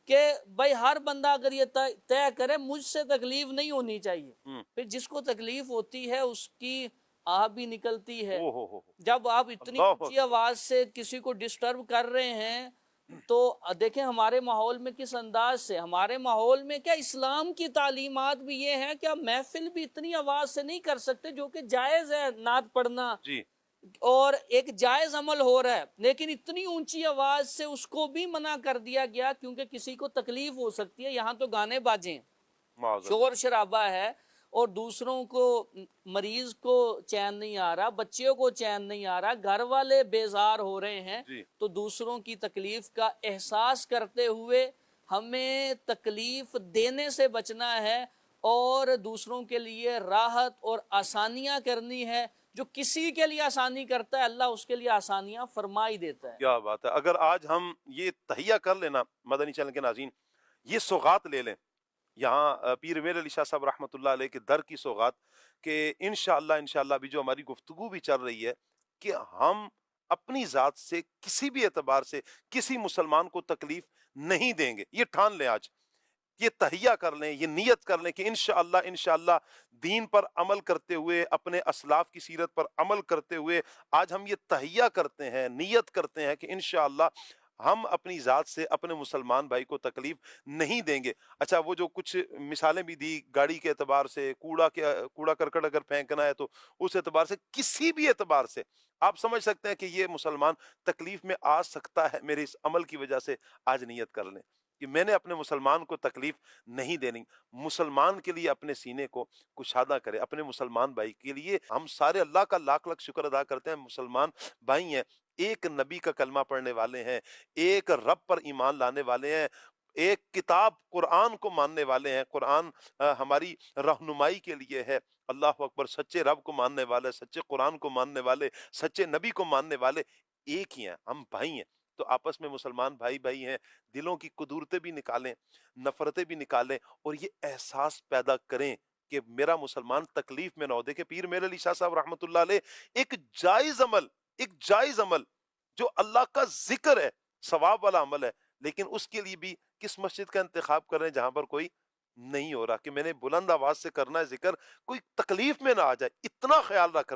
کہ بھائی ہر بندہ اگر یہ طے کرے مجھ سے تکلیف نہیں ہونی چاہیے، پھر جس کو تکلیف ہوتی ہے اس کی آہ بھی نکلتی ہے. جب آپ اتنی اونچی آواز سے کسی کو ڈسٹرب کر رہے ہیں تو دیکھیں ہمارے ماحول میں کس انداز سے، ہمارے ماحول میں کیا اسلام کی تعلیمات بھی یہ ہیں کہ آپ محفل بھی اتنی آواز سے نہیں کر سکتے، جو کہ جائز ہے نعت پڑھنا اور ایک جائز عمل ہو رہا ہے، لیکن اتنی اونچی آواز سے اس کو بھی منع کر دیا گیا کیونکہ کسی کو تکلیف ہو سکتی ہے. یہاں تو گانے باجیں، شور شرابہ ہے، اور دوسروں کو، مریض کو چین نہیں آ رہا، بچیوں کو چین نہیں آ رہا، گھر والے بیزار ہو رہے ہیں. تو دوسروں کی تکلیف کا احساس کرتے ہوئے ہمیں تکلیف دینے سے بچنا ہے اور دوسروں کے لیے راحت اور آسانیاں کرنی ہے. جو کسی کے لیے آسانی کرتا ہے اللہ اس کے لیے آسانیاں فرما ہی دیتا ہے. کیا بات ہے. اگر آج ہم یہ تہیہ کر لینا مدنی چینل کے ناظرین، یہ سوغات لے لیں یہاں پیر میر علی شاہ صاحب رحمۃ اللہ علیہ کے در کی سوغات، کہ انشاءاللہ ابھی جو ہماری گفتگو بھی چل رہی ہے کہ ہم اپنی ذات سے کسی بھی اعتبار سے کسی مسلمان کو تکلیف نہیں دیں گے. یہ ٹھان لیں، آج یہ تہیہ کر لیں، یہ نیت کر لیں کہ انشاءاللہ دین پر عمل کرتے ہوئے، اپنے اسلاف کی سیرت پر عمل کرتے ہوئے آج ہم یہ تہیہ کرتے ہیں، نیت کرتے ہیں کہ انشاءاللہ ہم اپنی ذات سے اپنے مسلمان بھائی کو تکلیف نہیں دیں گے. اچھا وہ جو کچھ مثالیں بھی دی گاڑی کے اعتبار سے، کوڑا کرکٹ اگر پھینکنا ہے تو اس اعتبار سے، کسی بھی اعتبار سے آپ سمجھ سکتے ہیں کہ یہ مسلمان تکلیف میں آ سکتا ہے، میرے اس عمل کی وجہ سے آج نیت کر لیں کہ میں نے اپنے مسلمان کو تکلیف نہیں دینی. مسلمان کے لیے اپنے سینے کو کشادہ کرے، اپنے مسلمان بھائی کے لیے. ہم سارے اللہ کا لاکھ لاکھ شکر ادا کرتے ہیں، مسلمان بھائی ہیں، ایک نبی کا کلمہ پڑھنے والے ہیں، ایک رب پر ایمان لانے والے ہیں، ایک کتاب قرآن کو ماننے والے ہیں. قرآن ہماری رہنمائی کے لیے ہے. اللہ اکبر. سچے رب کو ماننے والے، سچے قرآن کو ماننے والے، سچے نبی کو ماننے والے ایک ہی ہیں، ہم بھائی ہیں. تو آپس میں مسلمان بھائی ہیں، دلوں کی قدورتیں بھی نکالیں، نفرتیں بھی نکالیں، اور یہ احساس پیدا کریں کہ میرا مسلمان تکلیف میں نہ ہو. دیکھیں پیر میر علی شاہ صاحب رحمۃ اللہ علیہ ایک جائز عمل جو اللہ کا ذکر ہے، ثواب والا عمل ہے، لیکن اس کے لیے بھی کس مسجد کا انتخاب کر رہے ہیں جہاں پر کوئی نہیں ہو رہا کہ میں نے بلند آواز سے کرنا ہے ذکر، کوئی تکلیف میں نہ آ جائے. اتنا خیال رکھ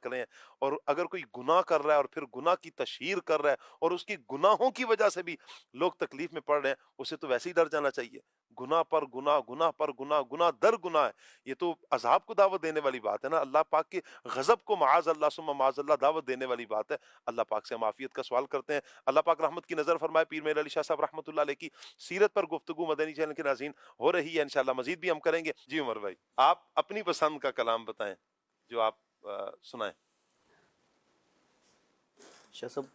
رہے ہیں. اور اگر کوئی گناہ کر رہا ہے اور پھر گناہ کی تشہیر کر رہا ہے اور اس کی گناہوں کی وجہ سے بھی لوگ تکلیف میں پڑ رہے ہیں، اسے تو ویسے ہی ڈر جانا چاہیے. گناہ پر گناہ، گناہ پر گناہ، گناہ در گناہ ہے، یہ تو عذاب کو دعوت دینے والی بات ہے نا، اللہ پاک کے غضب کو معاذ اللہ ثم معاذ اللہ دعوت دینے والی بات ہے۔ اللہ پاک سے ہم عافیت کا سوال کرتے ہیں، اللہ پاک رحمت کی نظر فرمائے۔ پیر میرے علی شاہ صاحب رحمۃ اللہ علیہ کی سیرت پر گفتگو مدنی چینل کے ناظرین ہو رہی ہے، انشاءاللہ مزید بھی ہم کریں گے۔ جی عمر بھائی، آپ اپنی پسند کا کلام بتائیں جو آپ سنائیں۔ شاہ صاحب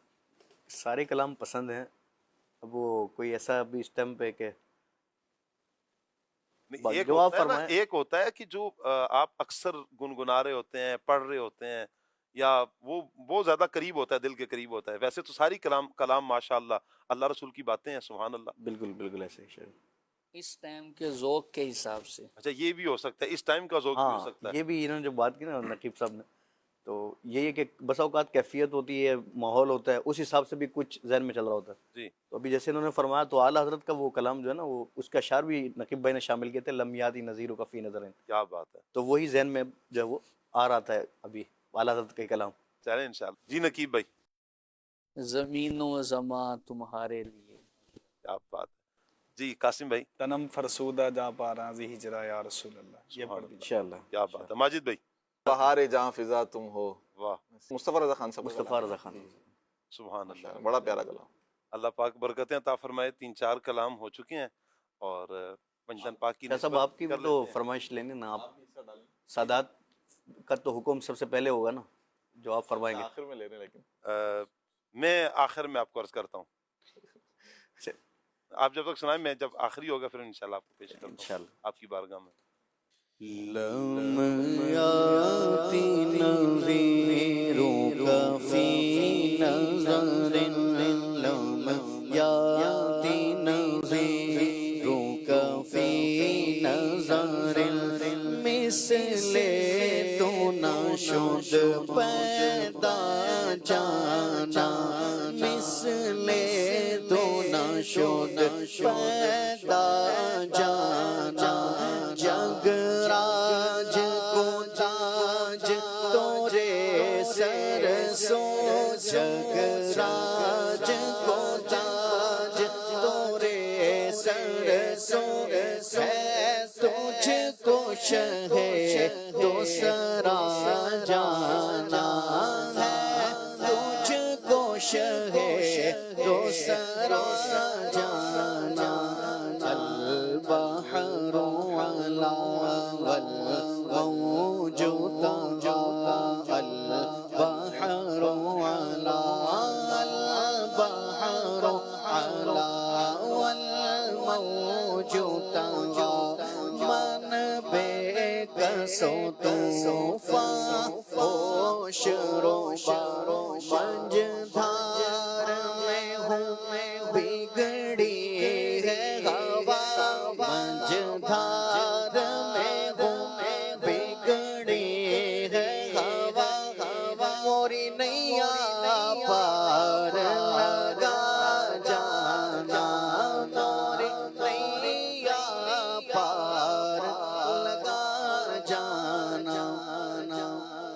سارے کلام پسند ہیں، اب وہ کوئی ایسا ابھی اس ٹائم پہ کہ ایک جو آپ ہوتا ہے نا، فرمائیں۔ ایک ہوتا ہے کہ جو آپ اکثر گنگنا رہے ہوتے ہیں، پڑھ رہے ہوتے ہیں، یا وہ بہت زیادہ قریب ہوتا ہے، دل کے قریب ہوتا ہے۔ ویسے تو ساری کلام ماشاءاللہ اللہ رسول کی باتیں ہیں، سبحان اللہ۔ بالکل بالکل ایسے ہی شاید۔ اس ٹائم کے ذوق کے حساب سے اچھا یہ بھی ہو سکتا ہے، اس ٹائم کا ذوق بھی ہو ہاں سکتا ہے۔ یہ بھی انہوں نے جو بات کی نا نقیب صاحب نے، تو یہی ہے کہ بسا اوقات کیفیت ہوتی ہے، ماحول ہوتا ہے، اس حساب سے بھی کچھ ذہن میں چل رہا ہوتا ہے۔ جی تو ابھی جیسے انہوں نے فرمایا تو اعلیٰ حضرت کا وہ کلام جو ہے نا، وہ اس کا اشعار بھی نقیب بھائی نے شامل کیے تھے، لم یاتی نذیر کا فی نظر، کیا بات ہے، تو وہی ذہن میں جو ہے وہ آ رہا تھا ابھی اعلیٰ حضرت کا کلام۔ چلیں انشاءاللہ۔ جی نقیب بھائی، زمین و زماں تمہارے لیے۔ کیا بات ہے۔ جی قاسم بھائی، تنم فرسودہ جا پارازی ہجرا یا رسول اللہ، یہ سبحان پڑھ دیجیے۔ انشاءاللہ کیا بات ہے۔ ماجد بھائی، بہار جہاں فضا تم ہو، واہ، مصطفیٰ رضا خان صاحب، مصطفیٰ رضا خان۔ سبحان اللہ۔ بڑا پیارا کلام۔ اللہ پاک برکتیں عطا فرمائے۔ 3-4 کلام ہو چکے ہیں اور پنجتن پاک کی شاہ صاحب نسبت آپ کی کر بھی تو لیتے ہیں۔ فرمائش لیں گے نا، آپ سادات کا تو حکم سب سے پہلے ہوگا نا جو آپ فرمائیں گے۔ آخر میں لے رہے ہیں، لیکن میں آخر میں آپ کو عرض کرتا ہوں، آپ جب تک سنائیں، میں جب آخری ہوگا پھر انشاءاللہ آپ کو پیش کرتا ہوں انشاءاللہ۔ آپ کی بارگاہ میں۔ لم یاتی نظیروں کا فی نظر، لم یاتی نظیروں کا فی نظر، مثل تو نہ شد پیدا جانا، مثل تو نہ شد پیدا جانا، جگ راج کو تاج تورے سر سو، جگ راج کو تاج تورے سر سو، ہے تجھ کو شہ دوسرا جانا، ہے تجھ کو شہ دوسرا جانا، البحر علا والموج طغى، البحر علا، البحر علا والموج طغى، من بے کسو طوفان ہوش روبا، منج دھار میں ہوں بگڑی ہے ہوا، منج دھار میں ہوں بگڑی ہے ہوا، موری نیا پار لگا جانا، موری نیا پار لگا جانا،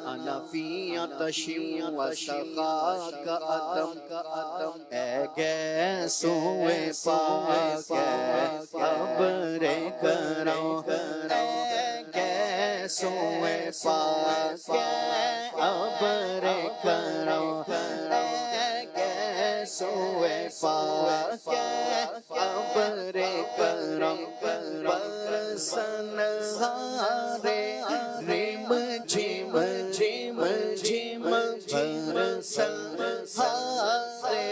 انا فی عطش و سخا کا عدم، اے گیسوئے پاک ابر کرم، اے گیسوئے پاک ابر کرم، اے گیسوئے پاک ابر کرم، برسن ہارے رم جھم جھم جھم، برسن ہارے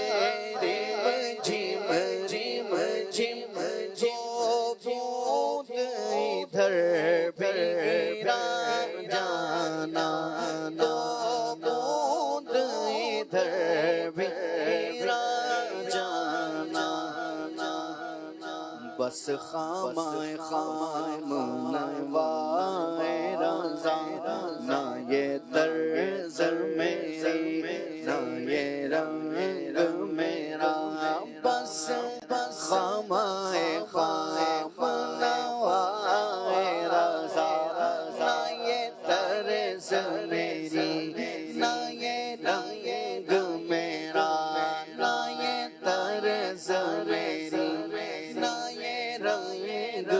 رم جھم جھم جھم، جو بوند ادھر بھیرا جانا، دو بوند ادھر بھیرا جانا، بس خامہ خام نوائے رضا، نہ یہ طرز میری نہ یہ رنگ میرا، بس خامہ خام نوائے رضا، نہ یہ طرز میری نہ یہ رنگ میرا، نہ یہ طرز میری نہ یہ رنگ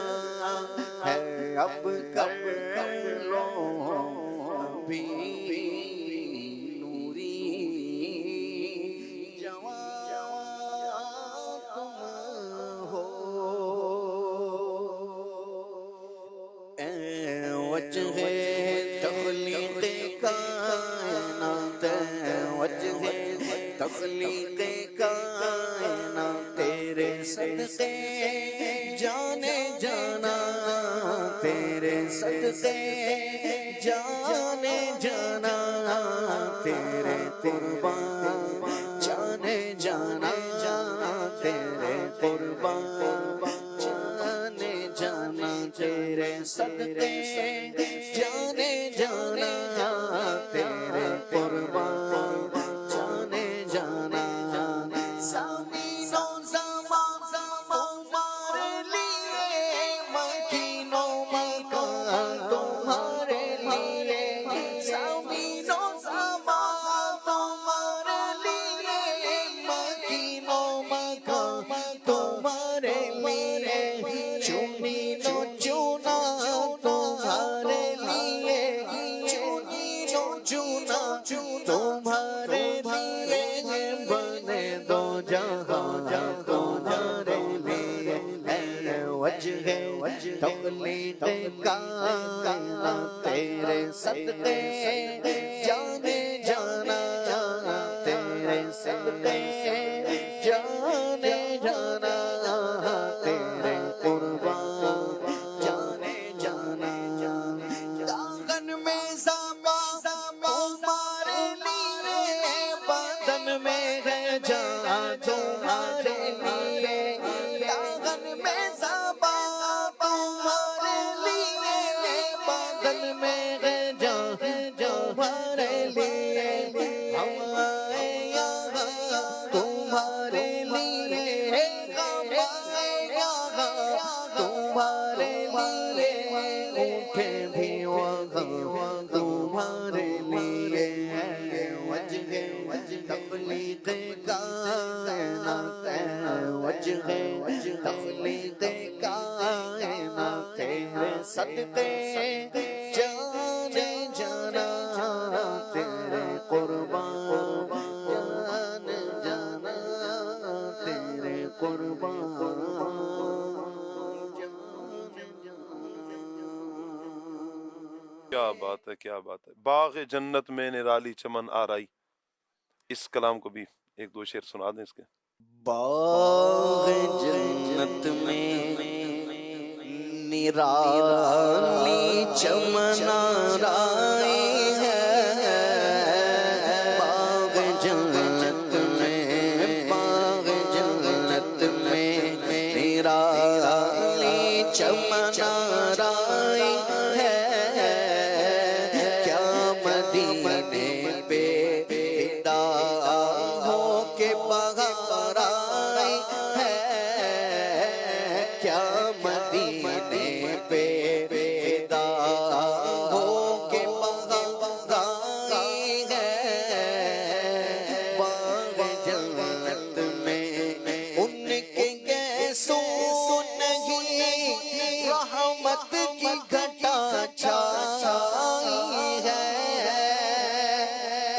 کرنا ہے اب اب کر لو بھی نوری جوان تم ہو اے وجہ تخلیق کائنات وجہ تخلیق کائنات تیرے صدقے جانے جانا تیرے صدقے جانے جانا تیرے قربان جانے جانا تیرے قربان جانے جانا تیرے صدقے جانے جانا تیرے قربان جانے جانا زمینوں زمان تمہارے لیے مکینوں مکان تمہارے لیے زمینوں زمان تمہارے لیے مکینوں مکان تمہارے لیے چنی نو چنا تمہارے لیے چنی نو چنا تمہارے لیے بنے دو جہاں تمہارے لیے اے وجہ تخلیق کائنات تیرے صدقے جانے جانا تیرے صدقے جانے جانا تیرے قربان جانے جانا داغن میں زبا تمہارے لیے بدن میں ہے جان تمہارے لیے داغن میں زبا تمہارے لیے بدن میں ہے جان تمہارے لیے ہم آئے یہاں تمہارے لیے ہم آئے یہاں تمہارے لیے اٹھے بھی وہاں تمہارے لیے وجہ تخلیق کائنات وجہ تخلیق کائنات تیرے صدقے جانے جانا تیرے قربان جانے جانا تیرے قربان جانے جانا کیا بات ہے کیا بات ہے. باغ جنت میں نرالی چمن آرائی. اس کلام کو بھی ایک دو شعر سنا دیں اس کے. باغ جنت میں نرالی چمن آرائی ہے باغ جنت میں نرالی چمن آرائی ہے کیا مدینے پہ فدا ہو کے بہار آئی ہے کیا مدینے پہ فدا ہو کے بہار آئی ہے باغ جنت میں ان کے گیسوں نہیں رحمت کی گھٹا چھائی ہے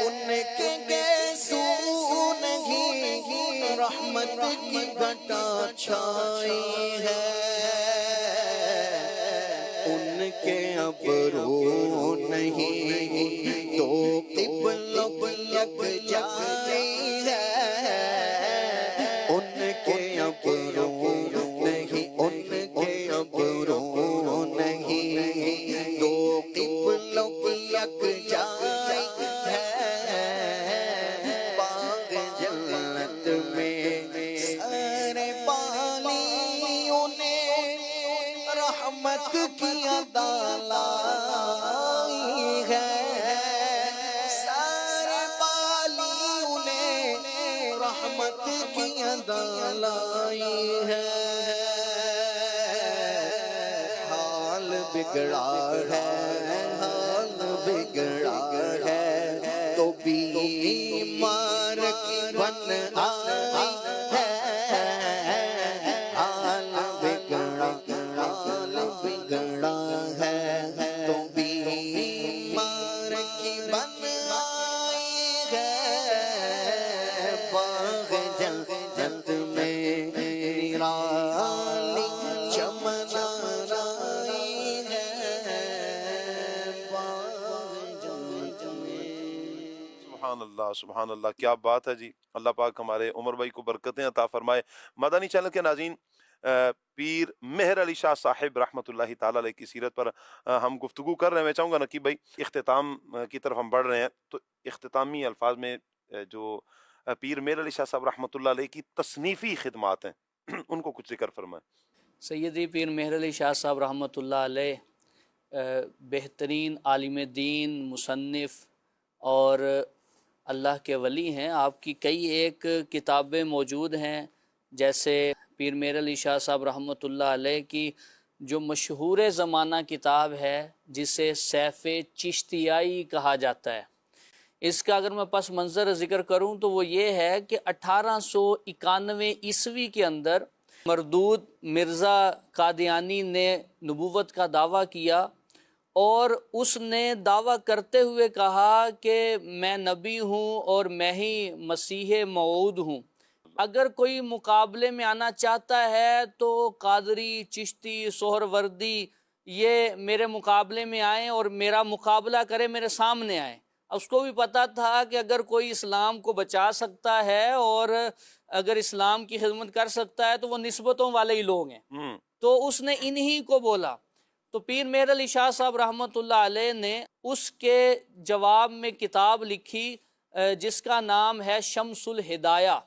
ان کے گیسوں نہیں رحمت کی گھٹا چھائی ہے ان کے ابرو نہیں تو قبلوں یک جائی ہے ان کے ابرو نہیں ان کے ابرو نہیں تو قبلوں یک جائی ہے باغ جنت میں سارے پانی سبحان اللہ، کیا بات ہے جی. اللہ پاک ہمارے عمر بھائی کو برکتیں عطا فرمائے. مدنی چینل کے ناظرین، پیر مہر علی شاہ صاحب رحمۃ اللہ تعالی علیہ کی سیرت پر ہم گفتگو کر رہے ہیں. میں چاہوں گا نقیب بھائی، اختتام کی طرف ہم بڑھ رہے ہیں، تو اختتامی الفاظ میں جو پیر مہر علی شاہ صاحب رحمۃ اللہ علیہ کی تصنیفی خدمات ہیں ان کو کچھ ذکر فرمائیں. سیدی پیر مہر علی شاہ صاحب رحمۃ اللہ علیہ بہترین عالم دین، مصنف اور اللہ کے ولی ہیں. آپ کی کئی ایک کتابیں موجود ہیں، جیسے پیر مہر علی شاہ صاحب رحمۃ اللہ علیہ کی جو مشہور زمانہ کتاب ہے جسے سیف چشتیائی کہا جاتا ہے. اس کا اگر میں پس منظر ذکر کروں تو وہ یہ ہے کہ 1891 عیسوی کے اندر مردود مرزا قادیانی نے نبوت کا دعویٰ کیا، اور اس نے دعویٰ کرتے ہوئے کہا کہ میں نبی ہوں اور میں ہی مسیح موعود ہوں. اگر کوئی مقابلے میں آنا چاہتا ہے تو قادری، چشتی، سہروردی یہ میرے مقابلے میں آئیں اور میرا مقابلہ کرے، میرے سامنے آئیں. اس کو بھی پتا تھا کہ اگر کوئی اسلام کو بچا سکتا ہے اور اگر اسلام کی خدمت کر سکتا ہے تو وہ نسبتوں والے ہی لوگ ہیں، تو اس نے انہی کو بولا. تو پیر مہر علی شاہ صاحب رحمۃ اللہ علیہ نے اس کے جواب میں کتاب لکھی جس کا نام ہے شمس الہدایہ.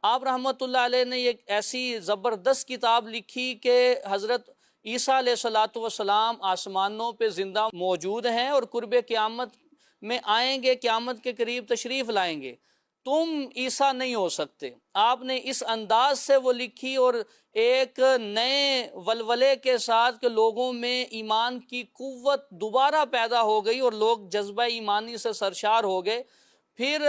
آپ رحمۃ اللہ علیہ نے ایک ایسی زبردست کتاب لکھی کہ حضرت عیسیٰ علیہ الصلوۃ والسلام آسمانوں پہ زندہ موجود ہیں اور قرب قیامت میں آئیں گے، قیامت کے قریب تشریف لائیں گے. تم عیسیٰ نہیں ہو سکتے. آپ نے اس انداز سے وہ لکھی اور ایک نئے ولولے کے ساتھ کہ لوگوں میں ایمان کی قوت دوبارہ پیدا ہو گئی اور لوگ جذبہ ایمانی سے سرشار ہو گئے. پھر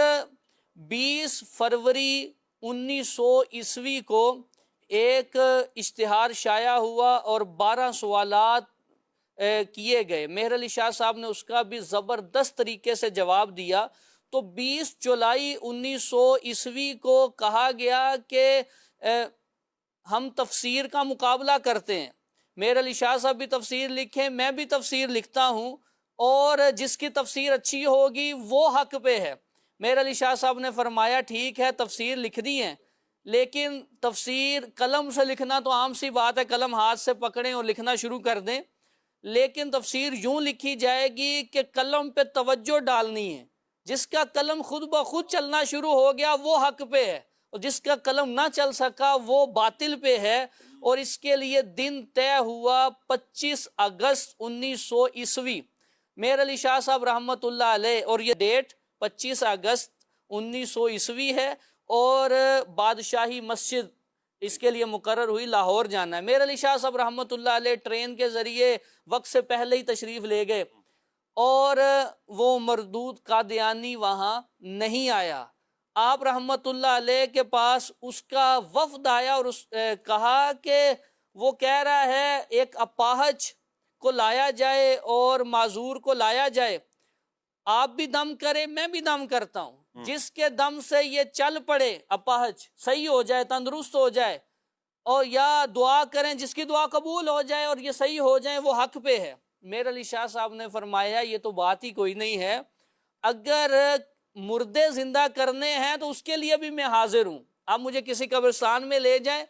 20 فروری 1900 عیسوی کو ایک اشتہار شائع ہوا اور 12 سوالات کیے گئے. مہر علی شاہ صاحب نے اس کا بھی زبردست طریقے سے جواب دیا. تو 20 جولائی 1900 عیسوی کو کہا گیا کہ ہم تفسیر کا مقابلہ کرتے ہیں. مہر علی شاہ صاحب بھی تفسیر لکھیں، میں بھی تفسیر لکھتا ہوں، اور جس کی تفسیر اچھی ہوگی وہ حق پہ ہے. مہر علی شاہ صاحب نے فرمایا ٹھیک ہے تفسیر لکھ دی ہیں، لیکن تفسیر قلم سے لکھنا تو عام سی بات ہے، قلم ہاتھ سے پکڑیں اور لکھنا شروع کر دیں، لیکن تفسیر یوں لکھی جائے گی کہ قلم پہ توجہ ڈالنی ہے. جس کا قلم خود بخود چلنا شروع ہو گیا وہ حق پہ ہے، اور جس کا قلم نہ چل سکا وہ باطل پہ ہے. اور اس کے لیے دن طے ہوا 25 اگست 1900 عیسوی. مہر علی شاہ صاحب رحمۃ اللہ علیہ، اور یہ ڈیٹ 25 اگست 1900 عیسوی ہے، اور بادشاہی مسجد اس کے لیے مقرر ہوئی، لاہور جانا ہے. مہر علی شاہ صاحب رحمۃ اللہ علیہ ٹرین کے ذریعے وقت سے پہلے ہی تشریف لے گئے، اور وہ مردود قادیانی وہاں نہیں آیا. آپ رحمت اللہ علیہ کے پاس اس کا وفد آیا اور کہا کہ وہ کہہ رہا ہے ایک اپاہج کو لایا جائے اور معذور کو لایا جائے. آپ بھی دم کرے، میں بھی دم کرتا ہوں. جس کے دم سے یہ چل پڑے اپاہج، صحیح ہو جائے، تندرست ہو جائے، اور یا دعا کریں جس کی دعا قبول ہو جائے اور یہ صحیح ہو جائے، وہ حق پہ ہے. مہر علی شاہ صاحب نے فرمایا یہ تو بات ہی کوئی نہیں ہے. اگر مردے زندہ کرنے ہیں تو اس کے لیے بھی میں حاضر ہوں. آپ مجھے کسی قبرستان میں لے جائیں،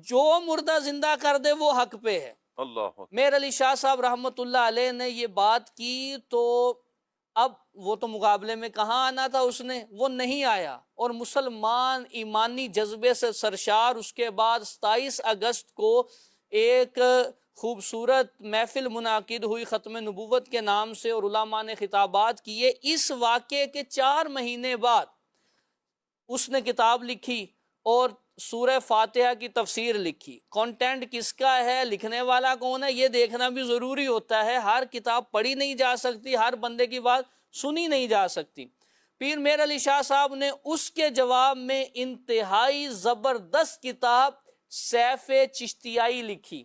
جو مردہ زندہ کر دے وہ حق پہ ہے. اللہ. مہر علی شاہ صاحب رحمۃ اللہ علیہ نے یہ بات کی تو اب وہ تو مقابلے میں کہاں آنا تھا، اس نے وہ نہیں آیا، اور مسلمان ایمانی جذبے سے سرشار. اس کے بعد 27 اگست کو ایک خوبصورت محفل منعقد ہوئی ختم نبوت کے نام سے، اور علماء نے خطابات کیے. اس واقعے کے 4 مہینے بعد اس نے کتاب لکھی اور سورہ فاتحہ کی تفسیر لکھی. کانٹینٹ کس کا ہے، لکھنے والا کون ہے، یہ دیکھنا بھی ضروری ہوتا ہے. ہر کتاب پڑھی نہیں جا سکتی، ہر بندے کی بات سنی نہیں جا سکتی. پیر مہر علی شاہ صاحب نے اس کے جواب میں انتہائی زبردست کتاب سیف چشتیائی لکھی.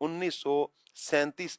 1937